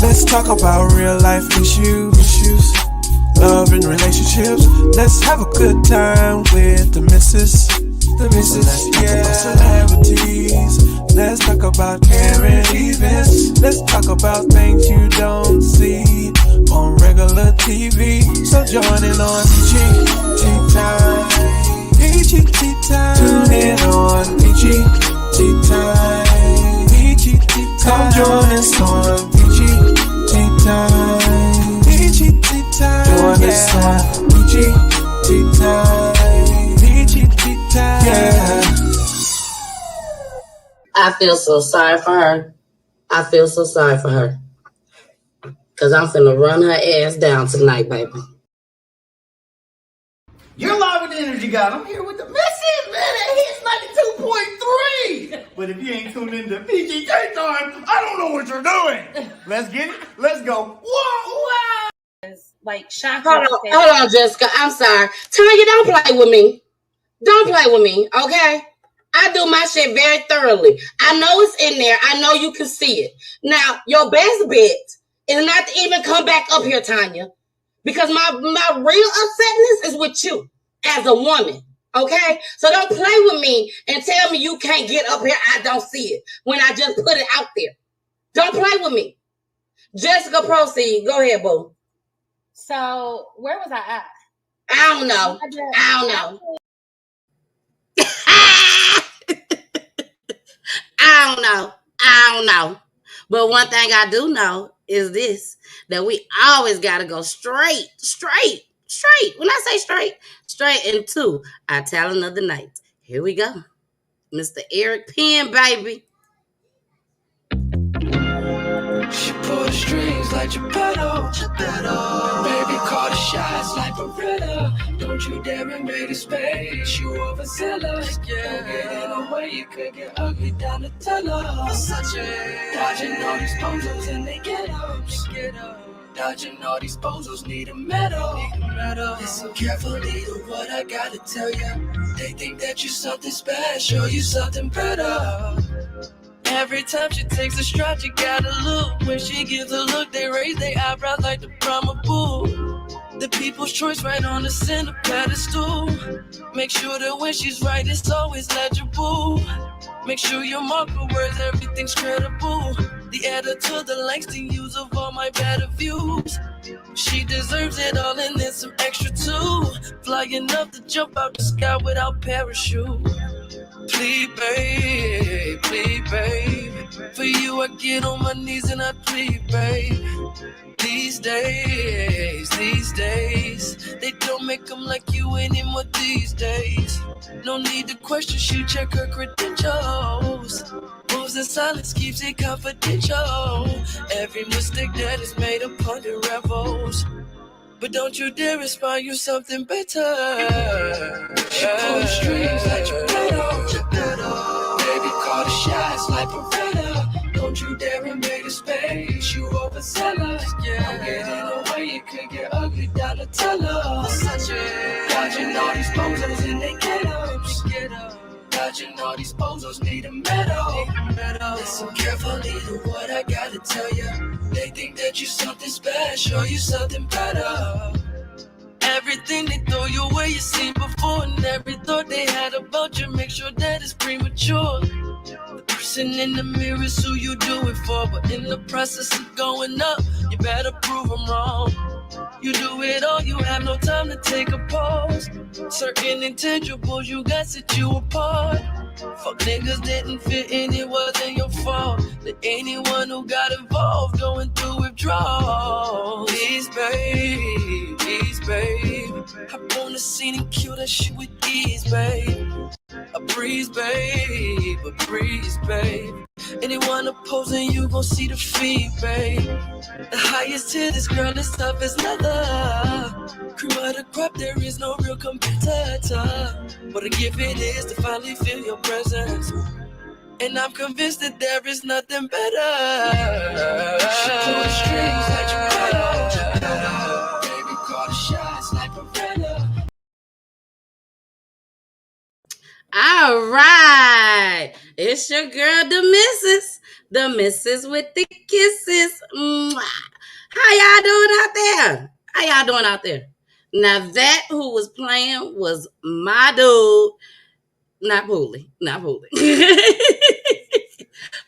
Let's talk about real life issues, love and relationships. Let's have a good time with the missus. Let's talk about celebrities. Let's talk about current events. Let's talk about things you don't see on regular TV. So join in on Peachy Tea Time. Tune in on Peachy Tea Time. Peachy Tea Time. Come join us on Peachy Tea Time. Peachy Tea Time. Join us on Peachy Tea Time. Peachy Tea Time. Yeah. I feel so sorry for her. I feel so sorry for her. Because I'm finna run her ass down tonight, baby. You're live with the Energy God. I'm here with the message, man. It hits 92.3. But if you ain't tuned into Peachy Time, I don't know what you're doing. Let's get it. Let's go. Whoa. Like, shock. Hold on, Jessica. I'm sorry. Tanya, don't play with me. Don't play with me, okay? I do my shit very thoroughly. I know it's in there. I know you can see it. Now, your best bet is not to even come back up here, Tanya. Because my real upsetness is with you as a woman, okay? So don't play with me and tell me you can't get up here. I don't see it when I just put it out there. Don't play with me. Jessica, proceed. Go ahead, boo. So, where was I at? I don't know. I don't know. But one thing I do know is this, that we always got to go straight. When I say straight into our talent of the night. Here we go. Mr. Eric Penn, baby. She pull the strings like Geppetto. Baby, call the shots like Beretta. Don't you dare invade the space, you overzealous. Yeah, don't get in the way, you could get ugly down the teller. Dodging all these posers and they get ups. Dodging all these posers need a medal. Listen carefully to what I gotta tell ya. They think that you something special, you something better. Every time she takes a stride, you gotta look. When she gives a look, they raise their eyebrows like the drama bull. The people's choice right on the center pedestal. Make sure that when she's right, it's always legible. Make sure you mark her words, everything's credible. The editor, the Langston use of all my better views. She deserves it all and then some extra too. Flying up to jump out the sky without parachute. Please, babe. For you, I get on my knees and I plead, babe. These days, they don't make them like you anymore these days. No need to question, she check her credentials. Moves in silence, keeps it confidential. Every mistake that is made upon the rebels. But don't you dare inspire you something better. She pull the strings like Geppetto. Baby, call the shots like Beretta. Don't you dare invade the space, you overzealous. Yeah, don't get in the way, you could get ugly down the teller. Dodging all these posers and they get ups. Dodging all these posers need a medal. Listen carefully to what I gotta tell ya. They think that you something special, you something better. Everything they throw your way, you seen before. And every thought they had about you, make sure that it's premature. The person in the mirror is who you do it for. But in the process of going up, you better prove them wrong. You do it all, you have no time to take a pause. Certain intangibles, you got set you apart. Fuck niggas didn't fit in, it wasn't your fault. Let anyone who got involved going through withdrawals. Please, babe. Hop on the scene and kill that shit with ease, babe. A breeze, babe. Anyone opposing you gon' see the feed, babe. The highest tier, this girl is tough as leather. Crew of the crop, there is no real competitor. What a gift it is to finally feel your presence. And I'm convinced that there is nothing better. She pull the strings like Geppetto. Baby, call the shots like Beretta. All right. It's your girl, the missus. the missus with the kisses. Mwah. How y'all doing out there? How y'all doing out there? Now that who was playing was my dude, not Pooley, not Pooley.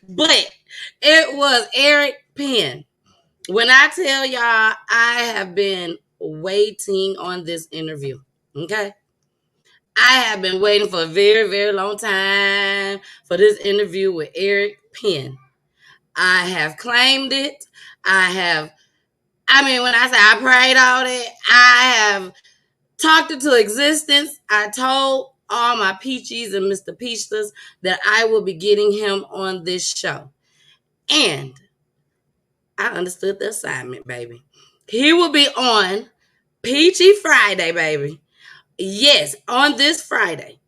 But it was Eric Penn. When I tell y'all, I have been waiting on this interview. Okay. I have been waiting for a very, very long time for this interview with Eric Penn. I have claimed it. When I say I prayed on it, I have talked it to existence. I told all my Peachies and Mr. Peachless that I will be getting him on this show. And I understood the assignment, baby. He will be on Peachy Friday, baby. Yes, on this Friday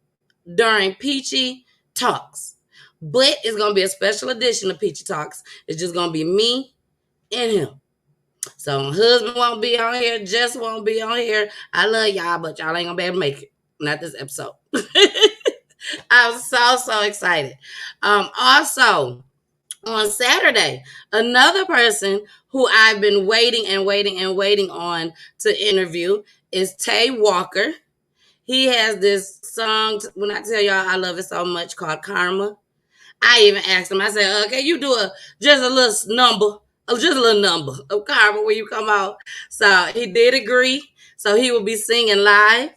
during Peachy Talks. But it's going to be a special edition of Peachy Talks. It's just going to be me and him. So my husband won't be on here. Jess won't be on here. I love y'all, but y'all ain't going to be able to make it. Not this episode. I'm so excited. Also, on Saturday, another person who I've been waiting on to interview is Tay Walker. He has this song, when I tell y'all I love it so much, called Karma. I even asked him, I said, okay, you do just a little number of Karma when you come out. So he did agree. So he will be singing live.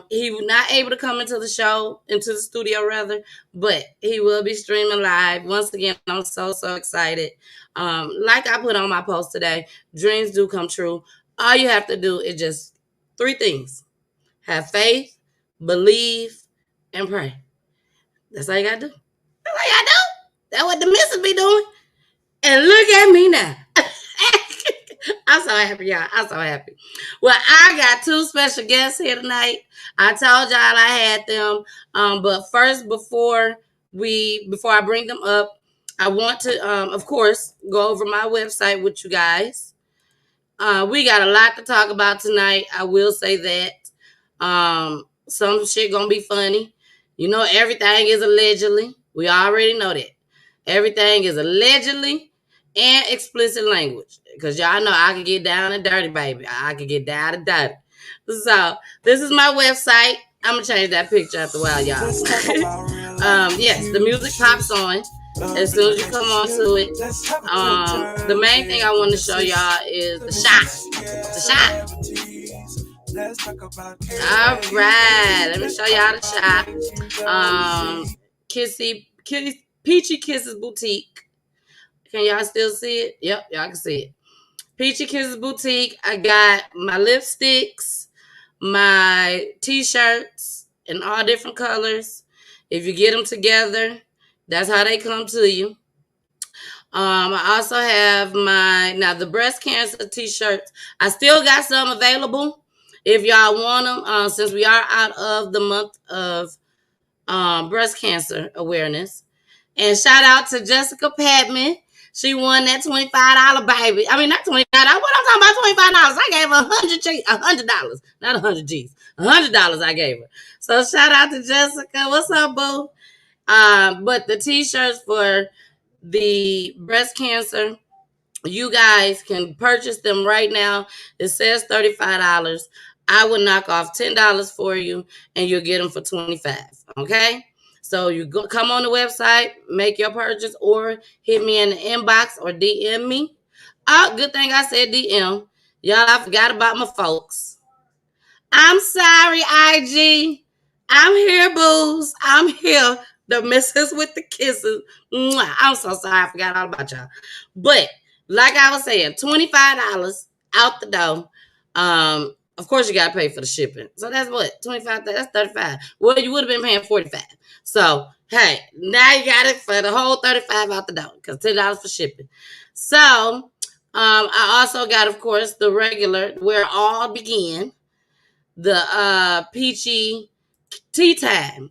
He was not able to come into the studio rather, but he will be streaming live. Once again, I'm so excited. Like I put on my post today, dreams do come true. All you have to do is just 3 things. Have faith, believe, and pray. That's all you gotta do. That's all you gotta do. That's what the missus be doing. And look at me now. I'm so happy, y'all. I'm so happy. Well, I got 2 special guests here tonight. I told y'all I had them. But first, before I bring them up, I want to, of course, go over my website with you guys. We got a lot to talk about tonight. I will say that. Some shit gonna be funny. You know, everything is allegedly. We already know that. Everything is allegedly and explicit language. Because y'all know I can get down and dirty, baby. I can get down and dirty. So, this is my website. I'm going to change that picture after a while, y'all. Yes, the music pops on as soon as you come on to it. The main thing I want to show y'all is the shot. The shot. All right, let me show y'all the shop. Peachy Kisses Boutique. Can y'all still see it? Yep, y'all can see it. Peachy Kisses Boutique. I got my lipsticks, my t-shirts in all different colors. If you get them together, that's how they come to you. I also have the breast cancer t-shirts. I still got some available. If y'all want them, since we are out of the month of breast cancer awareness. And shout out to Jessica Patman. She won that $25 baby. I mean, not $25. What I'm talking about, $25. I gave her $100. Not 100 G's. $100 I gave her. So shout out to Jessica. What's up, boo? But the t-shirts for the breast cancer, you guys can purchase them right now. It says $35. I would knock off $10 for you, and you'll get them for $25. Okay? So you come on the website, make your purchase, or hit me in the inbox or DM me. Oh, good thing I said DM. Y'all, I forgot about my folks. I'm sorry, IG. I'm here, booze. I'm here. The missus with the kisses. Mwah. I'm so sorry. I forgot all about y'all. But like I was saying, $25 out the door. Of course, you got to pay for the shipping. So that's what? $25? That's $35. Well, you would have been paying $45. So, hey, now you got it for the whole $35 out the door because $10 for shipping. So, I also got, of course, the regular, where it all began, the Peachy Tea Time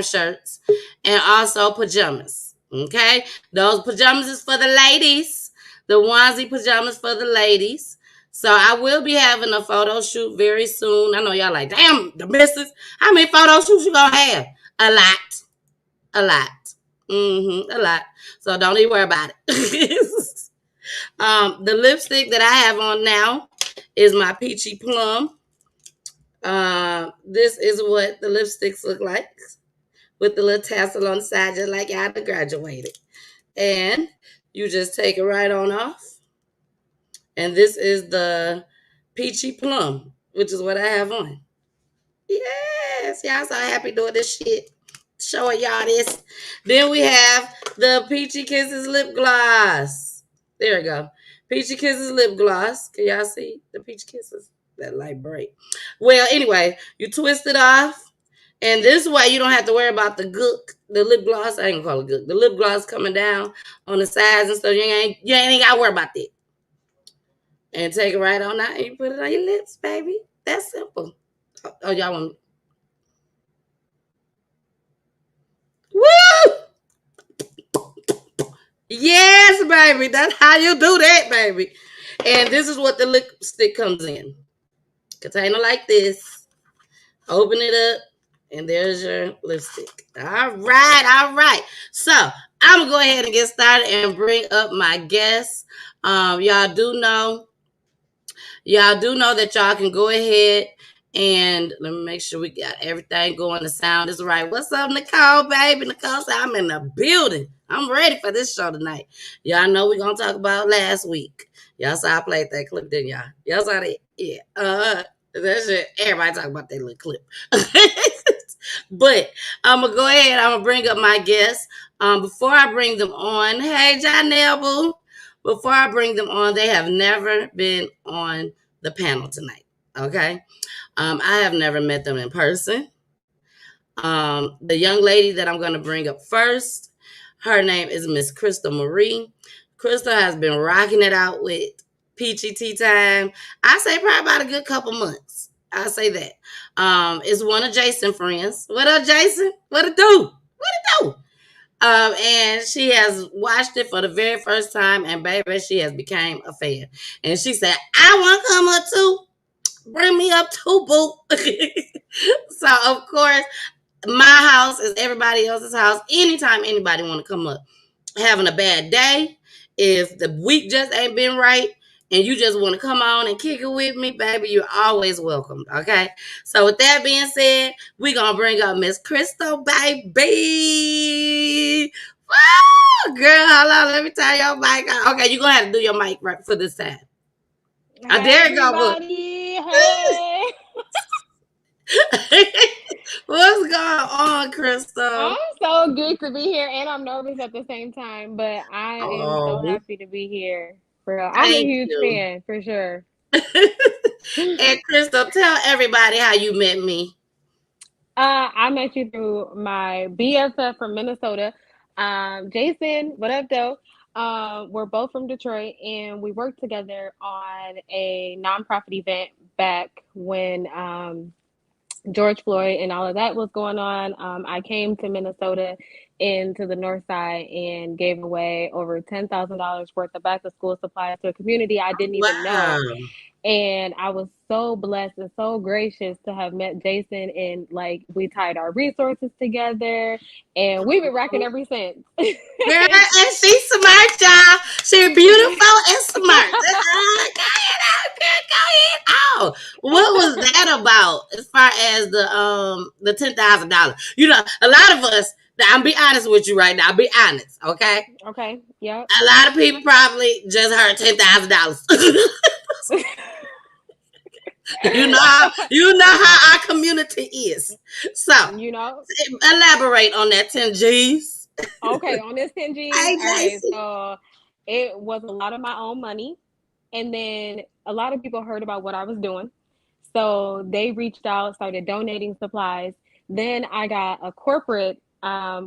shirts, and also pajamas. Okay? Those pajamas is for the ladies. The onesie pajamas for the ladies. So I will be having a photo shoot very soon. I know y'all like, damn, the missus. How many photo shoots you gonna have? A lot. A lot. So don't even worry about it. The lipstick that I have on now is my Peachy Plum. This is what the lipsticks look like with the little tassel on the side, just like I graduated. And you just take it right on off. And this is the Peachy Plum, which is what I have on. Yes, y'all so happy doing this shit. Showing y'all this. Then we have the Peachy Kisses lip gloss. There we go. Peachy Kisses lip gloss. Can y'all see the Peachy Kisses? That light bright. Well, anyway, you twist it off. And this way you don't have to worry about the gook, the lip gloss. I ain't gonna call it gook. The lip gloss coming down on the sides and stuff. You ain't gotta worry about that. And take it right on out and you put it on your lips, baby. That's simple. Oh, y'all want me? Woo! Yes, baby. That's how you do that, baby. And this is what the lipstick comes in. Container like this. Open it up. And there's your lipstick. All right. So I'm going to go ahead and get started and bring up my guests. Y'all do know that y'all can go ahead and let me make sure we got everything going. The sound is right. What's up, Nicole, baby? Nicole said, I'm in the building. I'm ready for this show tonight. Y'all know we're going to talk about last week. Y'all saw I played that clip, didn't y'all? Y'all saw that? Yeah. That shit, everybody talk about that little clip. But I'm going to go ahead. I'm going to bring up my guests. Before I bring them on, hey, Janelle, boo. Before I bring them on, they have never been on the panel tonight. Okay. I have never met them in person. The young lady that I'm going to bring up first, her name is Miss Crystal Marie. Crystal has been rocking it out with Peachy Tea Time. I say probably about a good couple months. I say that. It's one of Jason's friends. What up, Jason? What it do? And she has watched it for the very first time, and baby, she has became a fan. And she said, I want to come up too. Bring me up too, boo. So, of course, my house is everybody else's house. Anytime anybody want to come up, having a bad day, if the week just ain't been right, and you just want to come on and kick it with me, baby, you're always welcome, okay? So with that being said, we're going to bring up Miss Crystal, baby. Woo! Girl, hold on. Let me turn your mic on. Okay, you're going to have to do your mic right for this time. Hey, there you go. everybody. Hey. What's going on, Crystal? I'm so good to be here, and I'm nervous at the same time, but I am so happy to be here. For real. I'm a huge fan, for sure. And Crystal, tell everybody how you met me. I met you through my BFF from Minnesota. Jason, what up, though? We're both from Detroit, and we worked together on a nonprofit event back when George Floyd and all of that was going on. I came to Minnesota into the north side and gave away over $10,000 worth of back to school supplies to a community I didn't even know. And I was so blessed and so gracious to have met Jason, and like we tied our resources together and we've been rocking ever since. Girl, and she's smart, y'all. She's beautiful and smart. Go ahead. Oh, what was that about as far as the $10,000? You know, a lot of us, I'll be honest with you right now. I'll be honest, okay? Okay, yeah. A lot of people probably just heard $10,000. You know how our community is. So, elaborate on that 10 G's. Okay, on this 10 G's. Okay, so it was a lot of my own money. And then a lot of people heard about what I was doing. So they reached out, started donating supplies. Then I got a corporate,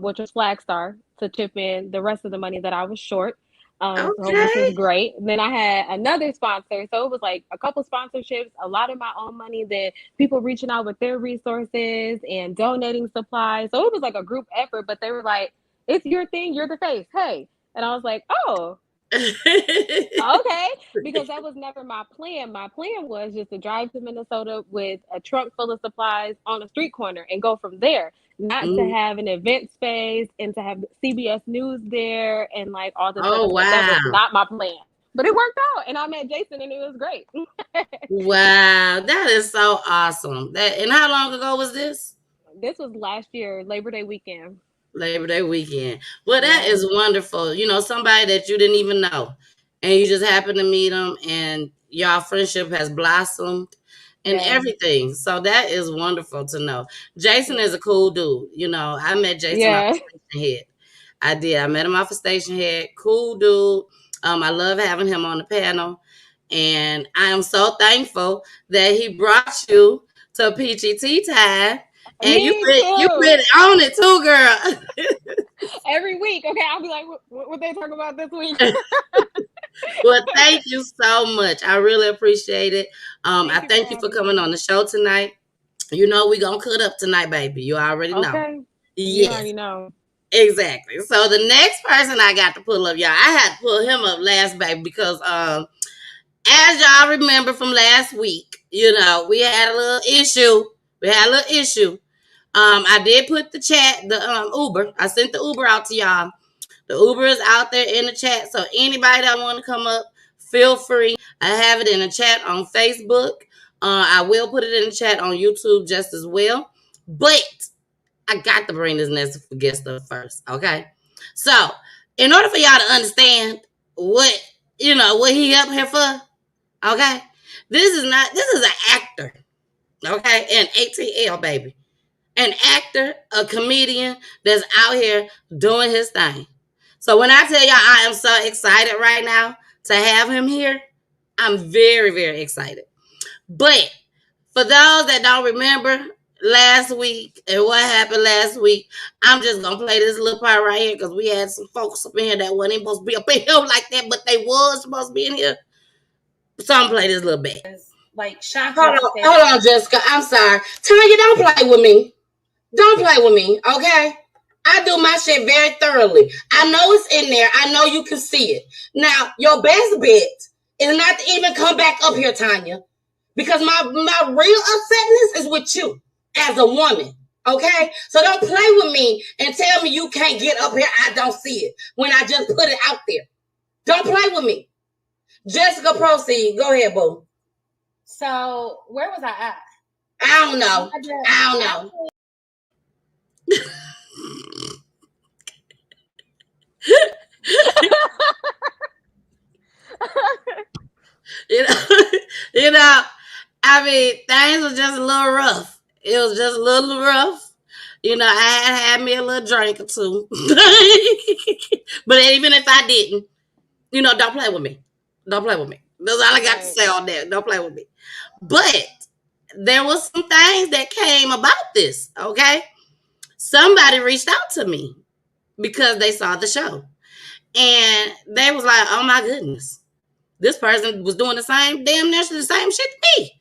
which was Flagstar, to chip in the rest of the money that I was short. So this was great. Then I had another sponsor. So it was like a couple sponsorships, a lot of my own money, then people reaching out with their resources and donating supplies. So it was like a group effort, but they were like, it's your thing, you're the face. Hey. And I was like, oh, okay, because that was never my plan. My plan was just to drive to Minnesota with a trunk full of supplies on a street corner and go from there. not to have an event space and to have CBS News there and like all this Oh, other stuff. That was wow. not my plan. But it worked out, and I met Jason, and it was great. Wow, that is so awesome. And how long ago was this? This was last year, Labor Day weekend. Labor Day weekend. Well, that Yeah. is wonderful. Somebody that you didn't even know, and you just happened to meet them, and y'all friendship has blossomed and Yeah. everything. So that is wonderful to know. Jason is a cool dude. I met Jason off Yeah. of Station Head. I did. I met him off of Station Head. Cool dude. I love having him on the panel. And I am so thankful that he brought you to Peachy Tea Time. And you Me been too. on it too, girl. Every week. Okay, I'll be like, what they talk about this week? Well, thank you so much. I really appreciate it. I thank you for coming on the show tonight. We're going to cut up tonight, baby. You already know. Okay. Yes. You already know. Exactly. So the next person I got to pull up, y'all, I had to pull him up last, baby, because as y'all remember from last week, we had a little issue. I did put the Uber. I sent the Uber out to y'all. The Uber is out there in the chat. So anybody that want to come up, feel free. I have it in the chat on Facebook. I will put it in the chat on YouTube just as well. But I got to bring this next guest up first. Okay. So in order for y'all to understand what he up here for, okay, this is an actor. Okay, an ATL baby. An actor, a comedian that's out here doing his thing. So when I tell y'all I am so excited right now to have him here, I'm very, very excited. But for those that don't remember last week and what happened last week, I'm just going to play this little part right here because we had some folks up in here that wasn't supposed to be up in here like that, but they was supposed to be in here. So I'm going to play this little bit. Like, shocked. Hold on, Jessica. I'm sorry. Tanya, don't play with me. Don't play with me, okay? I do my shit very thoroughly. I know it's in there. I know you can see it. Now, your best bet is not to even come back up here, Tanya, because my real upsetness is with you as a woman, okay? So don't play with me and tell me you can't get up here. I don't see it when I just put it out there. Don't play with me. Jessica, proceed. Go ahead, boo. So, where was I at? I don't know. I mean, things were just a little rough. It was just a little rough. I had me a little drink or two. But even if I didn't, don't play with me. Don't play with me. That's all I got to say on that. Don't play with me. But there was some things that came about this, okay? Somebody reached out to me because they saw the show. And they was like, oh my goodness. This person was doing damn near the same shit to me.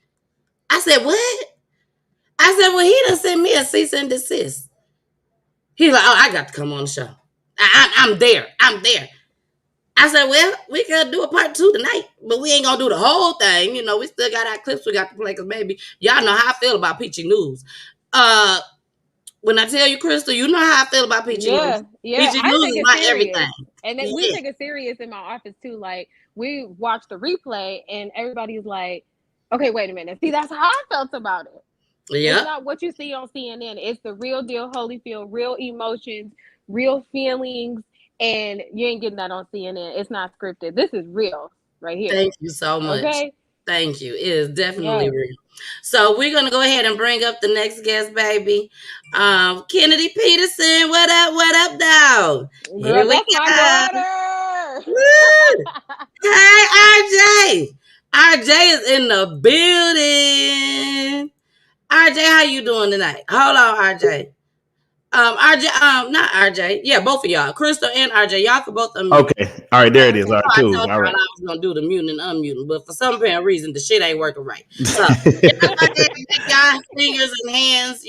I said, what? I said, well, he done sent me a cease and desist. He's like, oh, I got to come on the show. I'm there. I said, well, we could do a part 2 tonight, but we ain't going to do the whole thing. We still got our clips we got to play because, baby, y'all know how I feel about Peachy News. When I tell you, Crystal, you know how I feel about Peachy News. Yeah, Peachy News is my everything. And then we take it serious in my office, too. Like, we watch the replay, and everybody's like, okay, wait a minute. See, that's how I felt about it. Yeah. It's not what you see on CNN. It's the real deal, Holyfield, real emotions, real feelings, and you ain't getting that on CNN. It's not scripted. This is real right here. Thank you so much. Okay? Thank you. It is definitely real. So we're going to go ahead and bring up the next guest, baby. Kennedy Peterson, what up, dog? Girl, that's my daughter. Hey, RJ. RJ is in the building. RJ, how you doing tonight? Hold on, RJ. RJ, not RJ. Yeah, both of y'all, Crystal and RJ. Y'all can both unmute. Okay. All right, there it is. All right, cool. All right. I was gonna do the muting and unmuting, but for some apparent reason, the shit ain't working right. So, y'all fingers and hands,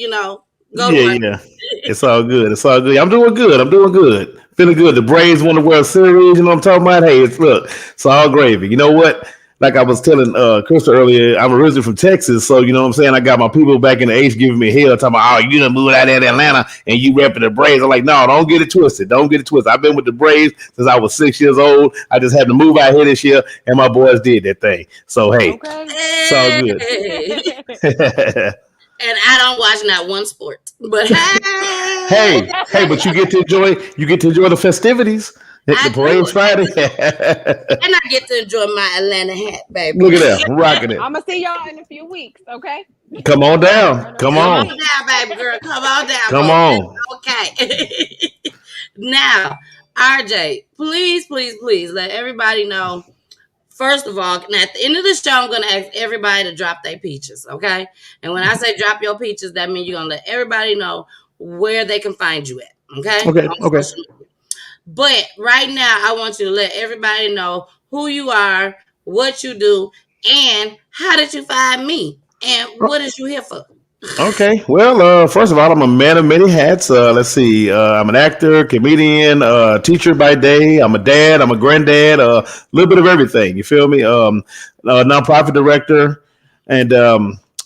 go. Yeah. It's all good. I'm doing good. Feeling good. The Braves won the World Series. You know what I'm talking about? Hey, it's all gravy. You know what? like I was telling Krista earlier, I'm originally from Texas, so you know what I'm saying. I got my people back in the H giving me hell, talking about, oh, you done moved out there to Atlanta and you repping the Braves. I'm like, no, don't get it twisted. Don't get it twisted. I've been with the Braves since I was 6 years old. I just had to move out here this year, and my boys did that thing. So hey, it's all good. And I don't watch not one sport, but hey, but you get to enjoy the festivities. The Braves Friday. And I get to enjoy my Atlanta hat, baby. Look at that, rocking it. I'm gonna see y'all in a few weeks, okay? Come on down. Come on down, baby girl. Come on down. Come on. Okay. Now, RJ, please let everybody know. First of all, now at the end of the show, I'm going to ask everybody to drop their peaches, okay? And when I say drop your peaches, that means you're going to let everybody know where they can find you at, okay? Okay. But right now, I want you to let everybody know who you are, what you do, and how did you find me, and what is you here for? Okay. Well, first of all, I'm a man of many hats. Let's see. I'm an actor, comedian, teacher by day. I'm a dad. I'm a granddad. A little bit of everything. You feel me? Nonprofit director. And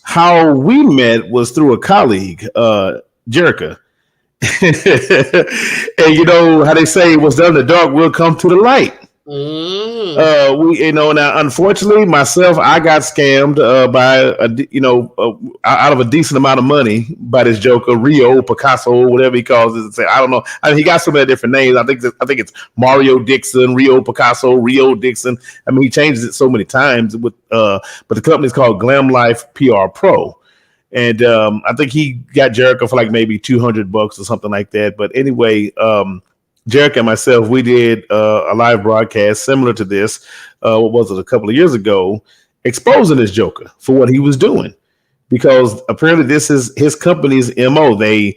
how we met was through a colleague, Jerica. And you know how they say, what's done in the dark will come to the light. Now unfortunately, myself, I got scammed by out of a decent amount of money by this joker, Rio Picasso, whatever he calls it. I don't know. I mean, he got so many different names. I think it's Mario Dixon, Rio Picasso, Rio Dixon. I mean, he changes it so many times. But the company's called Glam Life PR Pro. And I think he got Jericho for like maybe $200 or something like that. But anyway, Jericho and myself, we did a live broadcast similar to this. What was it, a couple of years ago, exposing this joker for what he was doing, because apparently this is his company's MO. They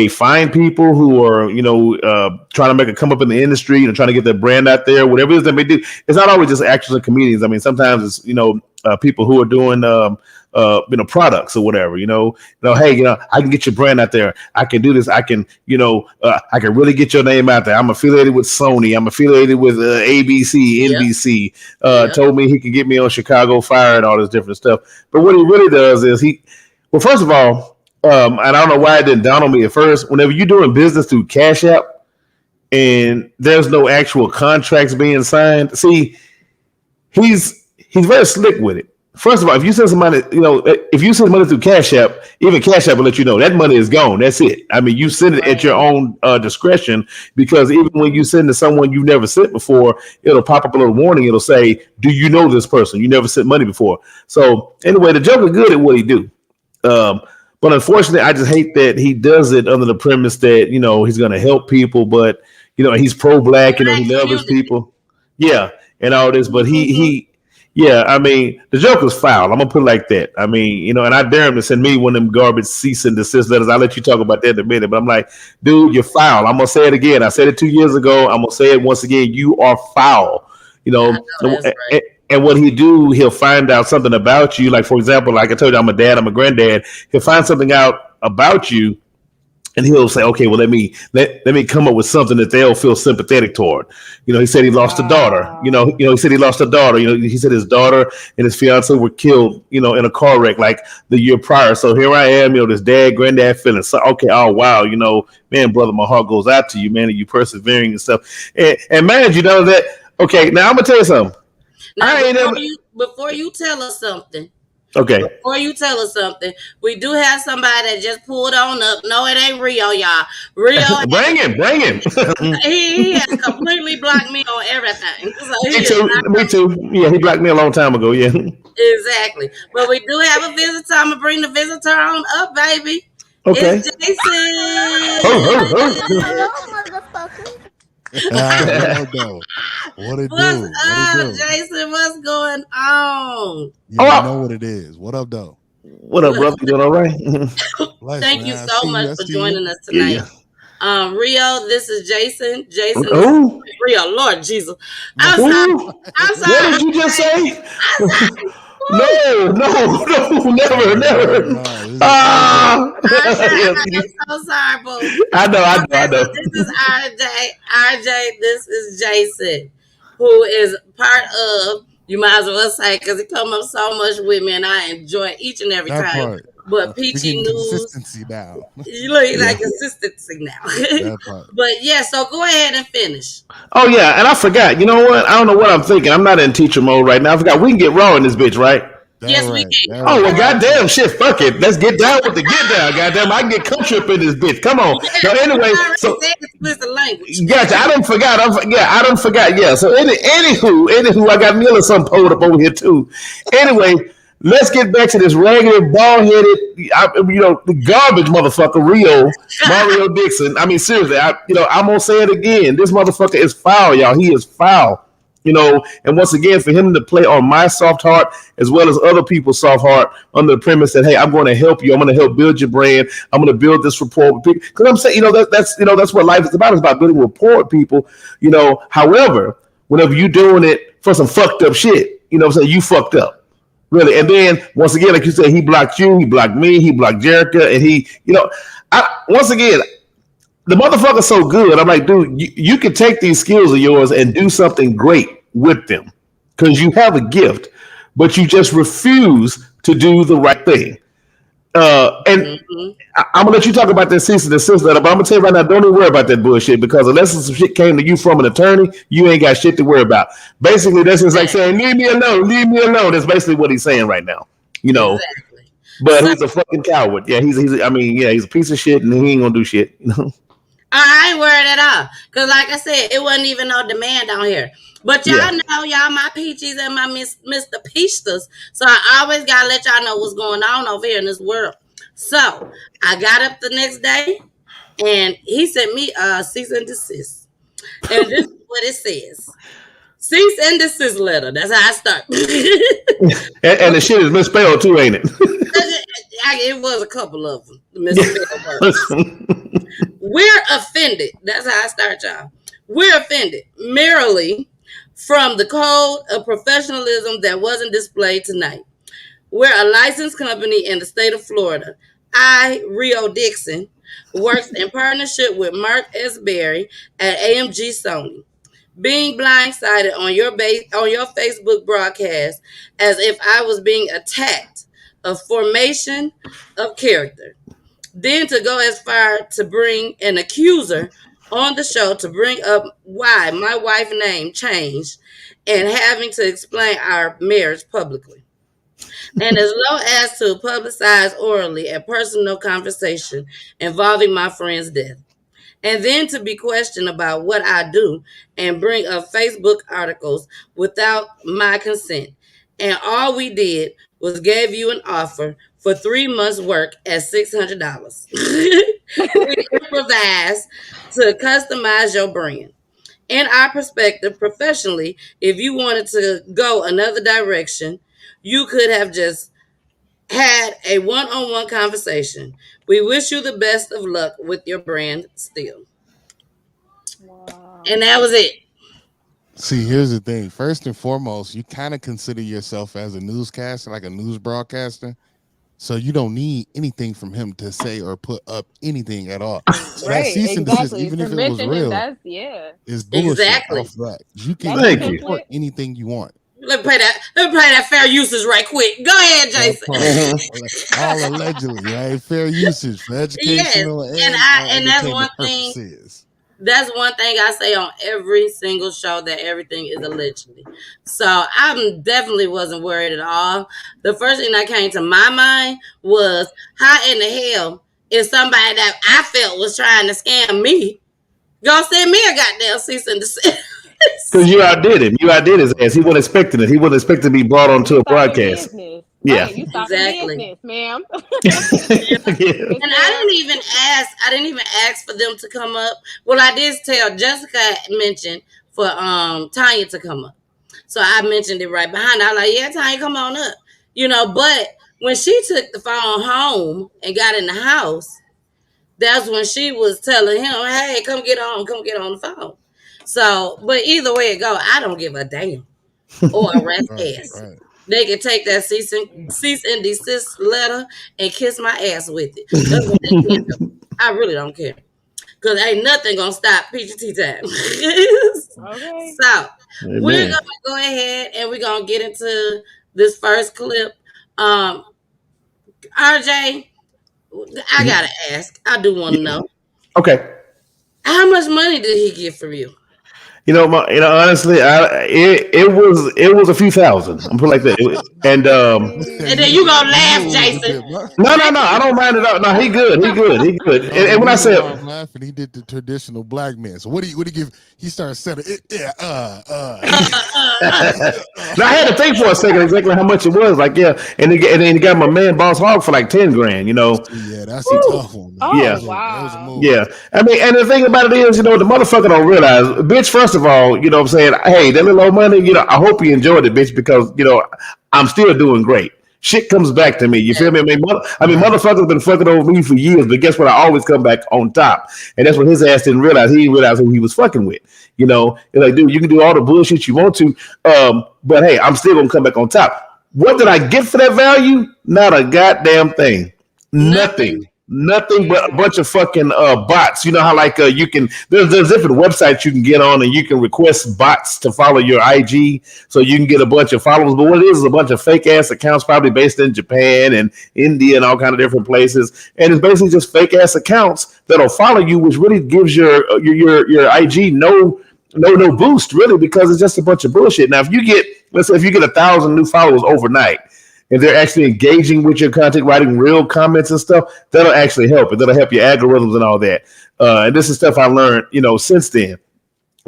find people who are, trying to make a come up in the industry, trying to get their brand out there, whatever it is that they do. It's not always just actors and comedians. I mean, sometimes it's, people who are doing, products or whatever, hey, I can get your brand out there. I can do this. I can, I can really get your name out there. I'm affiliated with Sony. I'm affiliated with ABC, NBC. Told me he could get me on Chicago Fire and all this different stuff. But what he really does is first of all, and I don't know why it didn't dawn on me at first, whenever you're doing business through Cash App and there's no actual contracts being signed, see, he's very slick with it. First of all, if you send somebody, if you send money through Cash App, even Cash App will let you know that money is gone. That's it. I mean, you send it at your own discretion, because even when you send to someone you've never sent before, it'll pop up a little warning. It'll say, do you know this person? You never sent money before. So anyway, the Joker good at what he do. But unfortunately, I just hate that he does it under the premise that, he's going to help people, but, he's pro-black, he loves his people. Yeah. And all this, but I mean, the Joker's foul. I'm gonna put it like that. I mean, and I dare him to send me one of them garbage cease and desist letters. I'll let you talk about that in a minute. But I'm like, dude, you're foul. I'm gonna say it again. I said it 2 years ago. I'm gonna say it once again. You are foul. And what he'll find out something about you. Like, for example, like I told you, I'm a dad. I'm a granddad. He'll find something out about you, and he'll say, okay, well, let me come up with something that they'll feel sympathetic toward. He said he lost a daughter. He said he lost a daughter. He said his daughter and his fiance were killed, in a car wreck like the year prior. So here I am, this dad, granddad feeling. So, okay, oh, wow, man, brother, my heart goes out to you, man, and you persevering and stuff. And man, that, okay, now I'm going to tell you something. Now, before you tell us something, okay. Before you tell us something, we do have somebody that just pulled on up. No, it ain't Rio, y'all. Rio, bring him. he has completely blocked me on everything. So me too. Yeah, he blocked me a long time ago. Yeah, exactly. But we do have a visitor. I'm gonna bring the visitor on up, baby. Okay. It's Jason. Hello, motherfucker. What it What's do? up, Jason? What's going on? You know what it is. What up, though? What up, brother? You doing all right? Thank you so much for joining us tonight. Yeah. Rio, this is Jason. Jason, Rio, Lord Jesus. I'm sorry. What did you just say? No, never. I'm so sorry, boo. I know. This is RJ. RJ, this is Jason, who is part of You might as well say because it come up so much with me, and I enjoy each and every That time. part. But We Peachy getting News, consistency now. you look Yeah. like consistency now. That part. But yeah, so go ahead and finish. Oh yeah, and I forgot. You know what? I don't know what I'm thinking. I'm not in teacher mode right now. I forgot we can get raw in this bitch, right? That Yes, we right. can. That Oh well, right. goddamn shit, fuck it. Let's get down with the get down. Goddamn, I can get country up in this bitch. Come on. Yeah, No, anyway, I already so said explicit language. gotcha. I don't forgot. I don't forgot. Yeah. So anywho, I got Miller some pulled up over here too. Anyway, let's get back to this ragged, bald headed, the garbage motherfucker, Mario Dixon. I mean, seriously, I'm gonna say it again. This motherfucker is foul, y'all. He is foul. And once again, for him to play on my soft heart as well as other people's soft heart under the premise that, hey, I'm going to help you. I'm going to help build your brand. I'm going to build this rapport with people. Because I'm saying, that's what life is about. It's about building rapport with people. However, whenever you're doing it for some fucked up shit, I'm saying, you fucked up. Really. And then once again, like you said, he blocked you, he blocked me, he blocked Jerica, and once again, the motherfucker's so good. I'm like, dude, you can take these skills of yours and do something great with them because you have a gift, but you just refuse to do the right thing. And I'm gonna let you talk about that cease and desist letter, but I'm gonna tell you right now, don't even worry about that bullshit because unless some shit came to you from an attorney, you ain't got shit to worry about. Basically, that's just like saying, leave me alone, leave me alone. That's basically what he's saying right now. Exactly. But he's a fucking coward. Yeah, he's a piece of shit and he ain't gonna do shit. I ain't worried at all. Because like I said, it wasn't even no demand on here. But y'all know, y'all my peaches and my Mr. Peachsters. So I always got to let y'all know what's going on over here in this world. So I got up the next day and he sent me a cease and desist. And this is what it says. Cease and desist letter. That's how I start. and the shit is misspelled too, ain't it? It was a couple of them. The misspelled words. We're offended. That's how I start, y'all. We're offended merely from the code of professionalism that wasn't displayed tonight. We're a licensed company in the state of Florida. Rio Dixon, works in partnership with Mark S. Berry at AMG Sony. Being blindsided on your Facebook broadcast as if I was being attacked, a formation of character. Then to go as far to bring an accuser on the show to bring up why my wife's name changed and having to explain our marriage publicly. And as low as to publicize orally a personal conversation involving my friend's death. And then to be questioned about what I do and bring up Facebook articles without my consent. And all we did was gave you an offer for 3 months' work at $600. We improvised to customize your brand. In our perspective, professionally, if you wanted to go another direction, you could have just had a one-on-one conversation. We wish you the best of luck with your brand still. Wow. And that was it. See, here's the thing. First and foremost, you kind of consider yourself as a newscaster, like a news broadcaster. So you don't need anything from him to say or put up anything at all. So that Right, cease and desist, exactly. even if it was Permission, real, that's is bullshit Exactly. off that. You can That's Thank you. report anything you want. Let me play that fair usage right quick. Go ahead, Jason. All allegedly, right? Fair usage for educational and that's one entertainment thing. purposes. That's one thing I say on every single show, that everything is allegedly. So I definitely wasn't worried at all. The first thing that came to my mind was, how in the hell is somebody that I felt was trying to scam me gonna send me a goddamn cease and desist? Because you outdid him. You outdid his ass. He wasn't expecting it. He wasn't expecting to be brought onto a broadcast. Business. Yeah. Right, you stopped Exactly. business, ma'am. Yeah. And I didn't even ask for them to come up. Well, I did tell Jessica mentioned for Tanya to come up. So I mentioned it right behind her. I was like, yeah, Tanya, come on up. But when she took the phone home and got in the house, that's when she was telling him, hey, come get on the phone. So, but either way it go, I don't give a damn or a rat's ass. Right. They can take that cease and desist letter and kiss my ass with it. That's what they can do. I really don't care. Because ain't nothing gonna stop Peachy Time. Okay. So we're Amen. gonna go ahead and we're gonna get into this first clip. RJ, I gotta ask. I do want to Yeah. know Okay. how much money did he get from you? Honestly, it was a few thousand. I'm put it like that. And And then you gonna You laugh, knew it was a Jason. bit much. no, no, no, I Jason, don't mind it. No, he good. He good. He good. No, the And when I reason said why I'm laughing, he did the traditional black man. So what do you give? He started saying, yeah, now I had to think for a second exactly how much it was. Like, yeah, and then he got my man Boss Hog for like 10 grand. Yeah, that's a woo. tough one, man. Yeah. Oh That was a wow. move. Yeah, I mean, and the thing about it is, the motherfucker don't realize, bitch. First of all, what I'm saying, hey, that little old money, I hope you enjoyed it, bitch, because I'm still doing great. Shit comes back to me. You feel me? Right. Motherfuckers been fucking over me for years, but guess what? I always come back on top, and that's what his ass didn't realize. He didn't realize who he was fucking with. It's like, dude, you can do all the bullshit you want to, but hey, I'm still gonna come back on top. What did I get for that value? Not a goddamn thing. Nothing. Nothing but a Yeah. bunch of fucking bots. You know how like you can there's different websites you can get on and you can request bots to follow your IG so you can get a bunch of followers. But what it is a bunch of fake ass accounts probably based in Japan and India and all kind of different places. And it's basically just fake ass accounts that'll follow you, which really gives your IG no boost really because it's just a bunch of bullshit. Now let's say if you get 1,000 new followers overnight, if they're actually engaging with your content, writing real comments and stuff, that'll actually help it. That'll help your algorithms and all that. And this is stuff I learned, since then.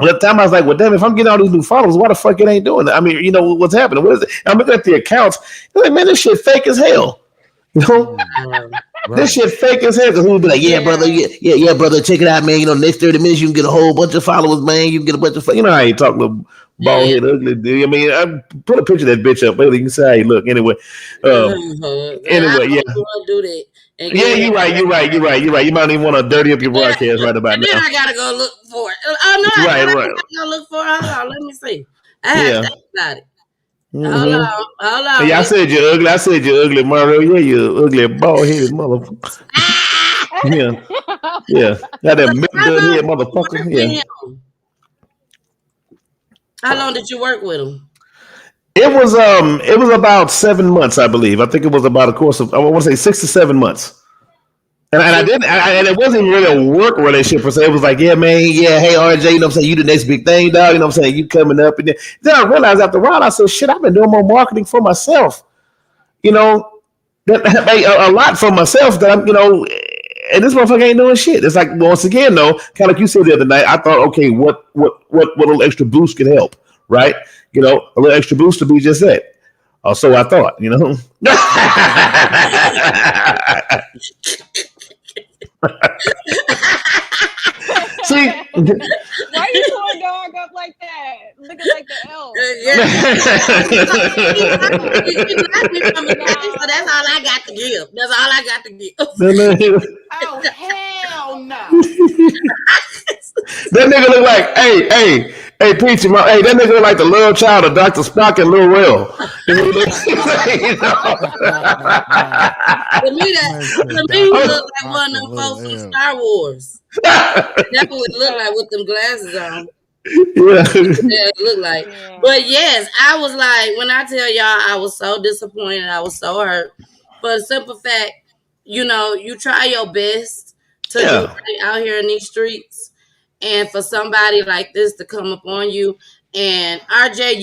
At the time I was like, well, damn, if I'm getting all these new followers, why the fuck it ain't doing that? I mean, what's happening? What is it? I'm looking at the accounts. I'm like, man, this shit fake as hell. This shit fake as hell. Because who would be like, yeah, brother, yeah, brother, check it out, man. Next 30 minutes, you can get a whole bunch of followers, man. You can get a bunch of, how you talk, little bald head, ugly dude. I mean, I put a picture of that bitch up. Maybe you can see how he look. Anyway, yeah. Do that. Yeah, you're right. You might even want to dirty up your broadcast right about and then now. I gotta go look for it. Oh no, I gotta go look for it. Hold on, let me see. I have to think about it. Hold on. Yeah, I said you're ugly. Mario. Yeah, you ugly, bald headed motherfucker. Yeah. Got that mid head motherfucker. Yeah. How long did you work with him? It was about 7 months, I believe. I think it was about a course of I want to say 6 to 7 months. And I didn't, and it wasn't really a work relationship per se. It was like, yeah, man, yeah, hey, RJ, I'm saying? You the next big thing, dog. I'm saying? You coming up. And then I realized after a while, I said, shit, I've been doing more marketing for myself. That a lot for myself that I'm, and this motherfucker ain't doing shit. It's like, once again, though, kind of like you said the other night, I thought, okay, what little extra boost can help, right? A little extra boost to be just that. Or so I thought, See, why you pulling dog up like that? Looking like the elf. So that's all I got to give. Oh, hell no. That nigga look like, hey, Peachy, that nigga look like the little child of Dr. Spock and Lil Will. To me, he look like one of them folks from Star Wars. That's what it look like with them glasses on. Yeah, it look like. Yeah. But yes, I was like, when I tell y'all, I was so disappointed. I was so hurt. For the simple fact, you try your best to do right out here in these streets. And for somebody like this to come up on you, and RJ,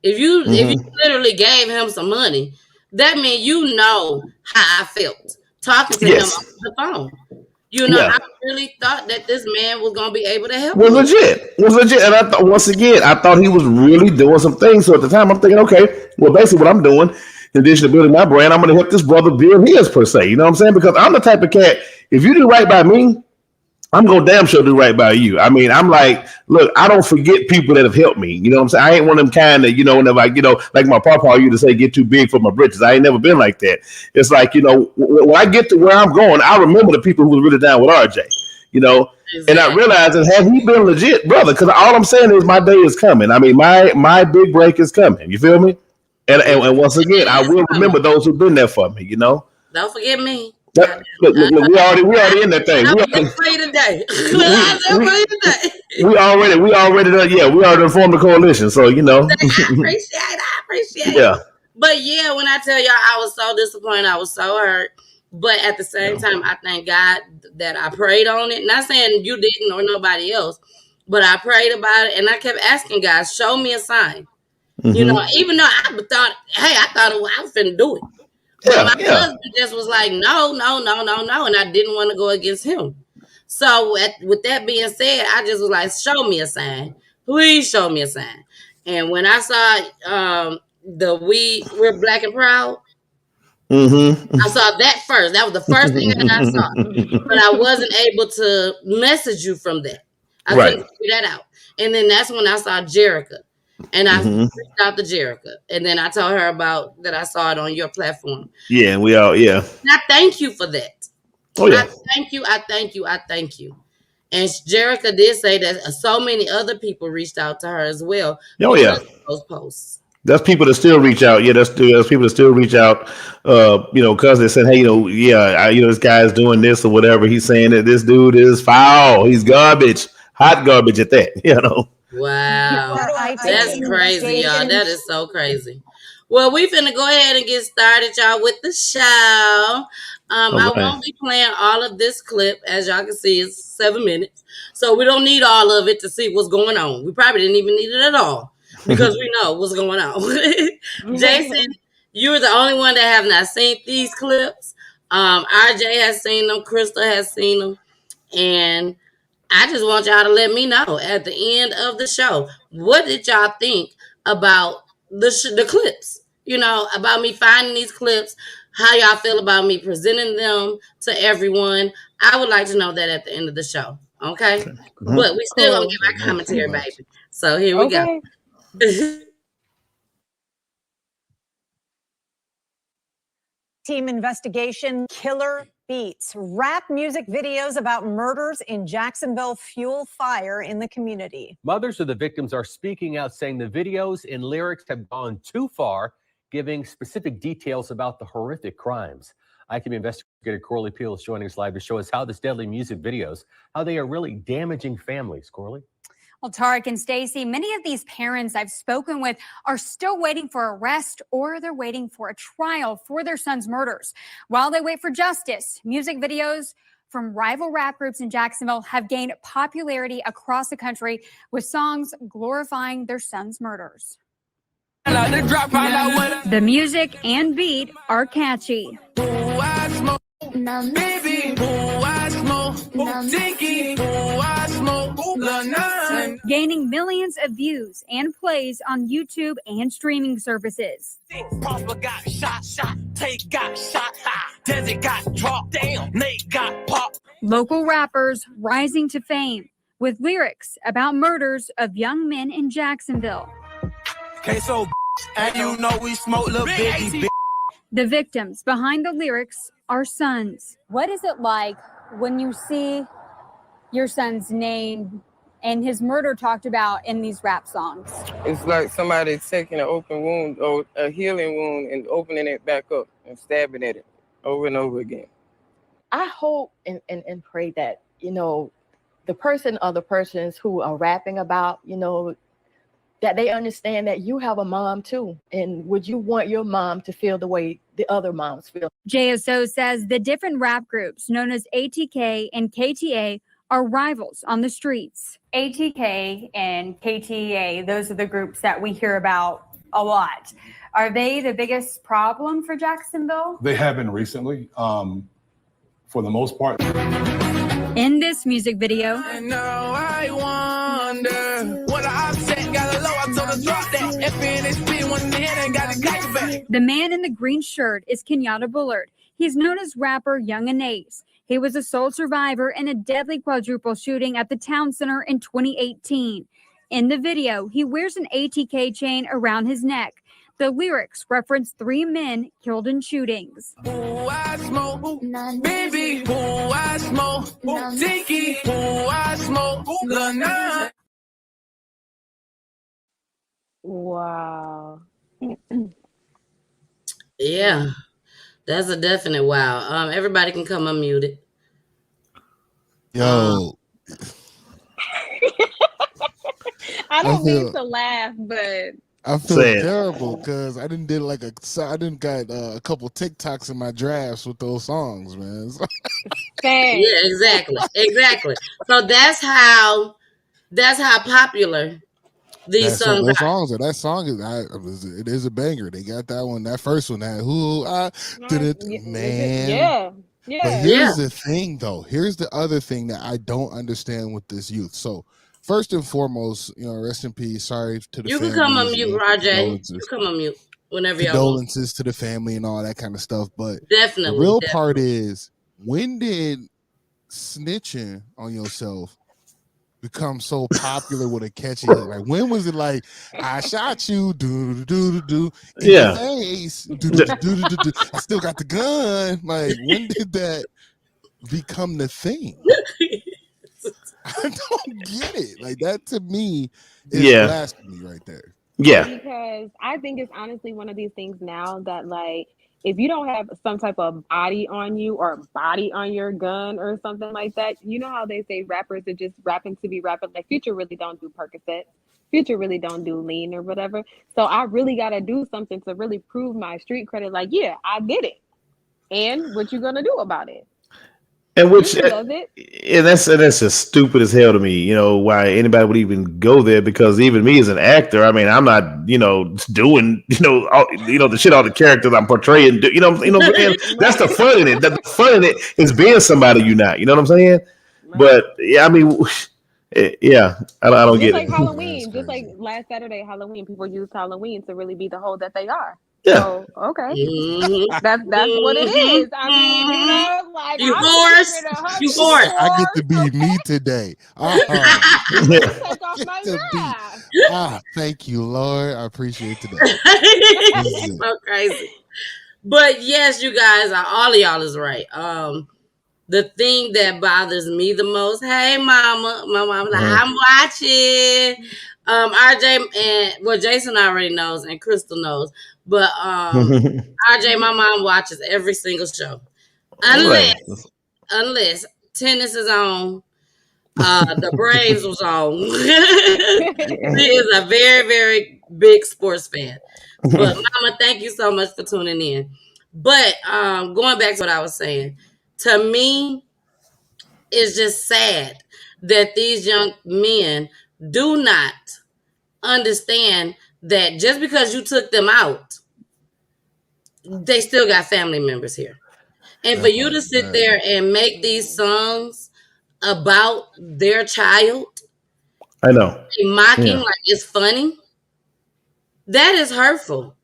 if you literally gave him some money, that means how I felt talking to him on the phone. I really thought that this man was gonna be able to help. Was legit, and I thought once again, I thought he was really doing some things. So at the time, I'm thinking, okay, well, basically, what I'm doing, in addition to building my brand, I'm going to help this brother build his per se. You know what I'm saying? Because I'm the type of cat. If you do right by me, I'm gonna damn sure do right by you. I mean, I'm like, look, I don't forget people that have helped me. You know what I'm saying? I ain't one of them kind that, whenever like my papa used to say, get too big for my britches. I ain't never been like that. It's like, when I get to where I'm going, I remember the people who was really down with RJ, Exactly. And I realized that had he been legit, brother, because all I'm saying is my day is coming. I mean, my big break is coming. You feel me? And once again, I will remember those who've been there for me, Don't forget me. Look, we already in that thing. I was there for you today. We already done, yeah, we already formed a coalition. So, you know. I appreciate it. Yeah. But yeah, when I tell y'all I was so disappointed, I was so hurt. But at the same time, I thank God that I prayed on it. Not saying you didn't or nobody else, but I prayed about it and I kept asking God, show me a sign. You know, even though I thought, I was finna do it. But my husband just was like, no. And I didn't want to go against him. So with that being said, I just was like, show me a sign. Please show me a sign. And when I saw We're Black and Proud, I saw that first. That was the first thing that I saw. But I wasn't able to message you from that. I couldn't figure that out. And then that's when I saw Jerica. And I reached out to Jerica. And then I told her about that I saw it on your platform. Yeah, and I thank you for that. Oh, yeah. I thank you. And Jerica did say that so many other people reached out to her as well. Oh, yeah. Those posts. That's people that still reach out. Yeah, that's people that still reach out. Because they said, hey, this guy is doing this or whatever. He's saying that this dude is foul. He's garbage, hot garbage at that. Wow, that's crazy, y'all. That is so crazy. Well, we finna go ahead and get started, y'all, with the show. I won't be playing all of this clip. As y'all can see, it's 7 minutes. So we don't need all of it to see what's going on. We probably didn't even need it at all because we know what's going on. Jason, you're the only one that have not seen these clips. RJ has seen them. Crystal has seen them. And I just want y'all to let me know at the end of the show, what did y'all think about the clips? About me finding these clips, how y'all feel about me presenting them to everyone. I would like to know that at the end of the show. Okay. But we still gonna give our commentary, baby. So here we go. Team investigation, killer beats. Rap music videos about murders in Jacksonville fuel fire in the community. Mothers of the victims are speaking out, saying the videos and lyrics have gone too far, giving specific details about the horrific crimes. ITV investigator Corley Peel is joining us live to show us how this deadly music videos, how they are really damaging families. Corley? Well, Tarek and Stacy, many of these parents I've spoken with are still waiting for arrest or they're waiting for a trial for their son's murders. While they wait for justice, music videos from rival rap groups in Jacksonville have gained popularity across the country with songs glorifying their son's murders. The music and beat are catchy. Gaining millions of views and plays on YouTube and streaming services. Prosper got shot, Tate got shot, Desi got dropped, damn, Nate got popped. Local rappers rising to fame with lyrics about murders of young men in Jacksonville. Queso, and you know we smoke little biggie. The victims behind the lyrics are sons. What is it like when you see your son's name and his murder talked about in these rap songs? It's like somebody taking an open wound or a healing wound and opening it back up and stabbing at it over and over again. I hope and pray that, the person or the persons who are rapping about, that they understand that you have a mom too. And would you want your mom to feel the way the other moms feel? JSO says the different rap groups known as ATK and KTA are rivals on the streets. ATK and KTA, those are the groups that we hear about a lot. Are they the biggest problem for Jacksonville? They have been recently, for the most part. In this music video, And now I wonder what I upset, got a low, I told her drop that. FNSP, one in the head, and got the guy back. the man in the green shirt is Kenyatta Bullard. He's known as rapper Young and Ace. He was a sole survivor in a deadly quadruple shooting at the town center in 2018. In the video, he wears an ATK chain around his neck. The lyrics reference 3 men killed in shootings. I smoke, baby, I smoke, Tiki, I smoke, Lana. Wow. Yeah. That's a definite wow. Everybody can come unmuted. Yo. I don't mean to laugh, but I feel terrible because I didn't got a couple TikToks in my drafts with those songs, man. Yeah, exactly. So that's how popular these songs those are. songs. That song it is a banger. They got that one. That first one. That who I did it, man. Yeah. But here's the thing, though. Here's the other thing that I don't understand with this youth. So first and foremost, rest in peace. Sorry to the You can families. come unmute, Rajay. You Condolences. come unmute whenever y'all want. Condolences to the family and all that kind of stuff. But Definitely. the real part is, when did snitching on yourself become so popular with a catchy hook? Like, when was it like, I shot you, do do do do in the face, do do do do do. I still got the gun. Like, when did that become the thing? I don't get it. Like, that to me is blasphemy right there. Yeah. Because I think it's honestly one of these things now that, like, if you don't have some type of body on you or body on your gun or something like that, you know how they say rappers are just rapping to be rapping. Like, Future really don't do Percocet. Future really don't do lean or whatever. So I really got to do something to really prove my street credit. Like, yeah, I did it. And what you gonna do about it? And which, does it. and that's just stupid as hell to me. Why anybody would even go there? Because even me as an actor, I mean, I'm not, doing, the shit all the characters I'm portraying. That's the fun in it. The fun in it is being somebody you're not. You know what I'm saying? Right. But yeah, I mean, yeah, I don't get like it. Halloween, just like last Saturday, Halloween, people used Halloween to really be the hoe that they are. Yeah. So, okay. That's what it is. I mean, like, you horse. I get to be me today. Take off my thank you, Lord. I appreciate today. It's so crazy. But yes, you guys, all of y'all is right. The thing that bothers me the most, hey mama, my mom's like, I'm watching. RJ and Jason already knows and Crystal knows. But RJ, my mom watches every single show. Unless tennis is on, the Braves was on. She is a very, very big sports fan. But mama, thank you so much for tuning in. But going back to what I was saying, to me, it's just sad that these young men do not understand that just because you took them out, they still got family members here. And for you to sit there and make these songs about their child, I know, mocking like it's funny, that is hurtful.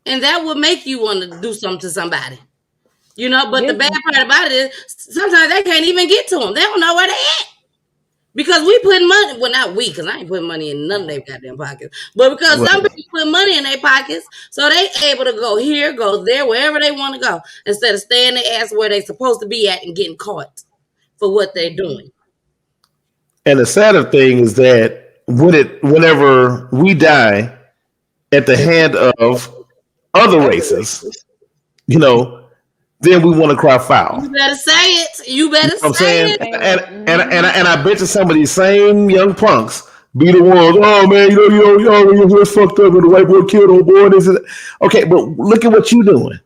And that would make you want to do something to somebody. But the bad part about it is sometimes they can't even get to them. They don't know where they at. Because we put money, well, not we, because I ain't putting money in none of their goddamn pockets. But because some people put money in their pockets, so they able to go here, go there, wherever they want to go, instead of staying their ass where they supposed to be at and getting caught for what they're doing. And the sadder thing is that whenever we die at the hand of other races, then we want to cry foul. You better say it. You better I'm say saying? it. And I bet you some of these same young punks be the ones, oh man, you're fucked up and the white boy killed old boy. This is okay, but look at what you doing.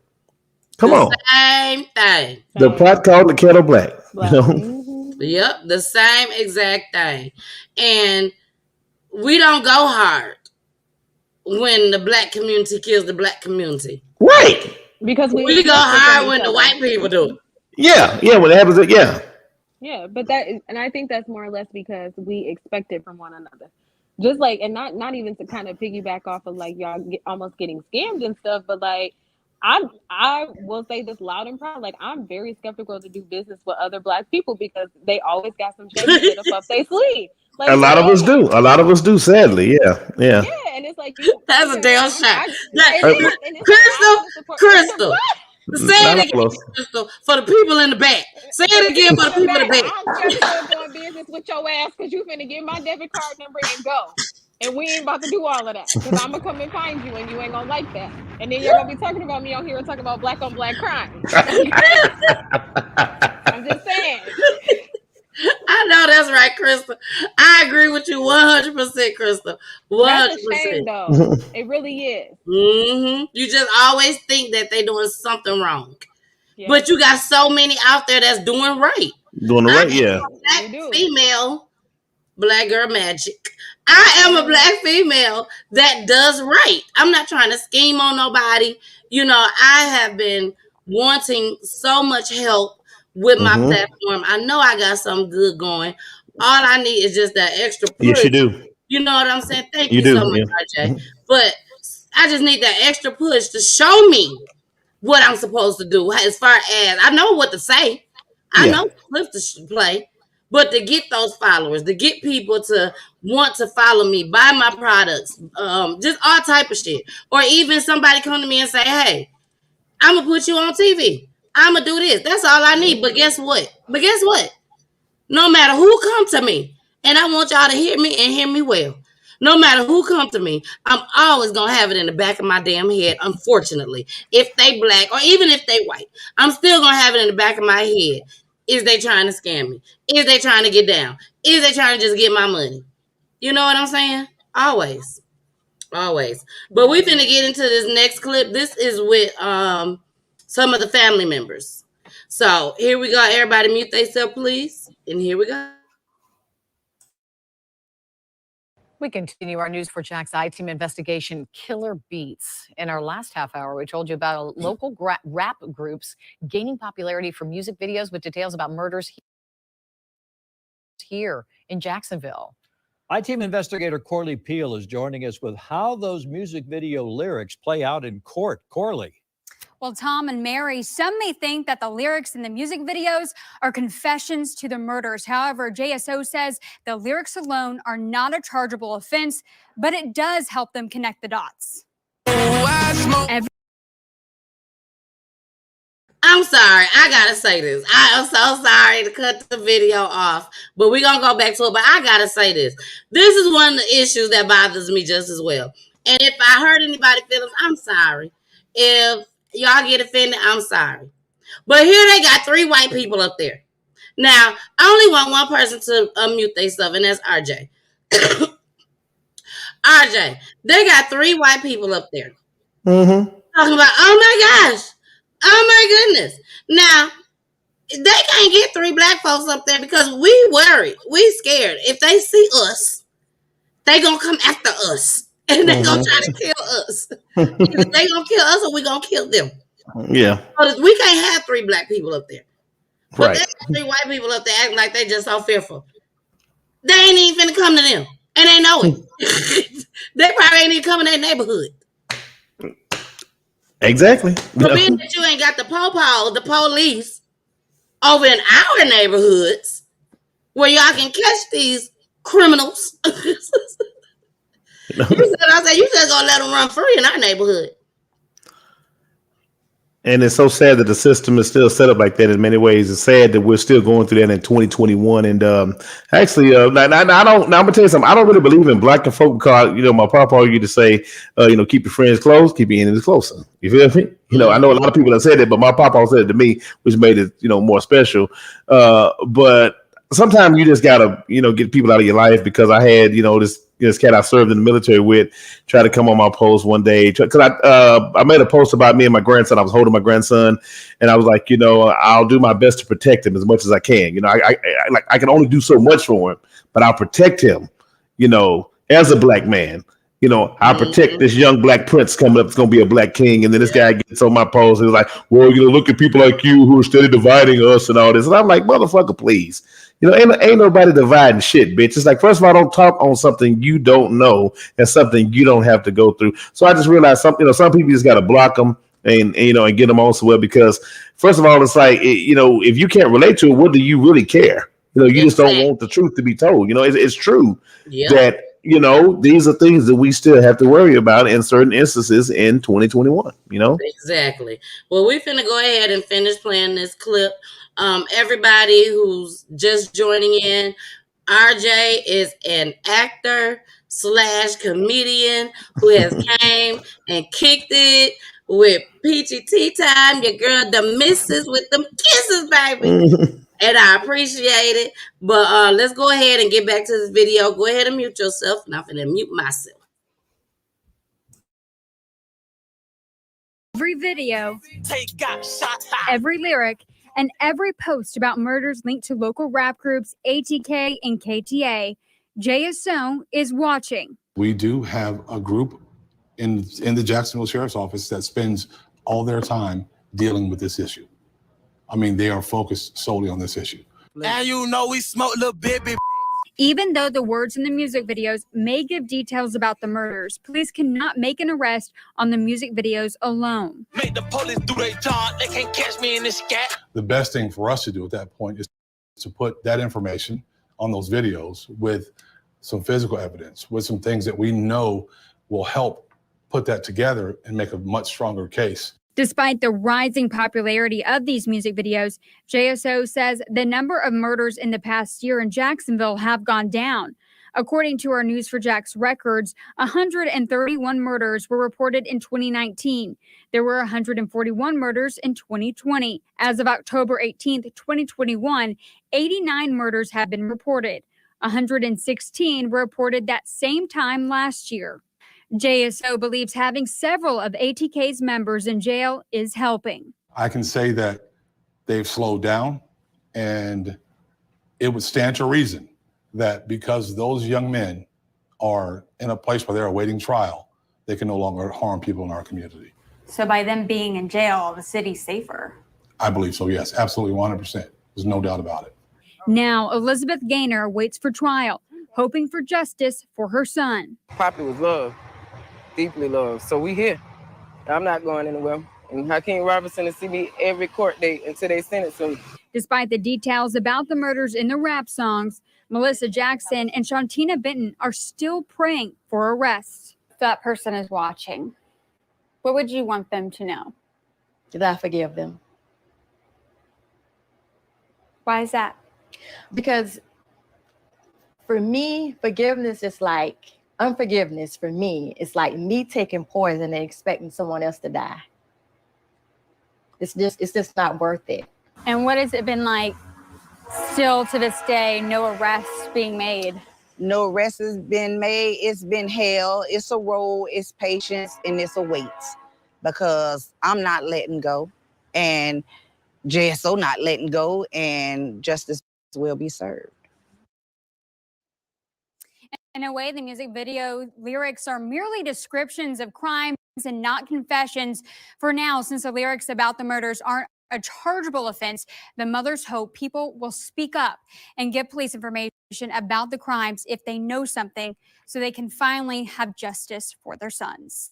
Come on. Same thing. The pot called the kettle black. Yep, the same exact thing. And we don't go hard when the black community kills the black community. Right. Because we go hard when the white people do it. Yeah, when it happens, Yeah, but and I think that's more or less because we expect it from one another. Just like, and not even to kind of piggyback off of like y'all almost getting scammed and stuff, but like I will say this loud and proud, like I'm very skeptical to do business with other black people because they always got some shady shit up their sleeve. Like, a lot of us do. A lot of us do, sadly. Yeah. Yeah, and it's like that's a damn shot. Crystal. Say it again, Crystal, for the people in the back. Say it again for the people in the back. I'm skeptical doing business with your ass because you finna get my debit card number and go. And we ain't about to do all of that because I'm gonna come and find you and you ain't gonna like that. And then you're gonna be talking about me on here and talking about black on black crime. I'm just saying. I know that's right, Krista. I agree with you 100%, Krista. 100%. That's a shame, though. It really is. Mm-hmm. You just always think that they're doing something wrong. Yeah. But you got so many out there that's doing right. Doing the right, yeah. Black female, black girl magic. I am a black female that does right. I'm not trying to scheme on nobody. You know, I have been wanting so much help with my platform. I know I got something good going. All I need is just that extra push. Yes, you do. You know what I'm saying? Thank You you do, so much, yeah. RJ. But I just need that extra push to show me what I'm supposed to do. As far as I know what to say, I know clips to play, but to get those followers, to get people to want to follow me, buy my products, just all type of shit, or even somebody come to me and say, "Hey, I'm gonna put you on TV. I'm gonna do this." That's all I need. But guess what? No matter who come to me, and I want y'all to hear me and hear me well. No matter who come to me, I'm always gonna have it in the back of my damn head. Unfortunately, if they black or even if they white, I'm still gonna have it in the back of my head. Is they trying to scam me? Is they trying to get down? Is they trying to just get my money? You know what I'm saying? Always. But we finna get into this next clip. This is with some of the family members. So here we go. Everybody mute themselves, please. And here we go. We continue our News for Jack's I-Team investigation, Killer Beats. In our last half hour, we told you about local rap groups gaining popularity for music videos with details about murders here in Jacksonville. I-Team investigator Corley Peel is joining us with how those music video lyrics play out in court. Corley. Well, Tom and Mary, some may think that the lyrics in the music videos are confessions to the murders. However, JSO says the lyrics alone are not a chargeable offense, but it does help them connect the dots. I'm sorry. I gotta say this. I am so sorry to cut the video off, but we're gonna go back to it. But I gotta say this. This is one of the issues that bothers me just as well. And if I hurt anybody's feelings, I'm sorry. If y'all get offended, I'm sorry. But here they got 3 white people up there. Now, I only want one person to unmute themselves, and that's RJ. RJ, they got 3 white people up there. Talking about, oh my gosh. Oh my goodness. Now, they can't get 3 black folks up there because we worried. We scared. If they see us, they gonna come after us. And they gonna try to kill us. Either they gonna kill us or we gonna kill them. Yeah. We can't have 3 black people up there. But Right. they got 3 white people up there acting like they just so fearful. They ain't even finna come to them. And they know it. They probably ain't even coming to their neighborhood. Exactly. But being that you ain't got the the police, over in our neighborhoods, where y'all can catch these criminals. You just gonna let them run free in our neighborhood. And it's so sad that the system is still set up like that in many ways. It's sad that we're still going through that in 2021. And actually, I don't. Now I'm gonna tell you something. I don't really believe in black and folk because my papa used to say, keep your friends close, keep your enemies closer. You feel me? I know a lot of people have said it, but my papa said it to me, which made it more special. But sometimes you just gotta get people out of your life because I had this cat I served in the military with try to come on my post one day because I made a post about me and my grandson. I was holding my grandson, and I was like, I'll do my best to protect him as much as I can. I can only do so much for him, but I'll protect him. As a black man, I protect this young black prince coming up. It's gonna be a black king, and then this guy gets on my post and he's like, "Well, look at people like you who are steady dividing us and all this." And I'm like, "Motherfucker, please." Ain't nobody dividing shit, bitch. It's like, first of all, don't talk on something you don't know and something you don't have to go through. So I just realized some people just got to block them and get them on somewhere because, first of all, it's like, if you can't relate to it, what do you really care? You just don't want the truth to be told. It's true that, these are things that we still have to worry about in certain instances in 2021, Exactly. Well, we're finna go ahead and finish playing this clip. Everybody who's just joining in, RJ is an actor, comedian who has came and kicked it with Peachy Tyme, your girl, the missus with them kisses, baby. And I appreciate it. But let's go ahead and get back to this video. Go ahead and mute yourself. And I'm going to mute myself. Every video, every lyric, and every post about murders linked to local rap groups ATK and KTA, JSO is watching. We do have a group in the Jacksonville Sheriff's Office that spends all their time dealing with this issue. I mean, they are focused solely on this issue. And you know we smoke little baby. Even though the words in the music videos may give details about the murders, police cannot make an arrest on the music videos alone. Make the police do their job. They can't catch me in this scat. The best thing for us to do at that point is to put that information on those videos with some physical evidence, with some things that we know will help put that together and make a much stronger case. Despite the rising popularity of these music videos, JSO says the number of murders in the past year in Jacksonville have gone down. According to our News4Jax records, 131 murders were reported in 2019. There were 141 murders in 2020. As of October 18th, 2021, 89 murders have been reported. 116 were reported that same time last year. JSO believes having several of ATK's members in jail is helping. I can say that they've slowed down, and it would stand to reason that because those young men are in a place where they're awaiting trial, they can no longer harm people in our community. So by them being in jail, the city's safer? I believe so, yes, absolutely 100%. There's no doubt about it. Now, Elizabeth Gaynor waits for trial, hoping for justice for her son. Poppy was loved, deeply loved. So we here. I'm not going anywhere. And Hakeem Robinson will see me every court date until they sentence him. Despite the details about the murders in the rap songs, Melissa Jackson and Shantina Benton are still praying for arrests. If that person is watching, what would you want them to know? That I forgive them. Why is that? Because for me, forgiveness is like unforgiveness. For me, it's like me taking poison and expecting someone else to die. It's just not worth it. And what has it been like still to this day, no arrests being made? No arrests has been made. It's been hell. It's a road, it's patience, and it's a wait. Because I'm not letting go, and JSO not letting go, and justice will be served. In a way, the music video lyrics are merely descriptions of crimes and not confessions. For now, since the lyrics about the murders aren't a chargeable offense, the mothers hope people will speak up and give police information about the crimes if they know something, so they can finally have justice for their sons.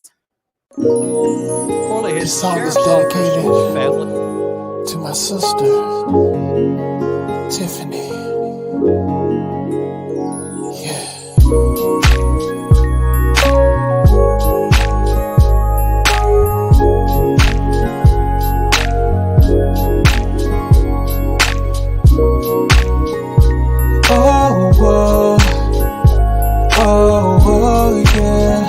This song is dedicated to my sister, Tiffany. Yeah. Oh, whoa. Oh, whoa, yeah.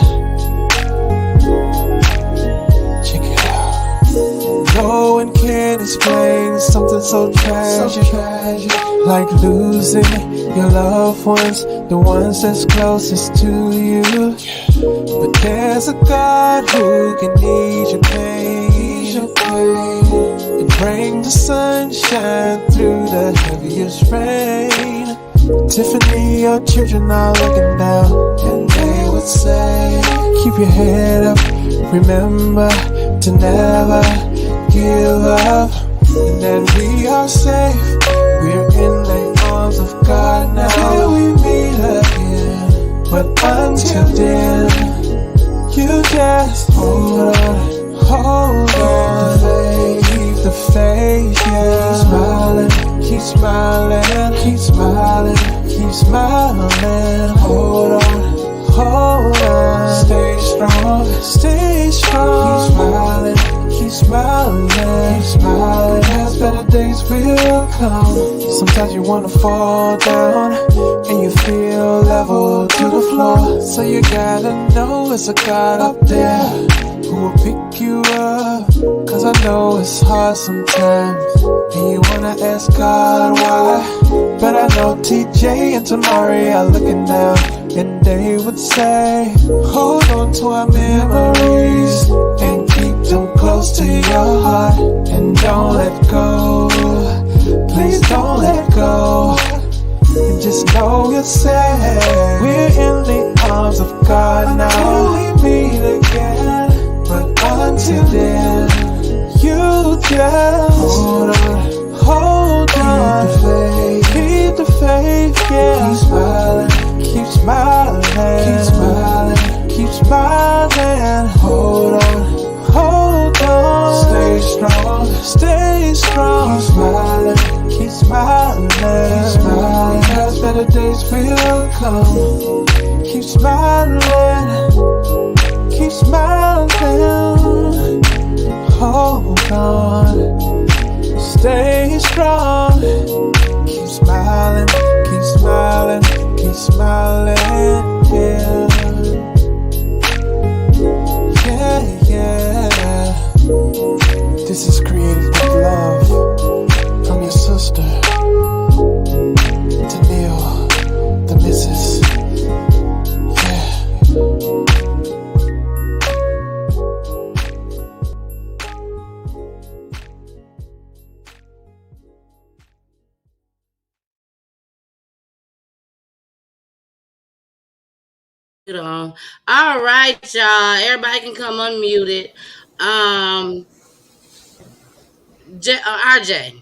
Check it out. No one can explain something so tragic, like losing your loved ones, the ones that's closest to you. But there's a God who can ease your pain, and bring the sunshine through the heaviest rain. Tiffany, your children are looking down, and they would say, keep your head up, remember to never give up, and that we are safe, we're in the arms of God now. Till we meet again, but until then, you just hold on, hold on. Keep the faith, yeah. Keep smiling, keep smiling, keep smiling, keep smiling. Hold on, hold on. Stay strong, stay strong. Keep smiling, keep smiling, keep smiling. better days will come. Sometimes you wanna fall down and you feel level to the floor. So you gotta know it's a God up there who will pick you up. Cause I know it's hard sometimes and you wanna ask God why. But I know TJ and Tamari are looking down and they would say, hold on to our memories and keep them close to your heart. And don't let go, please don't let go. And just know you're safe. We're in the arms of God now. Till we meet again, but until then, you just hold on, hold on. Keep the faith, yeah. Keep smiling, keep smiling, keep smiling, keep smiling. Hold on, hold on. Stay strong, stay strong. Keep smiling, keep smiling, keep smiling. Cause better days will come. Keep smiling, keep smiling. Hold on, stay strong. Keep smiling, keep smiling, keep smiling. Yeah, yeah, yeah. This is created with love from your sister, Danielle, the missus. On. All right, y'all. Everybody can come unmuted. RJ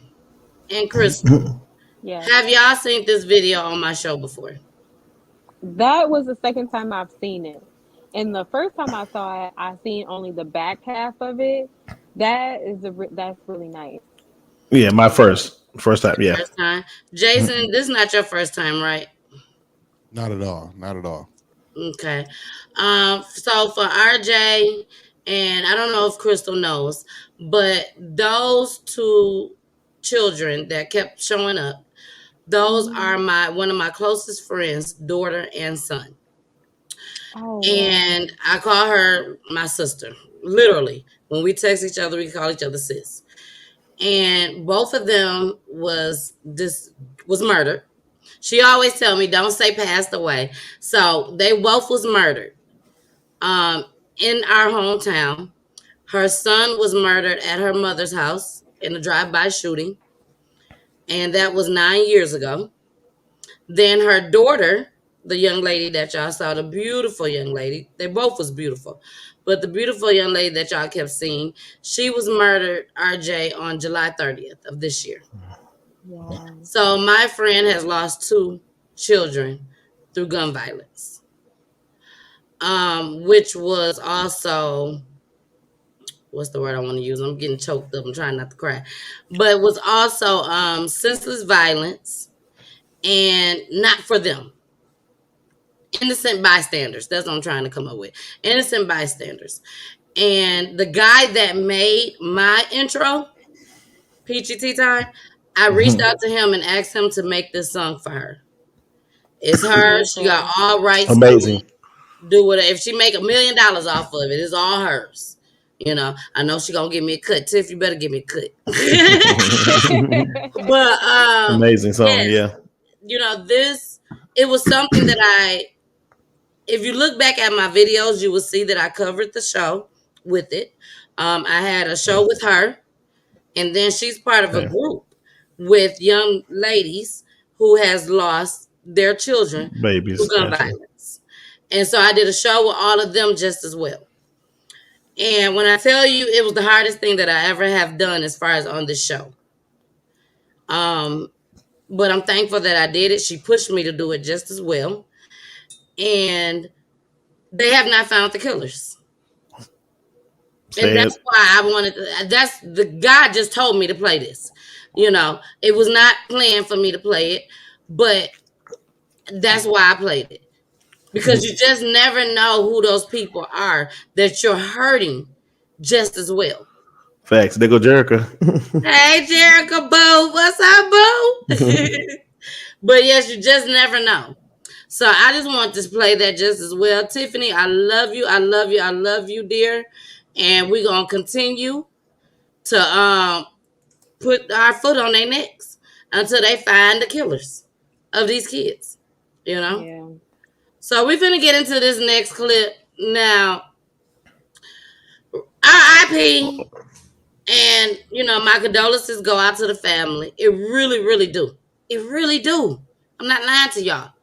and Crystal, Yes. have y'all seen this video on my show before? That was the second time I've seen it. And the first time I saw it, I seen only the back half of it. That's really nice. Yeah, my first time. Yeah. First time. Jason, this is not your first time, right? Not at all. Not at all. Okay. So for RJ, and I don't know if Crystal knows, but those two children that kept showing up, those are one of my closest friends' daughter and son. Oh, And I call her my sister. Literally. When we text each other, we call each other sis. And both of them was murdered. She always tell me, don't say passed away. So they both was murdered. In our hometown. Her son was murdered at her mother's house in a drive-by shooting. And that was 9 years ago. Then her daughter, the young lady that y'all saw, the beautiful young lady, they both was beautiful. But the beautiful young lady that y'all kept seeing, she was murdered, RJ, on July 30th of this year. wow. So my friend has lost two children through gun violence. Which was also, what's the word I want to use? I'm getting choked up. I'm trying not to cry. But it was also senseless violence and not for them. Innocent bystanders. That's what I'm trying to come up with. Innocent bystanders. And the guy that made my intro, Peachy Tyme, I reached out to him and asked him to make this song for her. It's hers. She got Beautiful. all rights to Amazing. do whatever. If she make $1 million off of it, it's all hers. You know, I know she gonna give me a cut. Tiff, you better give me a cut. But Amazing song. yes, Yeah. you know, it was something that if you look back at my videos, you will see that I covered the show with it. I had a show with her, and then she's part of a Okay. group with young ladies who has lost their children through Babies. gun Gotcha. violence. And so I did a show with all of them just as well. And when I tell you it was the hardest thing that I ever have done as far as on this show. But I'm thankful that I did it. She pushed me to do it just as well. And they have not found the killers. And Say that's it. why I wanted to, that's the God just told me to play this. You know, it was not planned for me to play it, but that's why I played it. Because you just never know who those people are that you're hurting just as well. Facts. There go Jericho. Hey, Jericho, boo. What's up, boo? But yes, you just never know. So I just want to play that just as well. Tiffany, I love you. I love you. I love you, dear. And we're going to continue to put our foot on their necks until they find the killers of these kids. You know? Yeah. So we're going to get into this next clip. Now, RIP, and, you know, my condolences go out to the family. It really, really do. It really do. I'm not lying to y'all.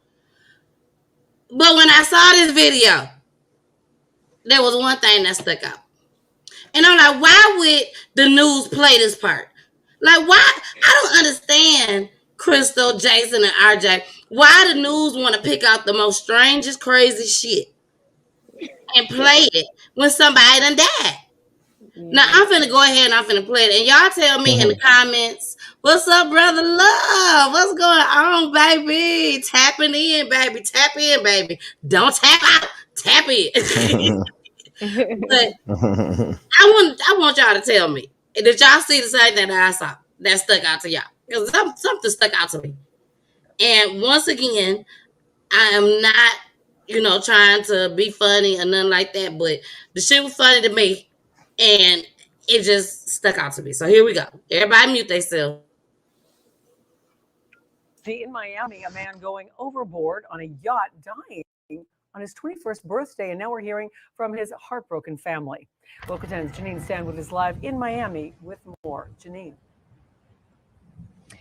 But when I saw this video, there was one thing that stuck out. And I'm like, why would the news play this part? Like, why? I don't understand, Crystal, Jason, and RJ. Why the news want to pick out the most strangest, crazy shit and play it when somebody done died? Now, I'm finna go ahead and I'm finna play it. And y'all tell me in the comments, what's up, brother Love? What's going on, baby? Tapping in, baby. Tap in, baby. Don't tap out. Tap in. But I want y'all to tell me, did y'all see the same thing that I saw that stuck out to y'all? Because something stuck out to me. And once again, I am not, you know, trying to be funny or nothing like that, but the shit was funny to me, and it just stuck out to me. So here we go. Everybody mute themselves. In Miami, a man going overboard on a yacht dying on his 21st birthday, and now we're hearing from his heartbroken family. Local 10's Janine Stanwood is live in Miami with more. Janine.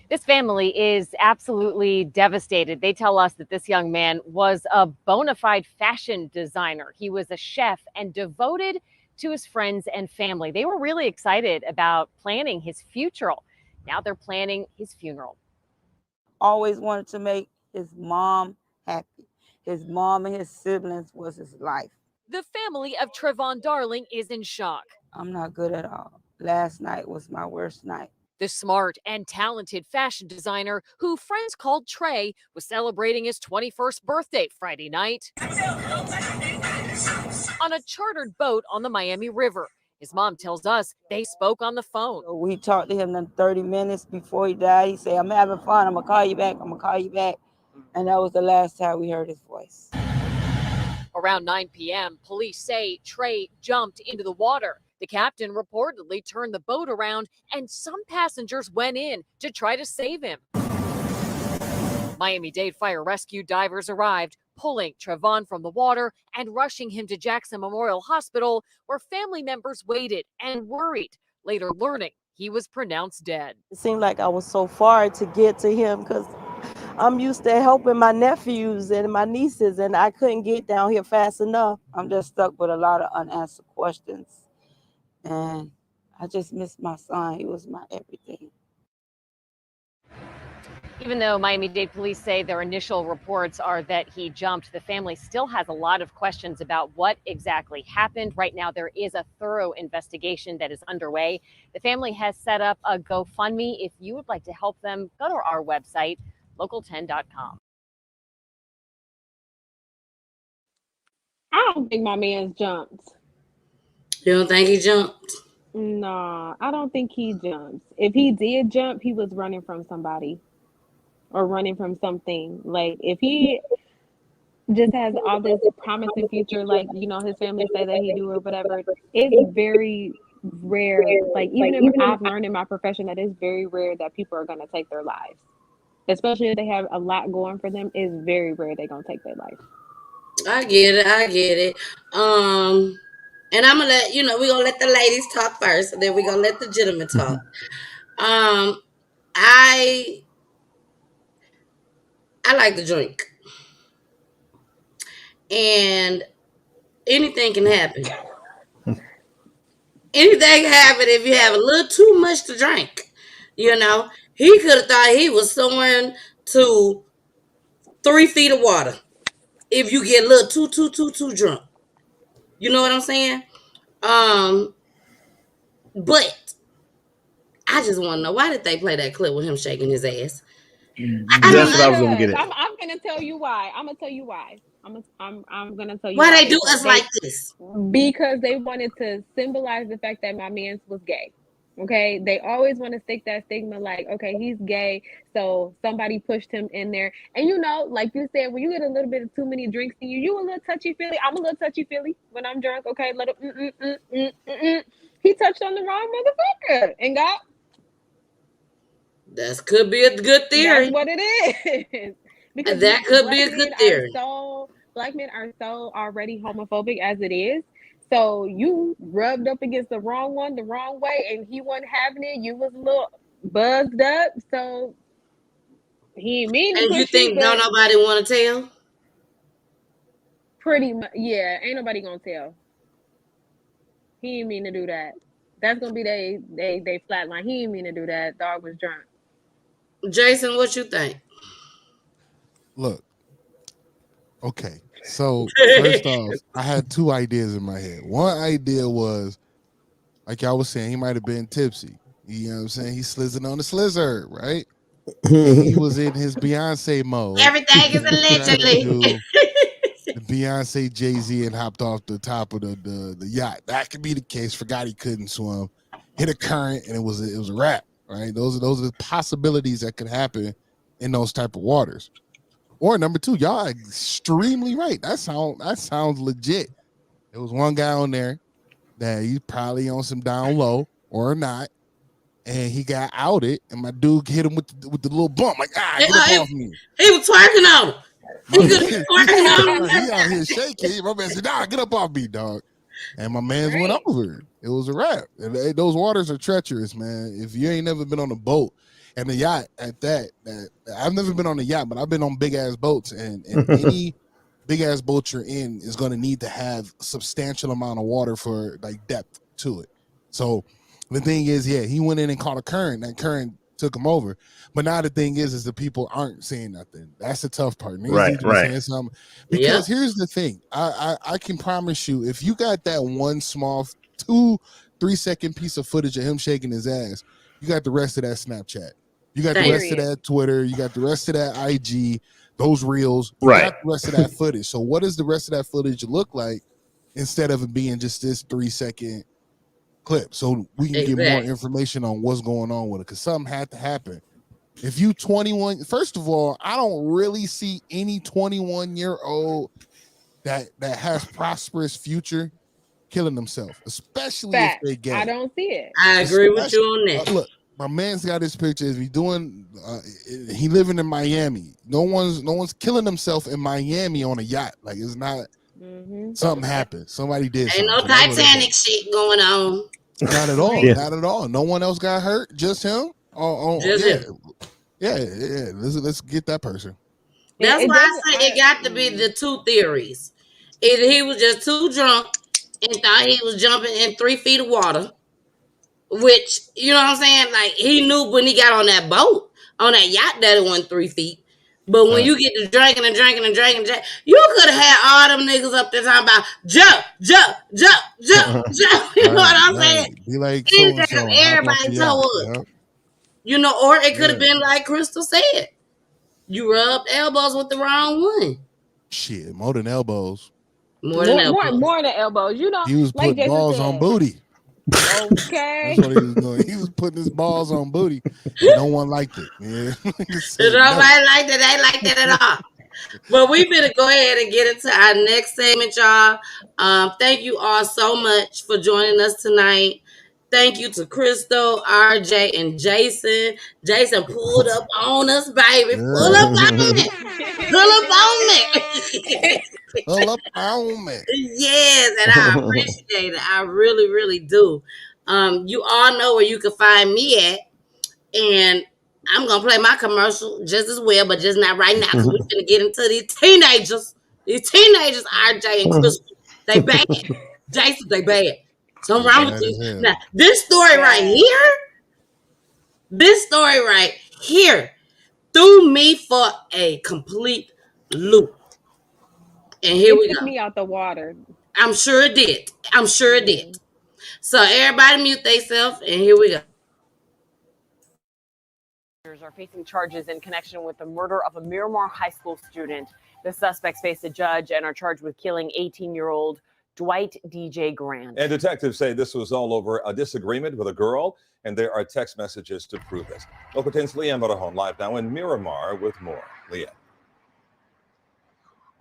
This family is absolutely devastated. They tell us that this young man was a bona fide fashion designer. He was a chef and devoted to his friends and family. They were really excited about planning his future. Now they're planning his funeral. Always wanted to make his mom happy. His mom and his siblings was his life. The family of Trevon Darling is in shock. I'm not good at all. Last night was my worst night. The smart and talented fashion designer, who friends called Trey, was celebrating his 21st birthday Friday night on a chartered boat on the Miami River. His mom tells us they spoke on the phone. We talked to him in 30 minutes before he died. He said, I'm having fun. I'm going to call you back. I'm going to call you back. And that was the last time we heard his voice. Around 9 p.m., police say Trey jumped into the water. The captain reportedly turned the boat around, and some passengers went in to try to save him. Miami-Dade fire rescue divers arrived, pulling Trevon from the water and rushing him to Jackson Memorial Hospital, where family members waited and worried, later learning he was pronounced dead. It seemed like I was so far to get to him because I'm used to helping my nephews and my nieces, and I couldn't get down here fast enough. I'm just stuck with a lot of unanswered questions. And I just miss my son. He was my everything. Even though Miami-Dade police say their initial reports are that he jumped, the family still has a lot of questions about what exactly happened. Right now, there is a thorough investigation that is underway. The family has set up a GoFundMe. If you would like to help them, go to our website, local10.com. I don't think my man's jumped. You don't think he jumped? No, I don't think he jumped. If he did jump, he was running from somebody or running from something. Like, if he just has all this promising future, like, you know, his family say that he do or whatever, it's very rare. Like, even if I've learned in my profession that it's very rare that people are going to take their lives. Especially if they have a lot going for them, it's very rare they're going to take their life. I get it. And I'm gonna let you know, we're gonna let the ladies talk first, and then we're gonna let the gentlemen talk. I like to drink. And anything can happen. Anything can happen if you have a little too much to drink. You know, he could have thought he was soaring to 3 feet of water if you get a little too drunk. You know what I'm saying? But I just want to know, why did they play that clip with him shaking his ass? That's what I was gonna get at. I'm gonna tell you why. I'm gonna tell you why. I'm gonna tell you why they do us like this. Because they wanted to symbolize the fact that my man was gay. Okay, they always want to stick that stigma like, okay, he's gay, so somebody pushed him in there. And you know, like you said, when you get a little bit of too many drinks in you, you a little touchy feely. I'm a little touchy feely when I'm drunk. Okay, he touched on the wrong motherfucker and got. That could be a good theory. That's what it is. Because That could be a good theory. black men are so already homophobic as it is. So you rubbed up against the wrong one the wrong way, and he wasn't having it. You was a little buzzed up, so he ain't mean to And you push you, think don't but nobody want to tell? pretty much, yeah. Ain't nobody gonna tell. He ain't mean to do that. That's gonna be they flatline. He ain't mean to do that. Dog was drunk. Jason, what you think? Look, okay. So first off, I had two ideas in my head. One idea was, like y'all was saying, he might have been tipsy. You know what I'm saying? He slizzing on the slizzer, right? And he was in his Beyonce mode. Everything is And he tried to allegedly. do the Beyonce Jay-Z and hopped off the top of the yacht. That could be the case. Forgot he couldn't swim. Hit a current and it was a wrap. Right? Those are the possibilities that could happen in those type of waters. Or number two, y'all are extremely right. That sounds legit. There was one guy on there that he's probably on some down low or not, and he got outed, and my dude hit him with the little bump, like get up off me. He was twerking on him. He was twerking on him. He out here shaking. My man said, "Nah, get up off me, dog." And my man's went over. It was a wrap. And those waters are treacherous, man. If you ain't never been on a boat and the yacht at that I've never been on a yacht, but I've been on big ass boats, and any big ass boat you're in is going to need to have a substantial amount of water for like depth to it. So the thing is, yeah, he went in and caught a current. That current took him over. But now the thing is the people aren't saying nothing. That's the tough part. Niggas need to be saying something. Because here's the thing. I can promise you, if you got that one small 2-3 second piece of footage of him shaking his ass, you got the rest of that Snapchat. You got the rest of that Twitter. You got the rest of that IG, those reels. You got the rest of that footage. So what does the rest of that footage look like instead of it being just this 3-second clip? So we can get more information on what's going on with it, because something had to happen. If you 21, first of all, I don't really see any 21-year-old that has prosperous future killing themselves, especially if they gay. I don't see it. I agree with you on that. Look, my man's got his pictures. He doing. He living in Miami. No one's killing himself in Miami on a yacht. Like, it's not. Something happened. Somebody did. Ain't no Titanic shit going on. Not at all. Not at all. No one else got hurt. Just him. Just him. Yeah. Let's get that person. That's why I say it got to be the two theories. Either he was just too drunk and thought he was jumping in 3 feet of water, which, you know what I'm saying? Like, he knew when he got on that boat, on that yacht, that it wasn't 3 feet. But when you get to drinking, you could have had all them niggas up there talking about jump. You know what I'm saying? Be like Everybody told us. You know, or it could have been like Crystal said. You rubbed elbows with the wrong one. Shit, more than elbows. More than elbows. You know, he was like putting Jason balls said. on booty. Okay. That's what he was doing. He was putting his balls on booty. No one liked it. Yeah. Nobody liked it. They liked it at all. But we better go ahead and get into our next segment, y'all. Thank you all so much for joining us tonight. Thank you to Crystal, RJ, and Jason. Jason pulled up on us, baby. Pull up on me. Pull up on me. Pull up on me. Yes, and I appreciate it. I really, really do. You all know where you can find me at. And I'm going to play my commercial just as well, but just not right now, because we're going to get into these teenagers. These teenagers, RJ and Crystal, they bad. Jason, they bad. Something wrong with you. Now, this story right here, threw me for a complete loop. And here we took go. Me out the water. I'm sure it did. So everybody mute themselves, and here we go. Are facing charges in connection with the murder of a Miramar High School student. The suspects face a judge and are charged with killing 18-year-old Dwight DJ Grant. And detectives say this was all over a disagreement with a girl, and there are text messages to prove it. Local 10's Leanne Motorhome live now in Miramar with more. Leanne.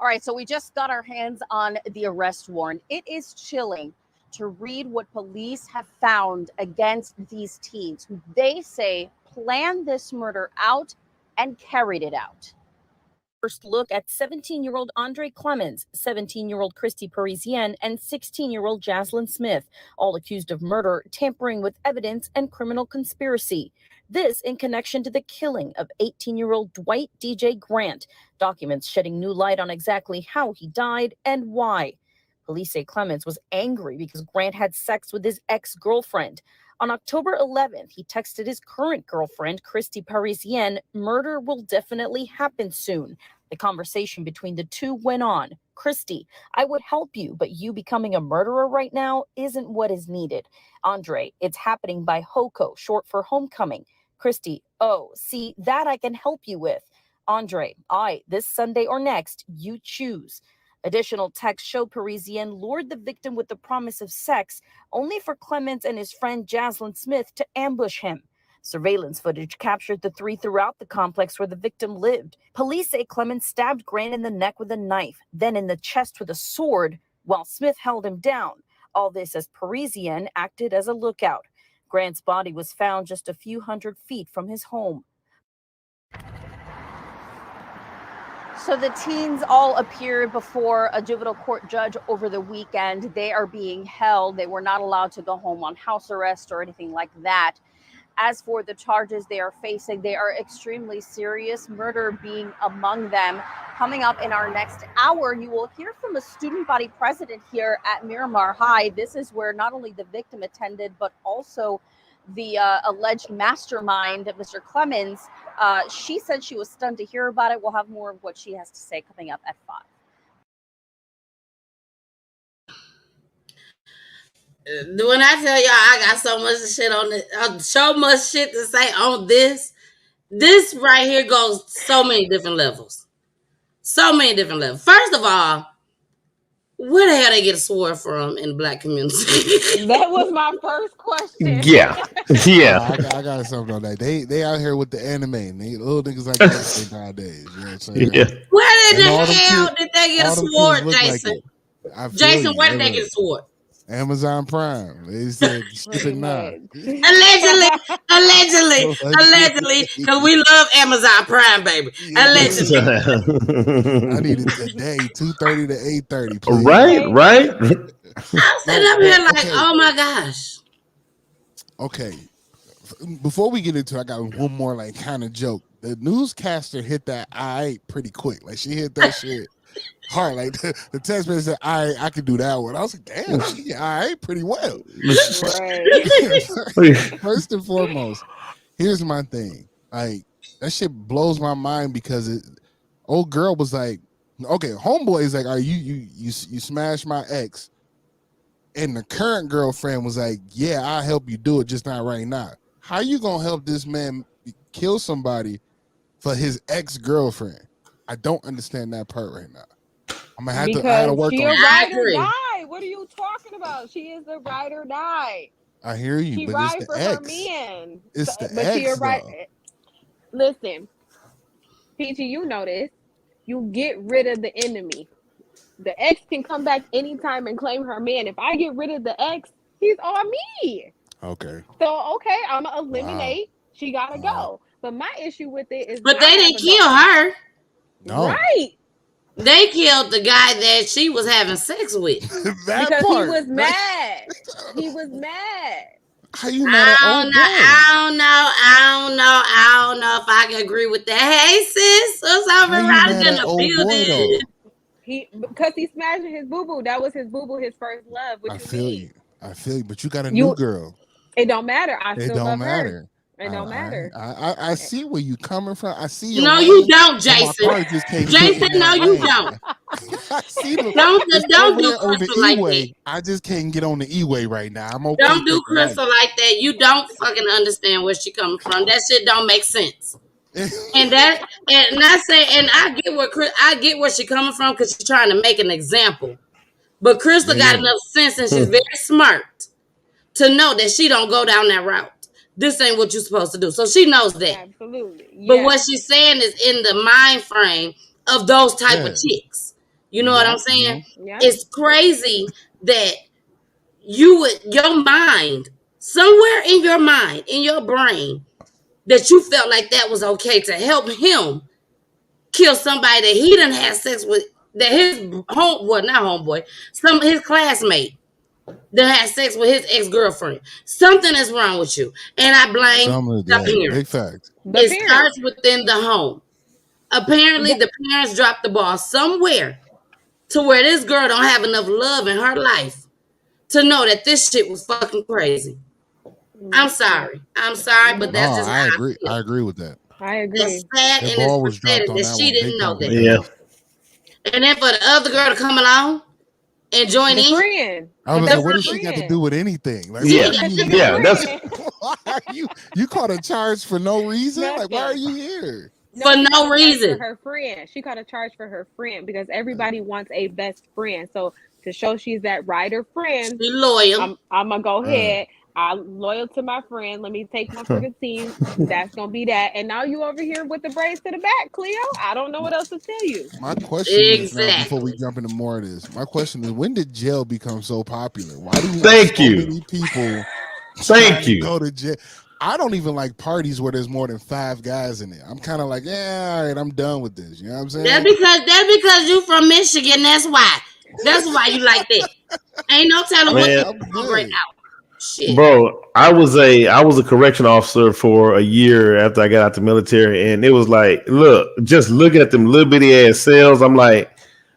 All right, so we just got our hands on the arrest warrant. It is chilling to read what police have found against these teens who they say planned this murder out and carried it out. First look at 17-year-old Andre Clemens, 17-year-old Christy Parisienne, and 16-year-old Jaslyn Smith, all accused of murder, tampering with evidence, and criminal conspiracy. This in connection to the killing of 18-year-old Dwight DJ Grant, documents shedding new light on exactly how he died and why. Police say Clemens was angry because Grant had sex with his ex-girlfriend. On October 11th, he texted his current girlfriend, Christy Parisienne, "Murder will definitely happen soon." The conversation between the two went on. "Christy, I would help you, but you becoming a murderer right now isn't what is needed." Andre, "It's happening by HOCO, short for homecoming." Christy, "Oh, see, that I can help you with." Andre, "This Sunday or next, you choose." Additional texts show Parisienne lured the victim with the promise of sex, only for Clemens and his friend Jaslyn Smith to ambush him. Surveillance footage captured the three throughout the complex where the victim lived. Police say Clemens stabbed Grant in the neck with a knife, then in the chest with a sword, while Smith held him down. All this as Parisienne acted as a lookout. Grant's body was found just a few hundred feet from his home. So the teens all appeared before a juvenile court judge over the weekend. They are being held. They were not allowed to go home on house arrest or anything like that. As for the charges they are facing, they are extremely serious, murder being among them. Coming up in our next hour, you will hear from a student body president here at Miramar High. This is where not only the victim attended, but also the alleged mastermind, Mr. Clemens. She said she was stunned to hear about it. We'll have more of what she has to say coming up at 5. When I tell y'all I got so much shit on this, so much shit to say on this right here goes so many different levels. So many different levels. First of all, where the hell they get a sword from in the black community? That was my first question. Yeah. I got something on that. They out here with the anime. And they little niggas like that nowadays. You know what I'm saying? Yeah. Where in And the hell did they get a sword, Jason? Jason, where did they get a sword? Amazon Prime. They said skip it now. Allegedly, because we love Amazon Prime, baby. Allegedly. I need it today, 2:30 to 8:30, please. Right. I'm sitting up here like, oh my gosh. Okay. Before we get into it, I got one more like kind of joke. The newscaster hit that pretty quick. Like she hit that shit hard. Like the text message said, I could do that one. I was like, damn, she pretty well. First and foremost, here's my thing. Like that shit blows my mind because old girl was like, okay, homeboy is like, you smashed my ex. And the current girlfriend was like, yeah, I'll help you do it, just not right now. How you gonna help this man kill somebody for his ex-girlfriend? I don't understand that part right now. I'm gonna have to work on it. She a ride or die. What are you talking about? She is a ride or die. I hear you, She but ride it's for the her ex. man. It's the but she a ex, ride. though. Listen, Peachy, you know this. You get rid of the enemy. The ex can come back anytime and claim her man. If I get rid of the ex, he's on me. Okay. So I'm gonna eliminate. She gotta go. But my issue with it is, but they didn't kill her. No. Right. They killed the guy that she was having sex with. Because he was mad. He was mad. How you mad at old boy? I don't know if I can agree with that. Hey sis, what's over right in the building? Because he smashed his boo-boo. That was his boo-boo, his first love. I feel you, but you got a new girl. It don't matter. I still love matter. her. It don't matter. I see where you coming from. I see your No, lane, you don't, Jason. Jason, no, you don't. I see the, don't do on the Crystal like E-way. that. I just can't get on the E-way right now. I'm okay. Don't do Crystal like that. You don't fucking understand where she coming from. That shit don't make sense. and I get where she coming from because she's trying to make an example. But Crystal got Yeah. enough sense, and she's very smart to know that she don't go down that route. This ain't what you're supposed to do. So she knows that. Absolutely. But Yeah. what she's saying is in the mind frame of those type of Yeah. chicks. You know what I'm saying? Yeah. It's crazy that you would, your mind, somewhere in your mind, in your brain, that you felt like that was okay to help him kill somebody that he done had sex with, that his not homeboy, his classmate that had sex with his ex-girlfriend. Something is wrong with you. And I blame Some of the that. Big parents. facts. It starts within the home. Apparently, the parents dropped the ball somewhere to where this girl don't have enough love in her life to know that this shit was fucking crazy. I'm sorry, but No, that's just I how I agree. feel. I agree with that. I It's agree. sad That and it's ball was dropped pathetic on that that she one didn't big know time that. Yeah. because And then for the other girl to come along and join The in, friend. I was But gonna say, that's what her does she got to friend. do with anything? Like, she why Yeah. are got you to here? Yeah. That's Why are you caught a charge for no reason? Like, why are Nothing. you here? No, for she caught no a charge for reason. her friend. She caught a charge for her friend because everybody wants a best friend. So to show she's that rider friend, She loyal. I'm gonna go Uh, ahead. I'm loyal to my friend. Let me take one for the team. That's gonna be that. And now you over here with the braids to the back, Cleo. I don't know what else to tell you. my question is now, before we Exactly. jump into more of this, my question is, when did jail become so popular? Why do we have Thank so you. many people trying Thank to you. go to jail? I don't even like parties where there's more than 5 guys in it. I'm kind of like, yeah, all right, I'm done with this. You know what I'm saying? That's because you from Michigan. That's why. That's why you like that. Ain't no telling what Man, the I'm gonna break good. out. Shit. bro, I was a correction officer for a year after I got out the military, and it was like, look, just looking at them little bitty ass cells, I'm like,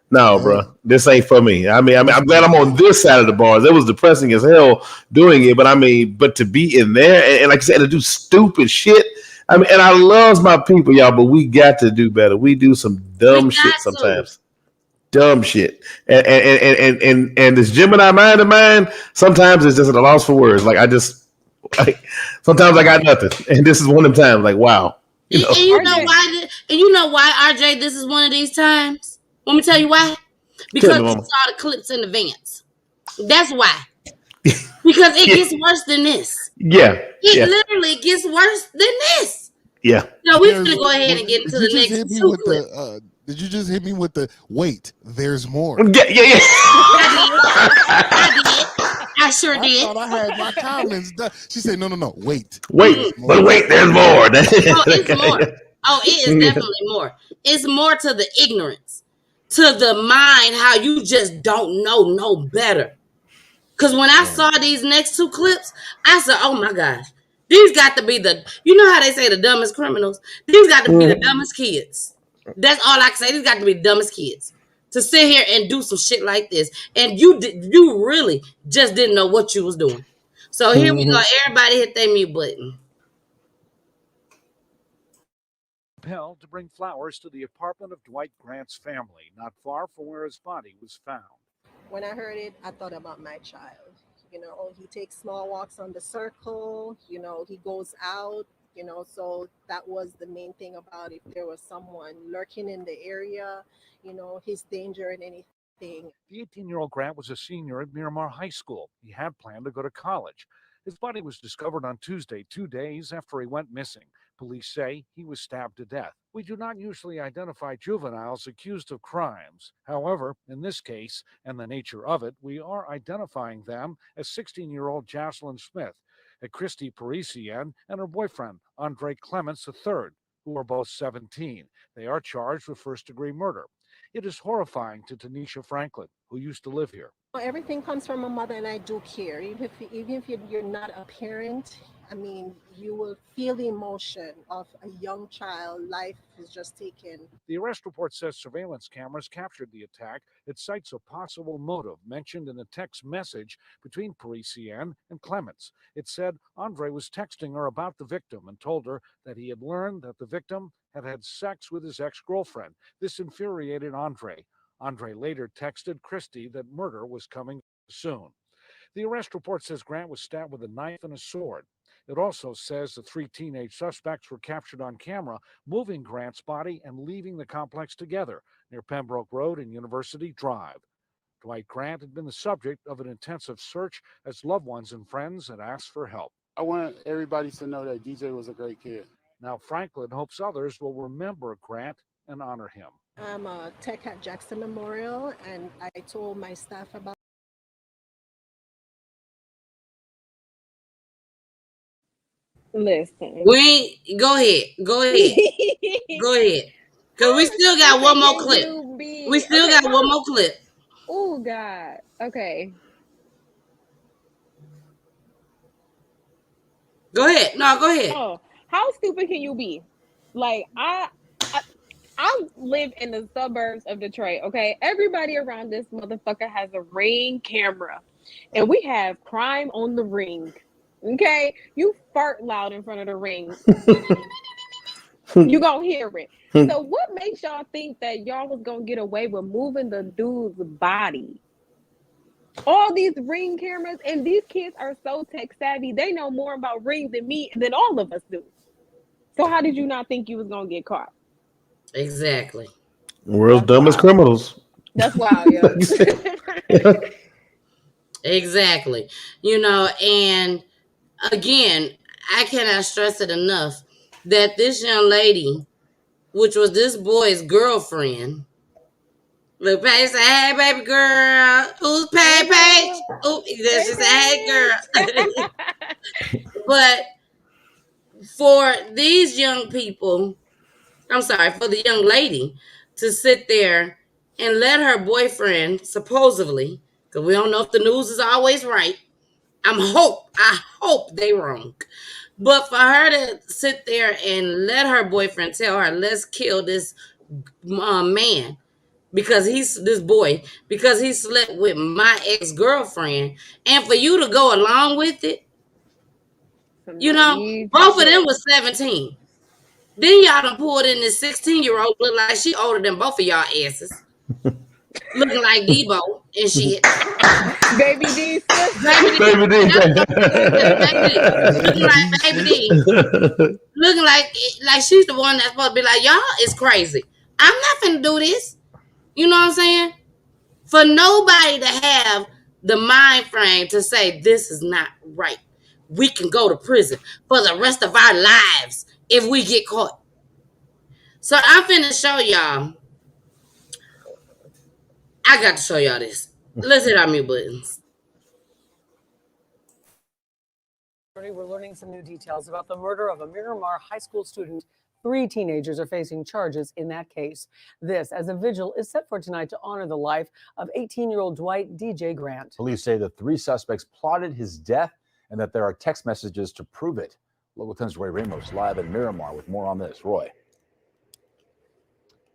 no, Yep. bro, this ain't for me. I mean, It's I'm glad I'm on crazy. this side of the bars. It was depressing as hell doing it, but to be in there and like I said, to do stupid shit. I mean, and I love my people, y'all, but we got to do better. We do some We dumb shit got to. sometimes. Dumb shit. And this Gemini mind of mine, sometimes it's just at a loss for words. Like sometimes I got nothing. And this is one of them times, like, wow. You And know. you know RJ, why? And you know why, RJ? This is one of these times. Let me tell you why. Tell Because me, you mama. saw the clips in advance. That's why. Because it gets worse than this. Yeah. It Yeah. literally gets worse than this. Yeah. So we're There's gonna go ahead well, and get did into you the just next hit me 2 with clips. the did you just hit me with the wait, there's more? Yeah, yeah, yeah. I did. I sure I did. thought I had my comments done. She said, no, wait, Wait, there's but more. wait, there's more. Oh, it's more. Oh, it is definitely more. It's more to the ignorance, to the mind, how you just don't know no better. Because when I Right. saw these next 2 clips, I said, oh my gosh, these got to be you know how they say the dumbest criminals? These got to be the dumbest kids. That's all I can say. These got to be the dumbest kids to sit here and do some shit like this. And you really just didn't know what you was doing. So here we go. Everybody hit their mute button. Compelled to bring flowers to the apartment of Dwight Grant's family, not far from where his body was found. When I heard it, I thought about my child. You know, he takes small walks on the circle, you know, he goes out, you know, so that was the main thing about if there was someone lurking in the area, you know, his danger and anything. The 18-year-old Grant was a senior at Miramar High School. He had planned to go to college. His body was discovered on Tuesday, 2 days after he went missing. Police say he was stabbed to death. We do not usually identify juveniles accused of crimes. However, in this case, and the nature of it, we are identifying them as 16-year-old Jocelyn Smith, a Christy Parisian, and her boyfriend, Andre Clements III, who are both 17. They are charged with first-degree murder. It is horrifying to Tanisha Franklin, who used to live here. Everything comes from a mother, and I do care. Even if you're not a parent, I mean, you will feel the emotion of a young child. Life is just taken. The arrest report says surveillance cameras captured the attack. It cites a possible motive mentioned in a text message between Parisian and Clements. It said Andre was texting her about the victim and told her that he had learned that the victim had had sex with his ex-girlfriend. This infuriated Andre. Andre later texted Christy that murder was coming soon. The arrest report says Grant was stabbed with a knife and a sword. It also says the 3 teenage suspects were captured on camera moving Grant's body and leaving the complex together near Pembroke Road and University Drive. Dwight Grant had been the subject of an intensive search as loved ones and friends had asked for help. I want everybody to know that DJ was a great kid. Now Franklin hopes others will remember Grant and honor him. I'm a tech at Jackson Memorial, and I told my staff about. Listen. Go ahead. Go ahead. Because we still got one more clip. We still got one more clip. Oh, God. Okay. Go ahead. No, go ahead. Oh, how stupid can you be? Like, I live in the suburbs of Detroit, okay? Everybody around this motherfucker has a Ring camera. And we have crime on the Ring. Okay? You fart loud in front of the Ring. You gonna hear it. So what makes y'all think that y'all was gonna get away with moving the dude's body? All these Ring cameras, and these kids are so tech savvy. They know more about Ring than all of us do. So how did you not think you was gonna get caught? Exactly. World's dumbest criminals. That's wild, yo. Exactly. You know, and again, I cannot stress it enough that this young lady, which was this boy's girlfriend, look, Paige said, "Hey, baby girl, who's Paige? Oh, then she said, "Hey, girl." But for these young people, I'm sorry, for the young lady to sit there and let her boyfriend, supposedly, because we don't know if the news is always right. I hope they wrong. But for her to sit there and let her boyfriend tell her, let's kill this man because he's this boy, because he slept with my ex-girlfriend, and for you to go along with it, you know, both of them was 17. Then y'all done pulled in this 16-year-old, look like she older than both of y'all asses. Looking like Debo and shit. Baby D. Baby D. Looking like Baby D. Looking like she's the one that's supposed to be like, y'all is crazy. I'm not finna do this. You know what I'm saying? For nobody to have the mind frame to say this is not right. We can go to prison for the rest of our lives if we get caught. So I'm finna show y'all. I got to show y'all this. Let's hit our mute buttons. We're learning some new details about the murder of a Miramar high school student. 3 teenagers are facing charges in that case. This as a vigil is set for tonight to honor the life of 18-year-old Dwight DJ Grant. Police say the 3 suspects plotted his death and that there are text messages to prove it. Local 10's Roy Ramos live in Miramar with more on this. Roy.